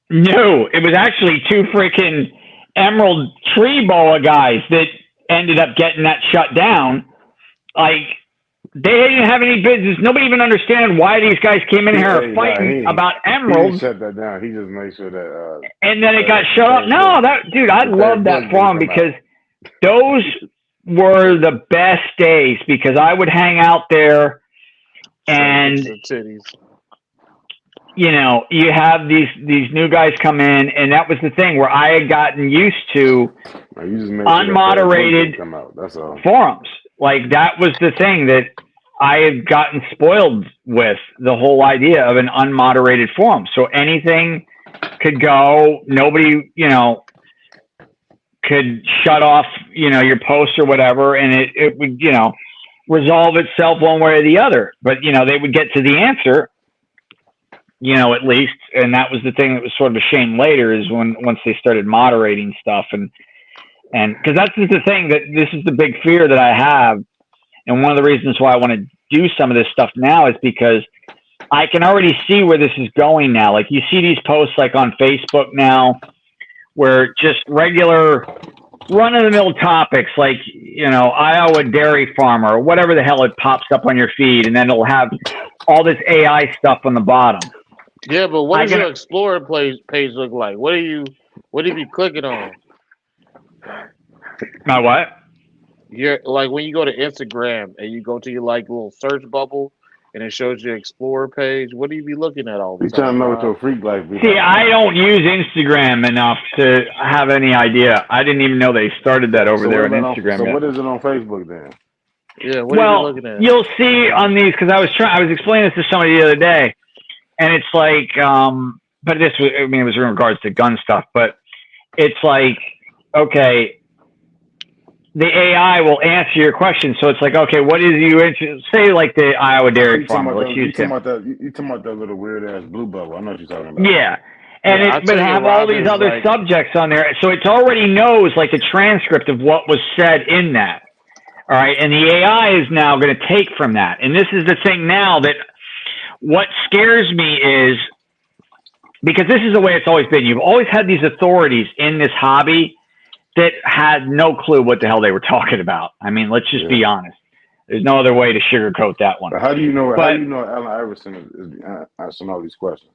Speaker 4: no, it was actually two freaking Emerald Tree Boa guys that ended up getting that shut down. Like, they didn't have any business. Nobody even understand why these guys came in here fighting about emeralds.
Speaker 3: He shut that down. He just made sure that.
Speaker 4: And then it got shut up. No, dude, I love that forum because those were the best days because I would hang out there and
Speaker 2: titties.
Speaker 4: You know, you have these new guys come in, and that was the thing where I had gotten used to unmoderated forums. Like, that was the thing that I had gotten spoiled with, the whole idea of an unmoderated forum. So anything could go, nobody, you know, could shut off, you know, your post or whatever, and it would, you know, resolve itself one way or the other. But, you know, they would get to the answer, you know, at least, and that was the thing that was sort of a shame later is once they started moderating stuff and because that's just the thing that this is the big fear that I have, and one of the reasons why I want to do some of this stuff now is because I can already see where this is going now. Like, you see these posts like on Facebook now where just regular run-of-the-mill topics like, you know, Iowa dairy farmer or whatever the hell it pops up on your feed, and then it'll have all this AI stuff on the bottom.
Speaker 2: Yeah, but what does your Explorer page look like? What do you be clicking on?
Speaker 4: My what?
Speaker 2: You're like when you go to Instagram and you go to your like little search bubble and it shows your Explorer page. What do you be looking at all the time?
Speaker 3: You trying to know what your freak life is?
Speaker 4: See, I don't use Instagram enough to have any idea. I didn't even know they started that over there on Instagram.
Speaker 3: So what is it on Facebook then?
Speaker 2: Yeah, what are you looking at?
Speaker 4: You'll see on these because I was explaining this to somebody the other day, and it's like, but this was, I mean, it was in regards to gun stuff, but it's like, okay, the AI will answer your question. So it's like, okay, what is you say like the Iowa dairy farmer? Let's use him.
Speaker 3: You talking about that little weird ass blue bubble? I know what you're talking about.
Speaker 4: Yeah. And it would have all these other subjects on there. So it already knows like the transcript of what was said in that. All right. And the AI is now going to take from that. And this is the thing now that what scares me is because this is the way it's always been. You've always had these authorities in this hobby that had no clue what the hell they were talking about. I mean, let's just be honest. There's no other way to sugarcoat that one.
Speaker 3: But how do you know Allen Iverson is answering all these questions?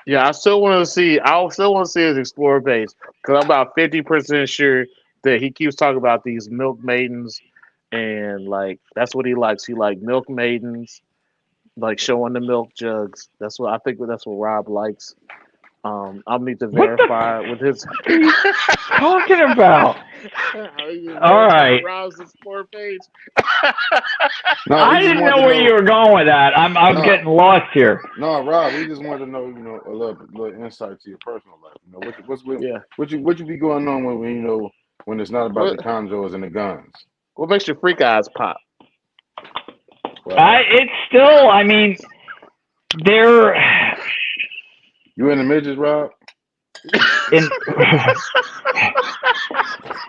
Speaker 2: Yeah, I still want to see his Explorer page because I'm about 50% sure that he keeps talking about these milk maidens and like that's what he likes. He like milk maidens, like showing the milk jugs. That's what Rob likes. I'll need to verify with his.
Speaker 4: What are you talking about? All right.
Speaker 2: Rob's Explorer page.
Speaker 3: No,
Speaker 4: I didn't know where you were going with that. I'm getting lost here.
Speaker 3: No, Rob, we just wanted to know, you know, a little insight to your personal life. You know, what you be going on when you know when it's not about the chondros and the guns?
Speaker 2: What makes your freak eyes pop?
Speaker 3: Well,
Speaker 4: it's still. I mean, they're.
Speaker 3: You in the midgets, Rob?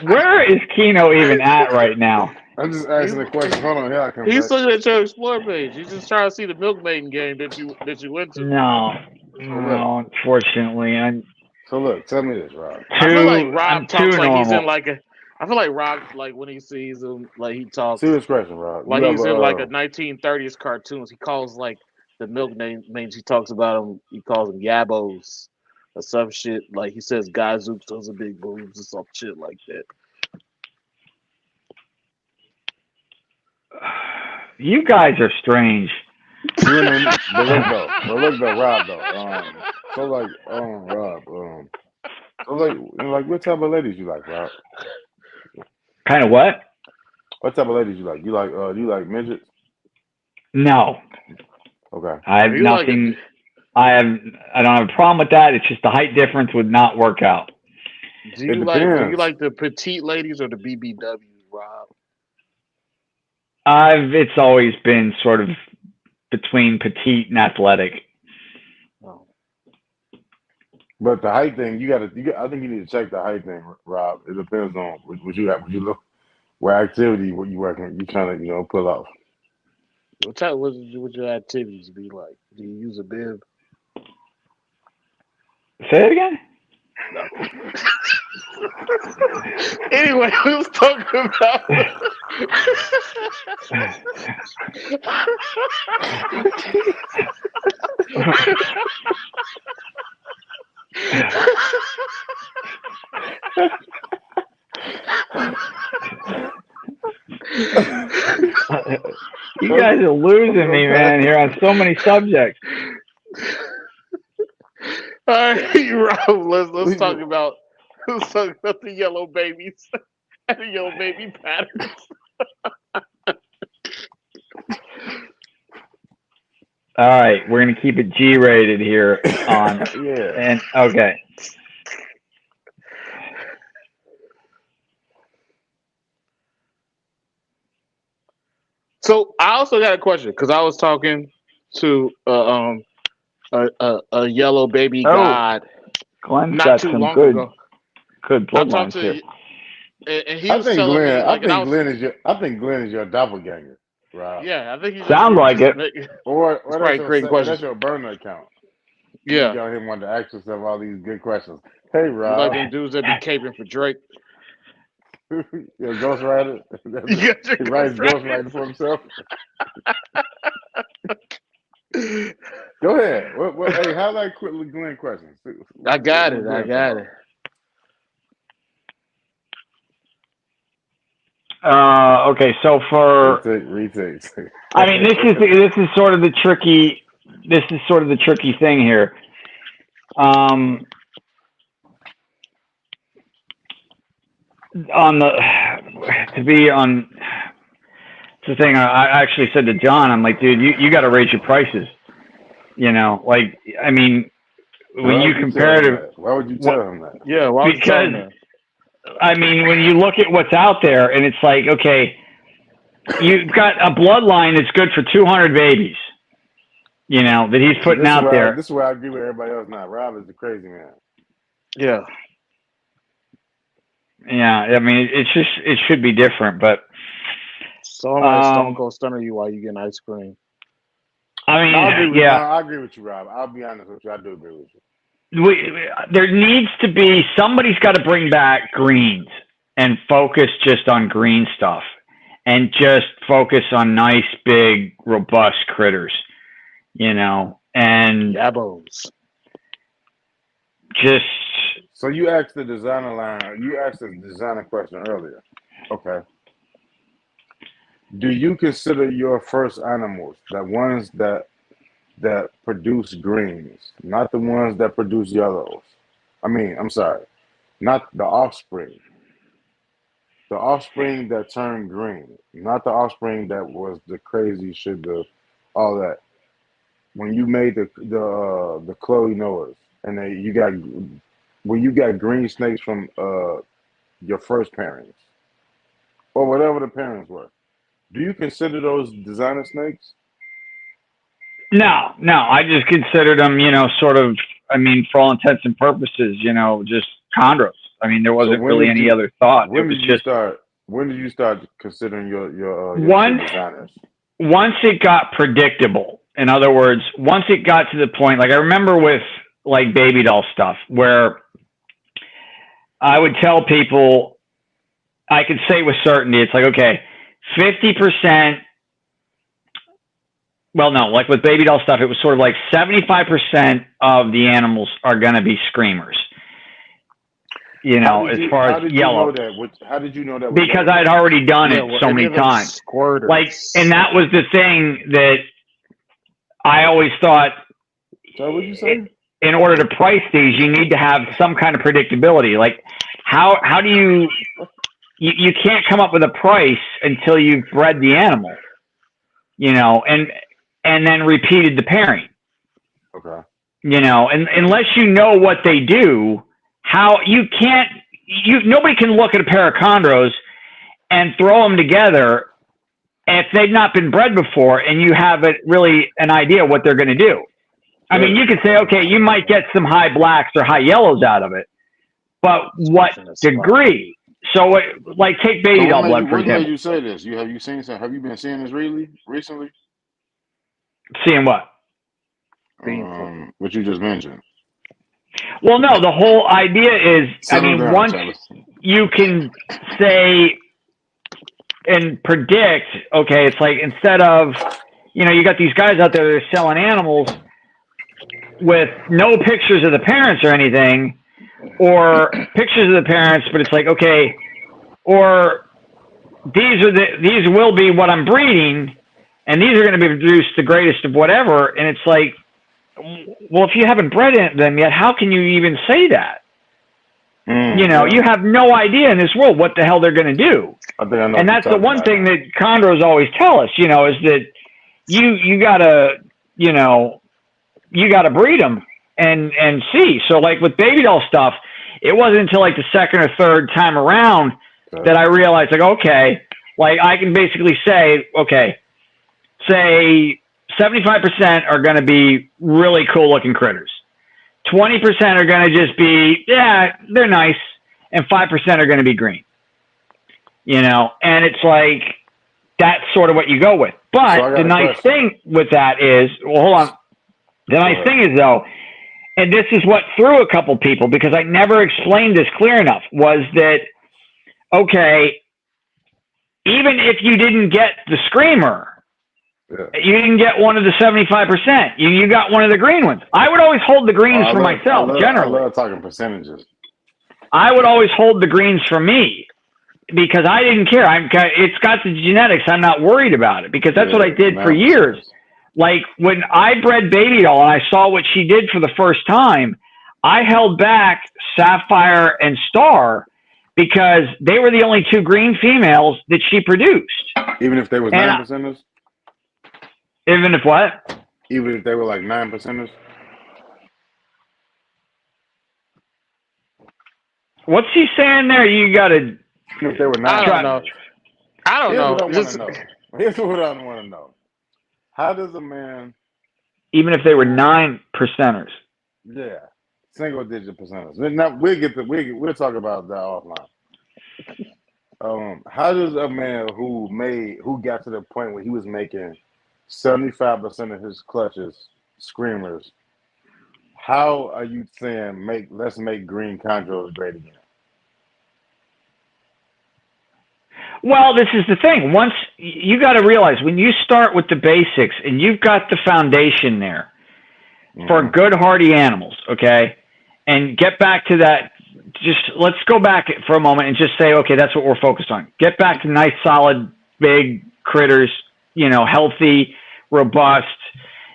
Speaker 4: Where is Keno even at right now?
Speaker 3: I'm just asking a question. Hold on, here I come.
Speaker 2: He's looking at your Explorer page. He's just trying to see the Milk Maiden game that you went to.
Speaker 4: No, unfortunately,
Speaker 3: So look, tell me this, Rob.
Speaker 2: I feel like Rob talks like he's in like a. I feel like Rob, like when he sees him, like he talks.
Speaker 3: Serious question, Rob.
Speaker 2: Like he's in like a 1930s cartoons. He calls like the milk names he talks about him. He calls them yabos or some shit. Like he says, "Guys, oops, those are big boobs" or some shit like that.
Speaker 4: You guys are strange.
Speaker 3: But look though, Rob though. So like, Rob, So like what type of ladies you like, Rob?
Speaker 4: Kind of what?
Speaker 3: What type of ladies you like? Do you like midgets?
Speaker 4: No,
Speaker 3: Okay.
Speaker 4: I have
Speaker 2: You like
Speaker 4: nothing. I don't have a problem with that. It's just the height difference would not work out.
Speaker 2: do
Speaker 3: It
Speaker 2: you
Speaker 3: depends.
Speaker 2: like the petite ladies or the BBWs, Rob?
Speaker 4: It's always been sort of between petite and athletic.
Speaker 2: Oh.
Speaker 3: But the height thing, I think you need to check the height thing, Rob. It depends on what you have. What you look, what activity, what you working, you trying to pull off.
Speaker 2: What type? What your activities be like? Do you use a bib?
Speaker 4: Say it again.
Speaker 2: No. Anyway, we was talking about.
Speaker 4: You guys are losing me, man, here on so many subjects.
Speaker 2: All right, Rob, let's talk about the yellow babies and the yellow baby patterns.
Speaker 4: All right, we're gonna keep it G-rated here on.
Speaker 3: Yeah.
Speaker 4: And okay.
Speaker 2: So I also got a question because I was talking to a yellow baby god
Speaker 4: Glenn's
Speaker 2: not
Speaker 4: got
Speaker 2: too
Speaker 4: some
Speaker 2: long
Speaker 4: good
Speaker 2: ago.
Speaker 4: bloodlines here.
Speaker 2: And he was telling me
Speaker 3: I think Glenn is your doppelganger, Rob.
Speaker 2: Yeah, I think he's
Speaker 4: Sounds like it.
Speaker 3: Or
Speaker 2: probably creating questions.
Speaker 3: that's your burner account.
Speaker 2: Yeah,
Speaker 3: You got him wanting to ask yourself all these good questions. Hey,
Speaker 2: you
Speaker 3: Rob.
Speaker 2: like them dudes that be caping for Drake.
Speaker 3: You're a ghostwriter.
Speaker 2: You got
Speaker 3: He
Speaker 2: your
Speaker 3: writes
Speaker 2: ghostwriter.
Speaker 3: ghostwriting for himself. Go ahead. Hey, how about quickly Glenn questions?
Speaker 2: I got it. I got it.
Speaker 4: Okay, so for
Speaker 3: retakes.
Speaker 4: I mean, this is sort of the tricky thing here. It's the thing I actually said to John, I'm like, dude, you got to raise your prices. Like, I mean, when you compare to,
Speaker 3: why would you tell him that?
Speaker 2: Yeah, why would you tell him
Speaker 4: because
Speaker 2: that?
Speaker 4: I mean, when you look at what's out there, and it's like, okay, you've got a bloodline that's good for 200 babies, that he's putting out there.
Speaker 3: This is where I agree with everybody else now. Rob is the crazy man.
Speaker 2: Yeah.
Speaker 4: Yeah, I mean, it should be different, but
Speaker 2: So I'm like Stone Cold Stunner you while you getting ice cream.
Speaker 4: I mean,
Speaker 3: I agree with you, Rob. I'll be honest with you. I do agree with you.
Speaker 4: There needs to be, somebody's got to bring back greens and focus just on green stuff and just focus on nice, big, robust critters, and
Speaker 2: Yabos.
Speaker 4: just.
Speaker 3: So you asked the designer question earlier. Okay. Do you consider your first animals the ones that produce greens, not the ones that produce yellows? I'm sorry, not the offspring. The offspring that turned green, not the offspring that was the crazy shit, all that. When you made the Chloe Noahs, and you got green snakes from your first parents, or whatever the parents were, do you consider those designer snakes?
Speaker 4: No, I just considered them, sort of, for all intents and purposes, just chondros. I mean, there wasn't really any other thought.
Speaker 3: When did you start considering your designers?
Speaker 4: Once it got predictable. In other words, once it got to the point, like I remember with like baby doll stuff, where I would tell people, I could say with certainty, it's like, okay, 50%. Well, no, like with baby doll stuff, it was sort of like 75% of the animals are going to be screamers. As far as yellow.
Speaker 3: How did you know that?
Speaker 4: Because I'd already done it so many times.
Speaker 2: Squirters.
Speaker 4: Like, and that was the thing that I always thought.
Speaker 3: So what'd you say?
Speaker 4: in order to price these, you need to have some kind of predictability. Like, how do you can't come up with a price until you've bred the animal, and then repeated the pairing.
Speaker 3: Okay.
Speaker 4: And unless you know what they do, nobody can look at a pair of chondros and throw them together if they've not been bred before and you have really an idea what they're going to do. I mean, you could say, okay, you might get some high blacks or high yellows out of it, but what degree? So, like, take baby doll blood, for
Speaker 3: example. What made
Speaker 4: example.
Speaker 3: you say this? Have you been seeing this recently?
Speaker 4: Seeing what?
Speaker 3: What you just mentioned.
Speaker 4: Well, no, the whole idea is, once you can say and predict, okay, it's like instead of, you got these guys out there that are selling animals with no pictures of the parents or anything, or pictures of the parents, but it's like, okay, or these will be what I'm breeding, and these are going to be produced the greatest of whatever, and it's like, well, if you haven't bred them yet, how can you even say that? You have no idea in this world what the hell they're going to do. And that's the one thing that chondros always tell us, is that you gotta breed them and see. So like with baby doll stuff, it wasn't until like the second or third time around that I realized, like, okay, like I can basically say, okay, say 75% are going to be really cool looking critters. 20% are going to just be, yeah, they're nice. And 5% are going to be green. And it's like, that's sort of what you go with. But the nice thing with that is, well, hold on. The nice thing is, though, and this is what threw a couple people, because I never explained this clear enough, was that, okay, even if you didn't get the screamer, you didn't get one of the 75%, you got one of the green ones. I would always hold the greens for myself, generally.
Speaker 3: I love talking percentages.
Speaker 4: I would always hold the greens for me because I didn't care. It's got the genetics. I'm not worried about it because that's what I did for years. Like when I bred baby doll and I saw what she did for the first time, I held back Sapphire and Star because they were the only two green females that she produced.
Speaker 3: Even if they were 9%ers?
Speaker 4: Even if what?
Speaker 3: Even if they were like 9%ers?
Speaker 4: What's he saying there? You got to...
Speaker 3: If they were 9%ers.
Speaker 2: I don't know.
Speaker 3: Here's what I want to know. How does a man...
Speaker 4: Even if they were 9%ers.
Speaker 3: Yeah. Single-digit percenters. Now, we'll talk about that offline. How does a man who got to the point where he was making 75% of his clutches screamers, how are you saying let's make green chondros great again?
Speaker 4: Well, this is the thing. Once you got to realize when you start with the basics and you've got the foundation there for good hardy animals, okay, and get back to that. Just let's go back for a moment and just say, okay, that's what we're focused on. Get back to nice, solid, big critters, healthy, robust,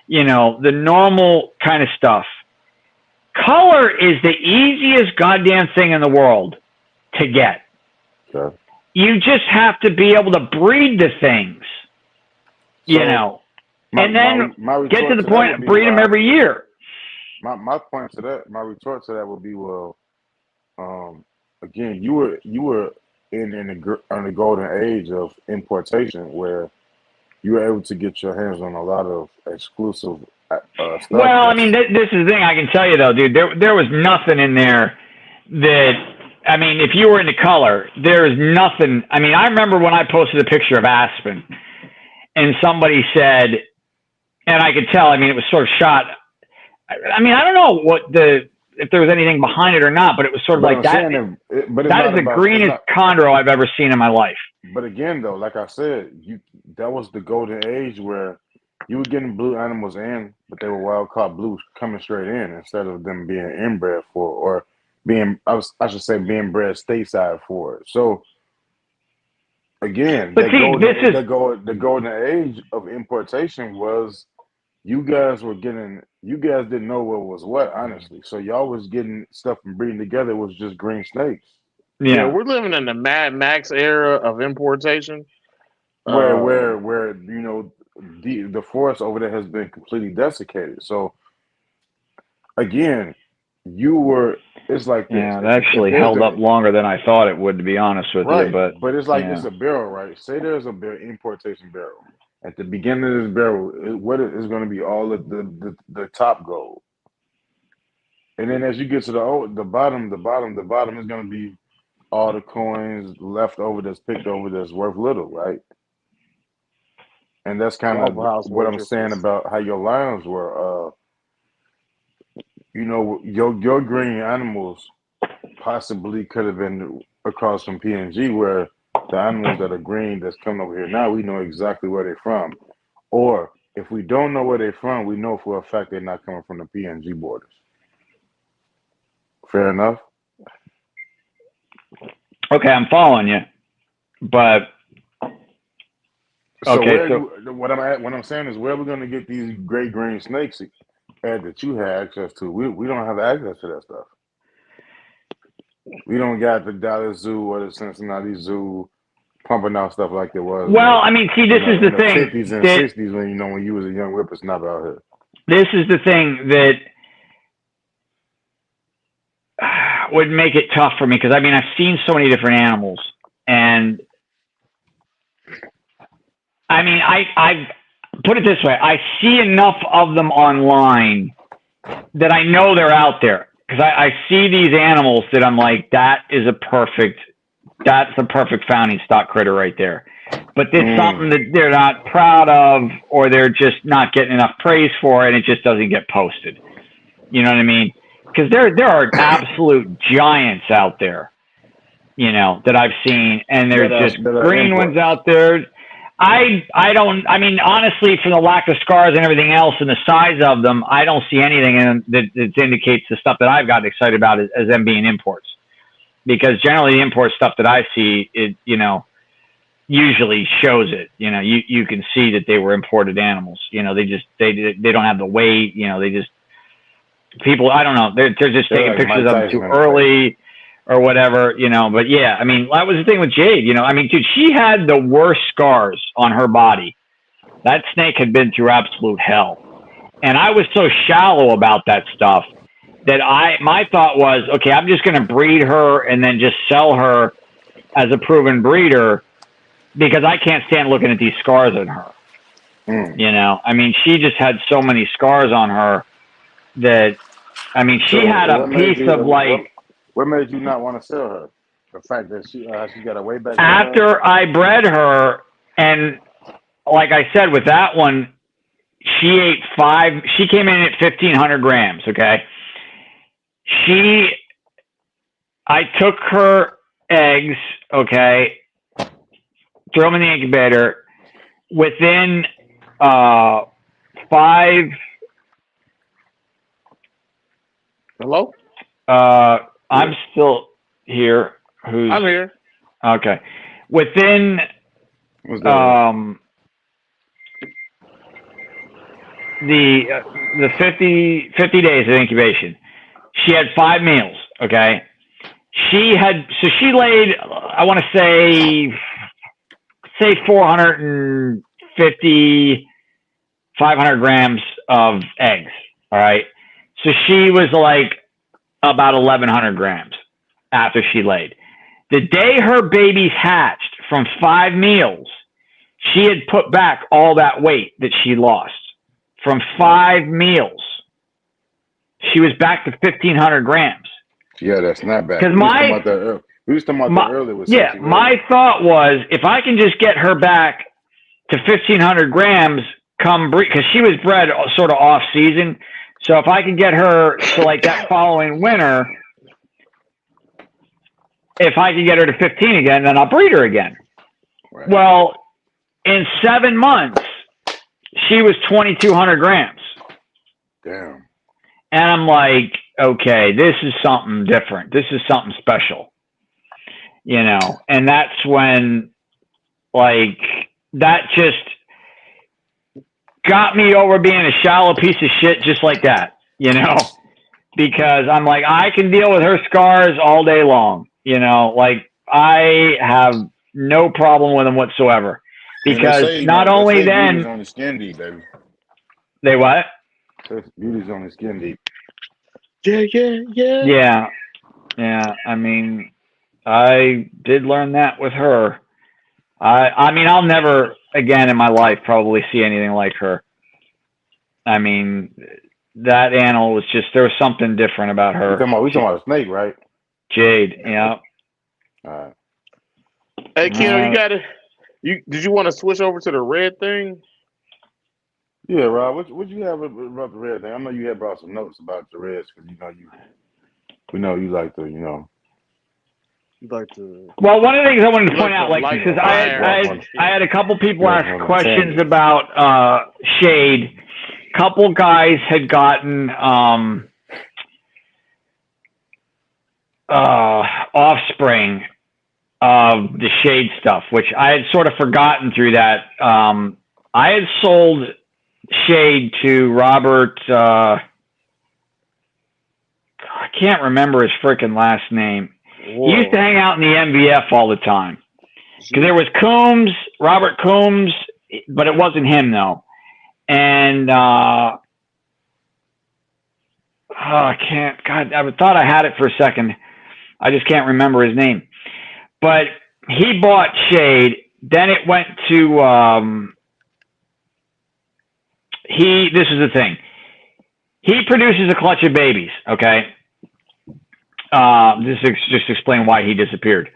Speaker 4: the normal kind of stuff. Color is the easiest goddamn thing in the world to get.
Speaker 3: Okay.
Speaker 4: You just have to be able to breed the things, and then get to the point of breed them every year.
Speaker 3: My point to that, my retort to that would be, well, again, you were in the golden age of importation where you were able to get your hands on a lot of exclusive stuff.
Speaker 4: Well, I mean, this is the thing I can tell you, though, dude. There was nothing in there that, I mean, if you were into color, there is nothing. I mean, I remember when I posted a picture of Aspen and somebody said, and I could tell, I mean, it was sort of shot. I mean, I don't know if there was anything behind it or not, but it was sort of like that. That is the greenest chondro I've ever seen in my life.
Speaker 3: But again, though, like I said, that was the golden age where you were getting blue animals in, but they were wild caught blues coming straight in instead of them being inbred for, or being, I should say, being bred stateside for it. So again, the golden age of importation was you guys didn't know what was what, honestly. So y'all was getting stuff and breeding together was just green snakes.
Speaker 2: Yeah,
Speaker 4: Yeah.
Speaker 2: we're living in the Mad Max era of importation.
Speaker 3: Where the forest over there has been completely desiccated. So again, it's like this.
Speaker 4: Yeah, it
Speaker 3: If
Speaker 4: actually
Speaker 3: there's
Speaker 4: held up longer than I thought it would, to be honest with you.
Speaker 3: right,
Speaker 4: But
Speaker 3: but it's like
Speaker 4: yeah.
Speaker 3: it's a barrel, right? Say there's a importation barrel. At the beginning of this barrel, what is going to be all of the top gold, and then as you get to the bottom is going to be all the coins left over that's picked over that's worth little, right? And that's kind
Speaker 2: Waffle
Speaker 3: of
Speaker 2: House
Speaker 3: what I'm saying
Speaker 2: waitresses.
Speaker 3: about how your lions were. Your green animals possibly could have been across from PNG, where the animals that are green that's coming over here now, we know exactly where they're from. Or if we don't know where they're from, we know for a fact they're not coming from the PNG borders. Fair enough.
Speaker 4: Okay, I'm following you, but
Speaker 3: So
Speaker 4: okay, so
Speaker 3: what I'm saying is, where are we going to get these great green snakes that you had access to? We don't have access to that stuff. We don't got the Dallas Zoo or the Cincinnati Zoo pumping out stuff like there was
Speaker 4: well, I mean, see, this is
Speaker 3: in
Speaker 4: the
Speaker 3: the
Speaker 4: thing
Speaker 3: 50s and
Speaker 4: that
Speaker 3: 60s when you was a young whippersnapper out here.
Speaker 4: this is the thing that would make it tough for me, because I mean, I've seen so many different animals, and I mean, I put it this way: I see enough of them online that I know they're out there, because I see these animals that I'm like, that's a perfect founding stock critter right there. But there's something that they're not proud of, or they're just not getting enough praise for, and it just doesn't get posted. You know what I mean? Because there are absolute giants out there, that I've seen, and there's just green ones out there. I mean, honestly, for the lack of scars and everything else and the size of them, I don't see anything that indicates the stuff that I've gotten excited about as them being imports. Because generally the import stuff that I see, it, usually shows it. You can see that they were imported animals. They don't have the weight, they just, people, I don't know, they're just taking pictures of them too early or whatever, but yeah, I mean, that was the thing with Jade, I mean, dude, she had the worst scars on her body. That snake had been through absolute hell. And I was so shallow about that stuff that my thought was, okay, I'm just going to breed her and then just sell her as a proven breeder, because I can't stand looking at these scars on her. I mean, she just had so many scars on her that, I mean, she had a piece of like.
Speaker 3: What made you not want to sell her? The fact that she got a way back.
Speaker 4: After I bred her, and like I said, with that one, she ate she came in at 1,500 grams. Okay. I took her eggs, okay, threw them in the incubator. Within 5.
Speaker 2: Hello?
Speaker 4: I'm still here.
Speaker 2: I'm here.
Speaker 4: Okay. Within the 50 days of incubation, she had 5 meals, okay? She laid, I want to say 450, 500 grams of eggs, all right? So she was like about 1,100 grams after she laid. The day her babies hatched from 5 meals, she had put back all that weight that she lost from 5 meals. She was back to 1,500 grams.
Speaker 3: Yeah, that's not bad.
Speaker 4: Because
Speaker 3: we was talking about that earlier.
Speaker 4: Yeah, my thought was, if I can just get her back to 1,500 grams, because she was bred sort of off season. So if I can get her to like that following winter, if I can get her to 15 again, then I'll breed her again. Right. Well, in 7 months, she was 2,200 grams.
Speaker 3: Damn.
Speaker 4: And I'm like, okay, this is something different. This is something special, and that's when, like, that just got me over being a shallow piece of shit just like that, you know, because I'm like, I can deal with her scars all day long, you know, like I have no problem with them whatsoever. Because not only then,
Speaker 3: beauty's on the skin deep, baby.
Speaker 4: they what?
Speaker 3: Beauty's on the skin deep.
Speaker 2: Yeah.
Speaker 4: Yeah. I mean, I did learn that with her. I mean, I'll never again in my life probably see anything like her. I mean, that animal was just, there was something different about her.
Speaker 3: We talking about a snake, right?
Speaker 4: Jade, yeah.
Speaker 3: All right.
Speaker 2: Hey, Keno, did you want to switch over to the red thing?
Speaker 3: Yeah, Rob, what you have about the red thing? I know you had brought some notes about the reds because we know you like to, you know.
Speaker 2: You like to.
Speaker 4: Well, one of the things I wanted to point out, like, because I had a couple people ask questions about shade. Couple guys had gotten offspring of the shade stuff, which I had sort of forgotten through that. I had sold shade to Robert. I can't remember his freaking last name. Whoa. He used to hang out in the MVF all the time. Because there was Coombs, Robert Coombs, but it wasn't him though. And I can't. God, I thought I had it for a second. I just can't remember his name. But he bought shade. Then it went to This is the thing. He produces a clutch of babies. Okay. Just explain why he disappeared.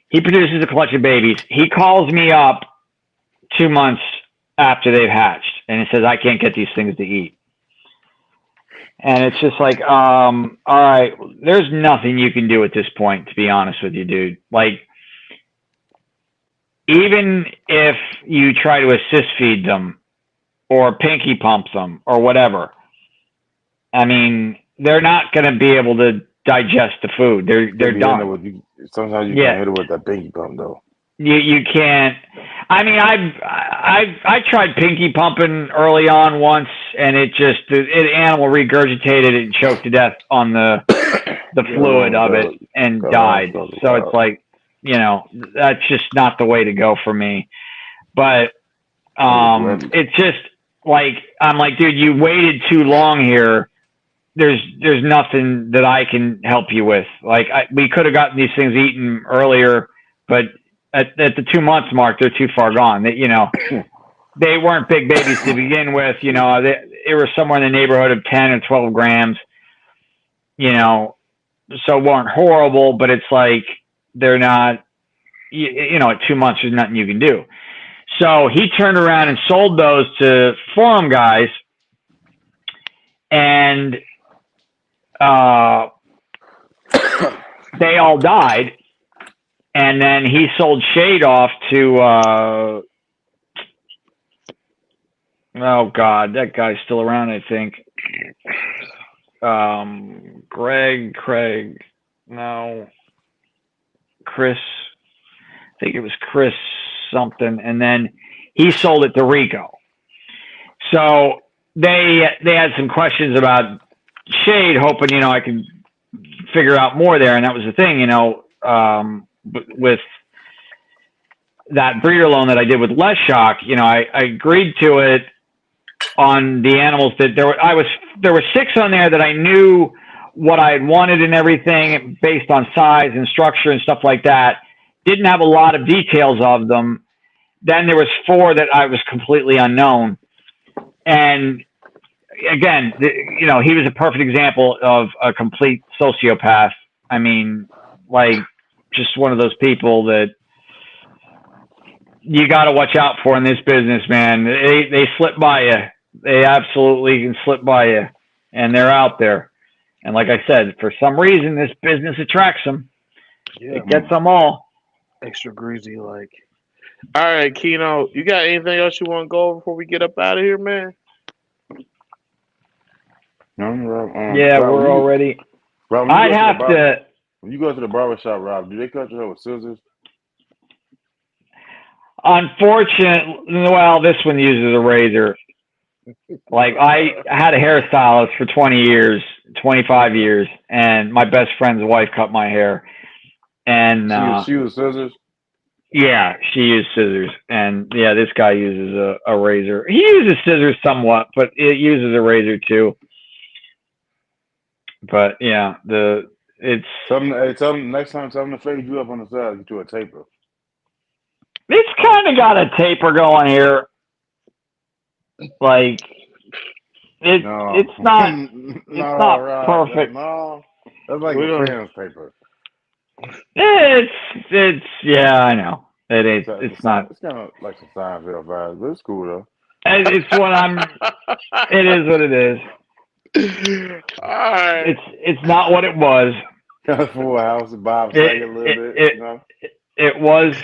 Speaker 4: He produces a clutch of babies. He calls me up 2 months after they've hatched, and he says, I can't get these things to eat. And it's just like, all right, there's nothing you can do at this point, to be honest with you, dude. Like, even if you try to assist feed them or pinky pump them or whatever, I mean, they're not going to be able to digest the food. They're done.
Speaker 3: Sometimes you can't hit it with that pinky pump, though.
Speaker 4: You can't. I mean, I tried pinky pumping early on once, and the animal regurgitated it and choked to death on the fluid of it and died. So it's like, you know, that's just not the way to go for me. But it's just like, I'm like, dude, you waited too long here. There's nothing that I can help you with. Like, we could have gotten these things eaten earlier, but at the 2 months mark, they're too far gone. They, you know, they weren't big babies to begin with. You know, they were somewhere in the neighborhood of 10 or 12 grams. You know, so weren't horrible, but it's like they're not. You know, at 2 months, there's nothing you can do. So he turned around and sold those to forum guys, and they all died. And then he sold shade off to, oh God, that guy's still around, I think. Craig, no, Chris, I think it was Chris something. And then he sold it to Rico. So they had some questions about shade, hoping, you know, I could figure out more there. And that was the thing, you know, with that breeder loan that I did with Less Shock, you know, I agreed to it on the animals that there were 6 on there that I knew what I had wanted and everything based on size and structure and stuff like that. Didn't have a lot of details of them. Then there was 4 that I was completely unknown. And again, you know, he was a perfect example of a complete sociopath. I mean, like, just one of those people that you got to watch out for in this business, man. They slip by you. They absolutely can slip by you, and they're out there. And like I said, for some reason, this business attracts them. Yeah, it gets them all.
Speaker 2: Extra greasy, like. All right, Keno, you got anything else you want to go over before we get up out of here, man?
Speaker 3: No, Rob,
Speaker 4: yeah, Rob, we're already.
Speaker 3: Rob,
Speaker 4: I'd have to.
Speaker 3: When you go to the barbershop, Rob, do they cut your hair with scissors?
Speaker 4: Unfortunately, well, this one uses a razor. Like, I had a hairstylist for 20 years, 25 years, and my best friend's wife cut my hair. And
Speaker 3: She was scissors.
Speaker 4: yeah, she used scissors, and yeah, this guy uses a razor. He uses scissors somewhat, but it uses a razor too. But yeah, it's
Speaker 3: Tell them next time. Tell them to fade you up on the side. Get you a taper.
Speaker 4: it's kind of got a taper going here. Like it's not
Speaker 3: Rob,
Speaker 4: perfect.
Speaker 3: No, that's like a friend's taper.
Speaker 4: It's yeah, I know. It's not.
Speaker 3: It's kind of like some Seinfeld vibes, but it's cool though.
Speaker 4: It's what I'm. It is what it is.
Speaker 2: All right.
Speaker 4: It's not what it was.
Speaker 3: Kind of Full House, Bob Saget a little bit. You know?
Speaker 4: It was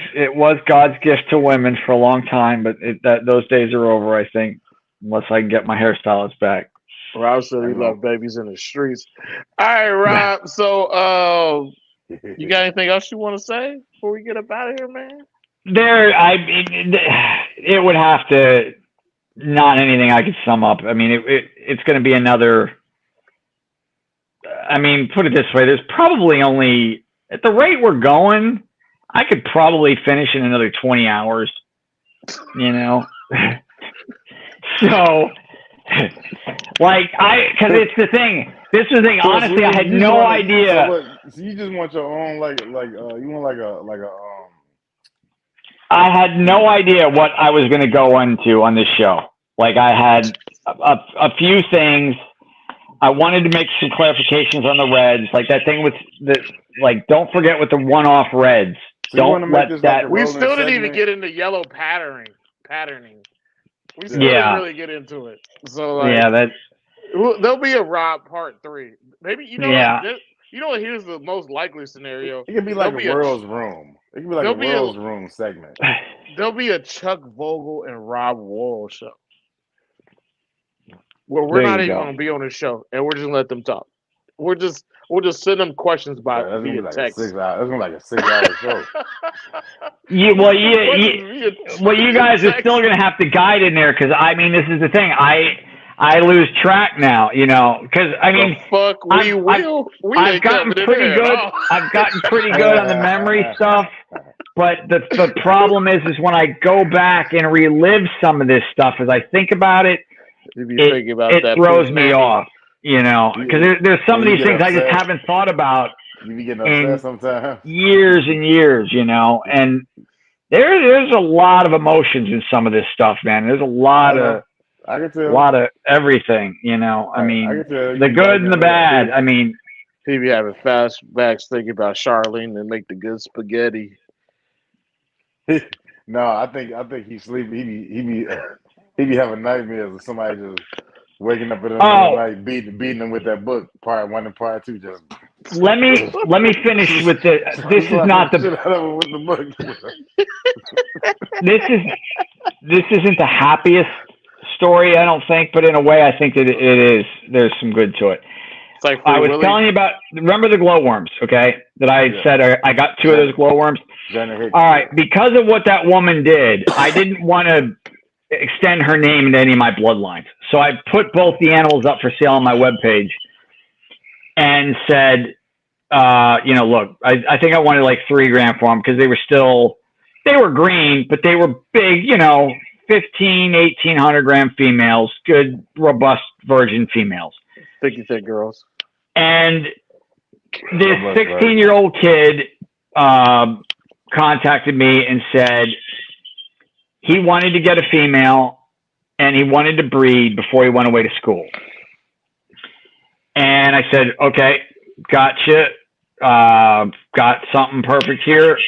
Speaker 4: God's gift to women for a long time, but those days are over, I think, unless I can get my hairstylist back.
Speaker 2: Rob said he loved babies in the streets. All right, Rob. So, you got anything else you want to say before we get up out of here, man?
Speaker 4: It would have to, not anything I could sum up. I mean, it's going to be another. I mean, put it this way: there's probably only, at the rate we're going, I could probably finish in another 20 hours. You know, so. Like because it's the thing. This is the thing. Honestly, I had no idea.
Speaker 3: So you just want your own you want
Speaker 4: I had no idea what I was going to go into on this show. Like I had a few things. I wanted to make some clarifications on the reds, like that thing with don't forget with the one-off reds.
Speaker 3: So
Speaker 4: don't let that.
Speaker 2: We still didn't even get into yellow patterning. We still didn't really get into it. So there'll be a Rob part 3. Maybe you know.
Speaker 4: Yeah.
Speaker 2: You know what? Here's the most likely scenario.
Speaker 3: It could be like a Worrell's Room. It could be like a Worrell's Room segment.
Speaker 2: There'll be a Chuck Vogel and Rob Worrell show. Well, we're not even going to be on the show, and we're just going to let them talk. We'll just send them questions by via text.
Speaker 3: That's going to be like a 6-hour show.
Speaker 4: You guys are still going to have to guide in there because I mean, this is the thing. I lose track now, you know, because I mean, I've gotten pretty good. I've gotten pretty good on the memory stuff, but the problem is when I go back and relive some of this stuff, as I think about it, it throws me off, you know, because there's some of these things I just haven't thought about
Speaker 3: you be getting upset sometimes.
Speaker 4: Years and years, you know, and there's a lot of emotions in some of this stuff, man. There's a lot of everything, you know. I mean, the good and the bad. I mean,
Speaker 2: he be having flashbacks thinking about Charlene and make the good spaghetti.
Speaker 3: No, I think he's sleeping. He be having nightmares of somebody just waking up in the middle of the night, beating him with that book, part 1 and part 2. Just
Speaker 4: let me finish with the. This is not the. This isn't the happiest story, I don't think, but in a way, I think that it is. There's some good to it.
Speaker 2: It's like
Speaker 4: I was telling you about. Remember the glowworms, okay? That I said I got 2 of those glowworms. All right, because of what that woman did, I didn't want to extend her name into any of my bloodlines, so I put both the animals up for sale on my webpage and said, look, I think I wanted like $3,000 for them because they were green, but they were big, 1,800 gram females, good, robust virgin females.
Speaker 2: Think you said girls.
Speaker 4: And this 16-year-old kid contacted me and said he wanted to get a female and he wanted to breed before he went away to school. And I said, okay, gotcha. Got something perfect here.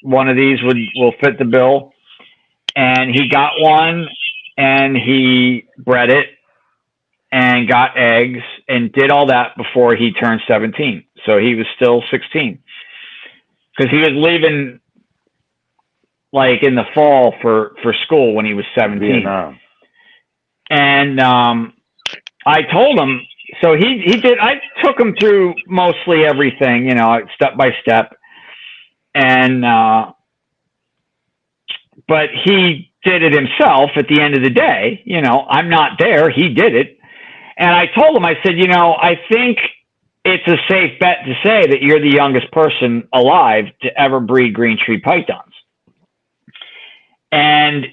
Speaker 4: One of these will fit the bill. And he got one and he bred it and got eggs and did all that before he turned 17. So he was still 16 because he was leaving like in the fall for school when he was 17.
Speaker 3: Vietnam.
Speaker 4: And I told him, so he did, I took him through mostly everything, step by step. And but he did it himself at the end of the day. You know, I'm not there. He did it. And I told him, I said, you know, I think it's a safe bet to say that you're the youngest person alive to ever breed green tree pythons. And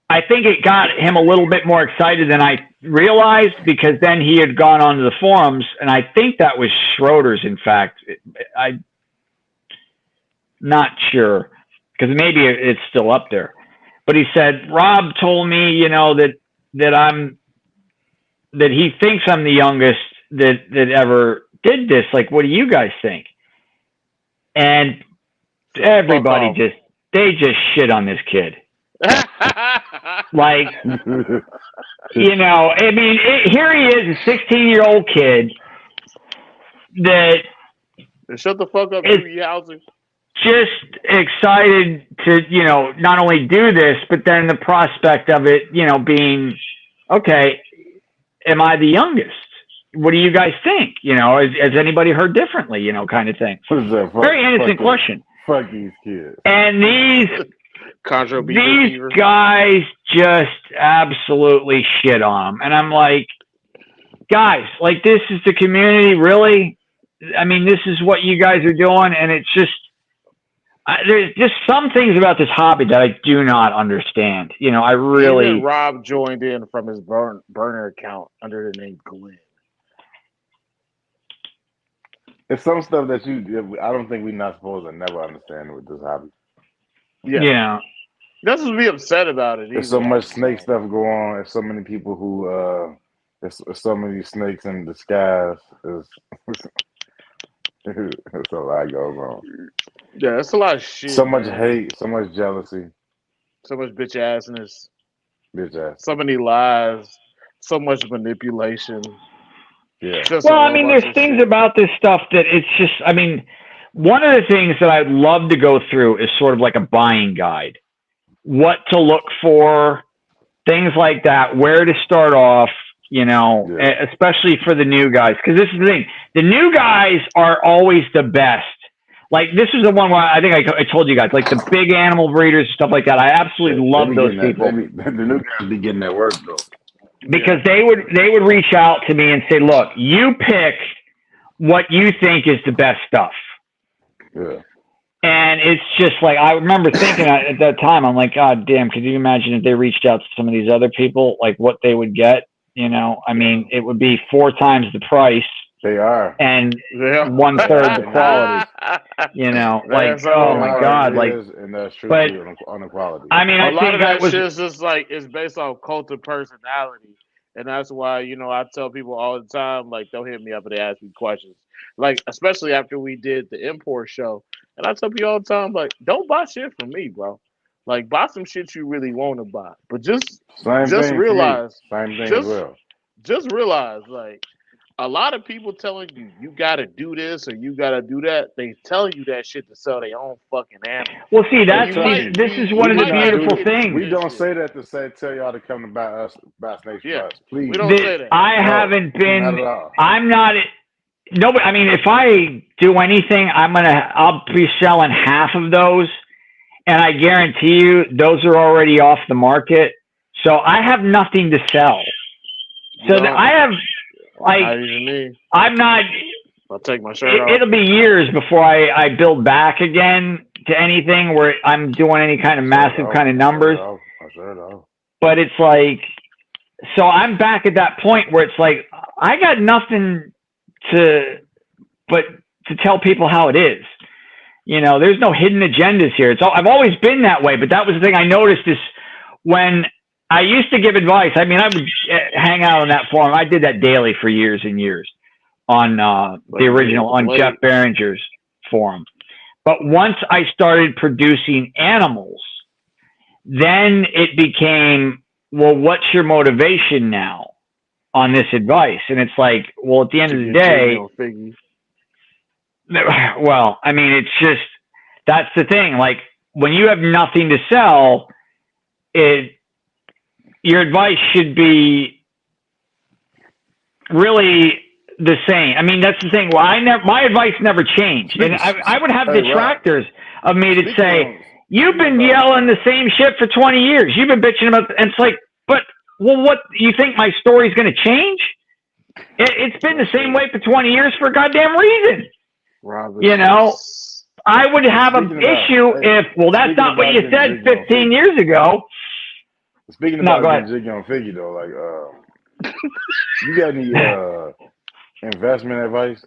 Speaker 4: I think it got him a little bit more excited than I realized, because then he had gone onto the forums, and I think that was Schroeder's, in fact. I'm not sure, because maybe it's still up there. But he said, Rob told me, you know, that he thinks I'm the youngest that ever did this. Like, what do you guys think? And everybody just shit on this kid. Like, you know, I mean, here he is, a 16-year-old kid that
Speaker 2: shut the fuck up, Doogie Howser.
Speaker 4: Just excited to, you know, not only do this, but then the prospect of it, you know, being, okay, am I the youngest? What do you guys think? You know, has anybody heard differently? You know, kind of thing. Very innocent question.
Speaker 3: Fuck these kids.
Speaker 4: And these guys just absolutely shit on them. And I'm like, guys, like, this is the community, really? I mean, this is what you guys are doing, and it's just, there's just some things about this hobby that I do not understand. You know, I really...
Speaker 2: Even Rob joined in from his burner account under the name Glenn.
Speaker 3: It's some stuff that I don't think we're not supposed to never understand with this hobby.
Speaker 4: Yeah.
Speaker 2: That's what we upset about it.
Speaker 3: There's so much snake stuff go on. There's so many people who, there's so many snakes in disguise. There's a lot goes on.
Speaker 2: Yeah, it's a lot of shit.
Speaker 3: So much hate, so much jealousy.
Speaker 2: So much bitch assness.
Speaker 3: Bitch ass.
Speaker 2: So many lies. So much manipulation.
Speaker 3: Yeah.
Speaker 4: Well, I mean, there's things about this stuff that it's just, I mean, one of the things that I'd love to go through is sort of like a buying guide. What to look for, things like that, where to start off, you know, especially for the new guys. Because this is the thing. The new guys are always the best. Like, this is the one where I think I told you guys, like the big animal breeders, stuff like that. I absolutely love those people.
Speaker 3: The new guys be getting that work, though.
Speaker 4: Because they would reach out to me and say, look, you pick what you think is the best stuff.
Speaker 3: Yeah.
Speaker 4: And it's just like, I remember thinking at that time, I'm like, God damn, could you imagine if they reached out to some of these other people, like what they would get? You know, I mean, it would be 4 times the price.
Speaker 3: They are.
Speaker 4: And 1/3 the quality. You know, like, oh my God. Like,
Speaker 3: but on the quality.
Speaker 4: I mean,
Speaker 2: a lot of that shit is just like, it's based on cult of personality. And that's why, you know, I tell people all the time, like, they'll hit me up and they ask me questions. Like, especially after we did the import show. And I tell people all the time, like, don't buy shit from me, bro. Like, buy some shit you really want to buy. But just realize, just realize, like, a lot of people telling you, you got to do this or you got to do that, they tell you that shit to sell their own fucking animal.
Speaker 4: Well, see, this is one of the beautiful things.
Speaker 3: We don't say that to tell y'all to come to buy snakes from us. Please.
Speaker 2: We don't say that.
Speaker 4: I haven't been, I'm not, nobody, I mean, if I do anything, I'll be selling half of those. And I guarantee you, those are already off the market. So I have nothing to sell. So I have, like, I'm not.
Speaker 2: I'll take my shirt off.
Speaker 4: It'll be years before I build back again to anything where I'm doing any kind of massive kind of numbers. But it's like, so I'm back at that point where it's like, I got nothing but to tell people how it is. You know, there's no hidden agendas here. I've always been that way, but that was the thing I noticed is when I used to give advice. I mean, I would hang out on that forum. I did that daily for years and years on the original, on Jeff Behringer's forum. But once I started producing animals, then it became, well, what's your motivation now on this advice? And it's like, well, at the end of the day, well, I mean, it's just, that's the thing. Like, when you have nothing to sell, your advice should be really the same. I mean, that's the thing. Well, my advice never changed. And I would have detractors of me to say, You've been yelling the same shit for 20 years. You've been bitching about, and it's like, but, well, what, you think my story's going to change? It's been the same way for 20 years for a goddamn reason.
Speaker 2: Robert,
Speaker 4: you know, I would have an issue if, well, that's not what you said 15 years ago.
Speaker 3: Speaking about getting jiggy on figgy, though, like, you got any investment advice?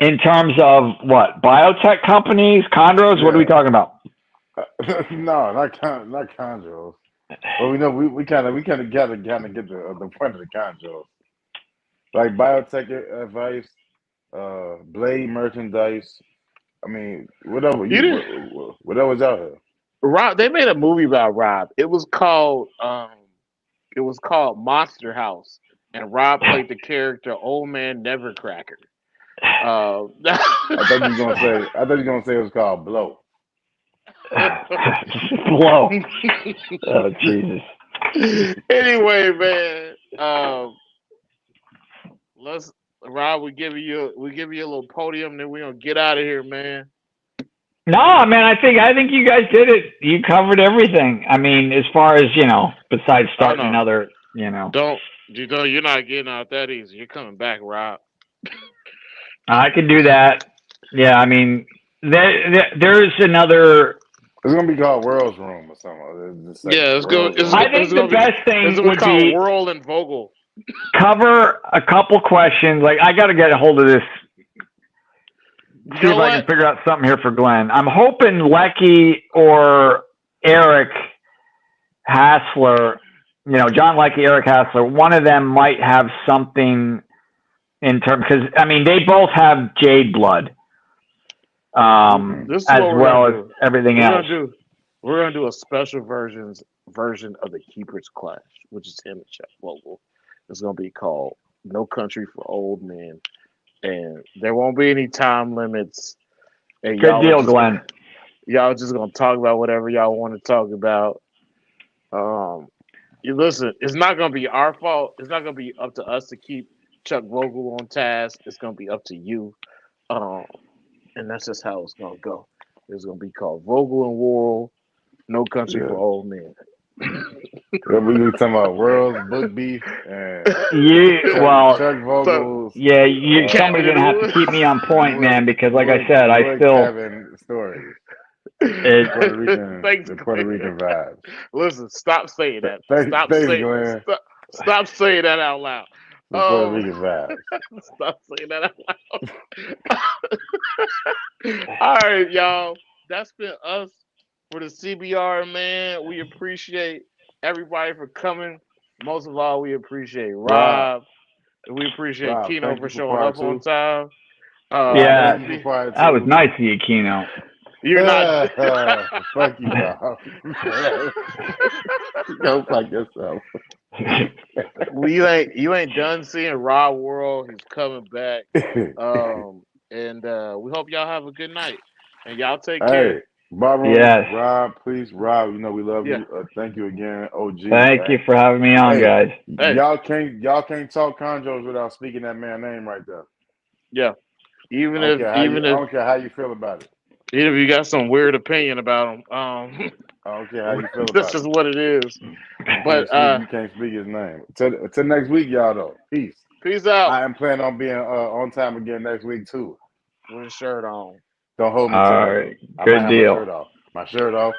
Speaker 4: In terms of what? Biotech companies, chondros? Yeah. What are we talking about?
Speaker 3: No, not chondros. Well, we know we kind of gotta get the point of the chondros. Like biotech advice, blade merchandise. I mean, whatever's out here.
Speaker 2: Rob, they made a movie about Rob. It was called Monster House, and Rob played the character Old Man Nevercracker.
Speaker 3: I thought you were gonna say it was called Blow.
Speaker 4: Blow. Oh Jesus.
Speaker 2: Anyway, man, Rob, we give you a little podium, then we're gonna get out of here, man.
Speaker 4: No, man, I think you guys did it. You covered everything. I mean, as far as, besides starting another,
Speaker 2: you're not getting out that easy. You're coming back, Rob.
Speaker 4: I can do that. Yeah, I mean, there's another.
Speaker 3: It's gonna be called Worrell's Room or something.
Speaker 2: Yeah, it's good.
Speaker 4: I think the best thing would be
Speaker 2: Worrell and Vogel.
Speaker 4: Cover a couple questions. Like, I got to get a hold of this. See if I can figure out something here for Glenn. I'm hoping Leckie or Eric Hassler, John Leckie, Eric Hassler, one of them might have something in terms, because I mean they both have jade blood, as well as everything else.
Speaker 2: We're gonna do a special version of the Keepers Clash, which is him and Chuck Vogel. It's gonna be called No Country for Old Men, and there won't be any time limits. And
Speaker 4: good deal, Glenn.
Speaker 2: Y'all just gonna talk about whatever y'all want to talk about. You listen. It's not gonna be our fault. It's not gonna be up to us to keep Chuck Vogel on task. It's gonna be up to you, and that's just how it's gonna go. It's gonna be called Vogel and Worrell, No Country for Old Men.
Speaker 3: What we were talking about? World's book beef and Chuck Vogel's.
Speaker 4: Yeah, somebody's gonna have to keep me on point, man, because like I said, I still
Speaker 3: stories.
Speaker 2: Thanks,
Speaker 3: the Puerto Rican vibes.
Speaker 2: Listen, stop saying that.
Speaker 3: Stop
Speaker 2: saying that out loud.
Speaker 3: The Puerto Rican vibes.
Speaker 2: Stop saying that out loud. All right, y'all. That's been us for the CBR, man. We appreciate everybody for coming. Most of all, we appreciate Rob. And we appreciate Keno for showing up on time.
Speaker 4: That was nice of you, Keno.
Speaker 2: You're not.
Speaker 3: Fuck you, Rob. Go fuck yourself.
Speaker 2: Well, you ain't done seeing Rob Worrell. He's coming back. And we hope y'all have a good night. And y'all take care.
Speaker 3: Bar Room,
Speaker 4: yes.
Speaker 3: Rob, please, Rob. We love you. Thank you again, OG.
Speaker 4: Thank you for having me on, guys.
Speaker 3: Y'all can't talk chondros without speaking that man's name right there.
Speaker 2: Yeah, I
Speaker 3: don't care how you feel about it.
Speaker 2: Even if you got some weird opinion about him,
Speaker 3: I don't care how you feel about it.
Speaker 2: This is what it is. But
Speaker 3: you can't speak his name. Till next week, y'all. Though, peace
Speaker 2: out.
Speaker 3: I am planning on being on time again next week too.
Speaker 2: With a shirt on.
Speaker 3: Don't hold me to
Speaker 4: it. All right. Good deal.
Speaker 3: My shirt off.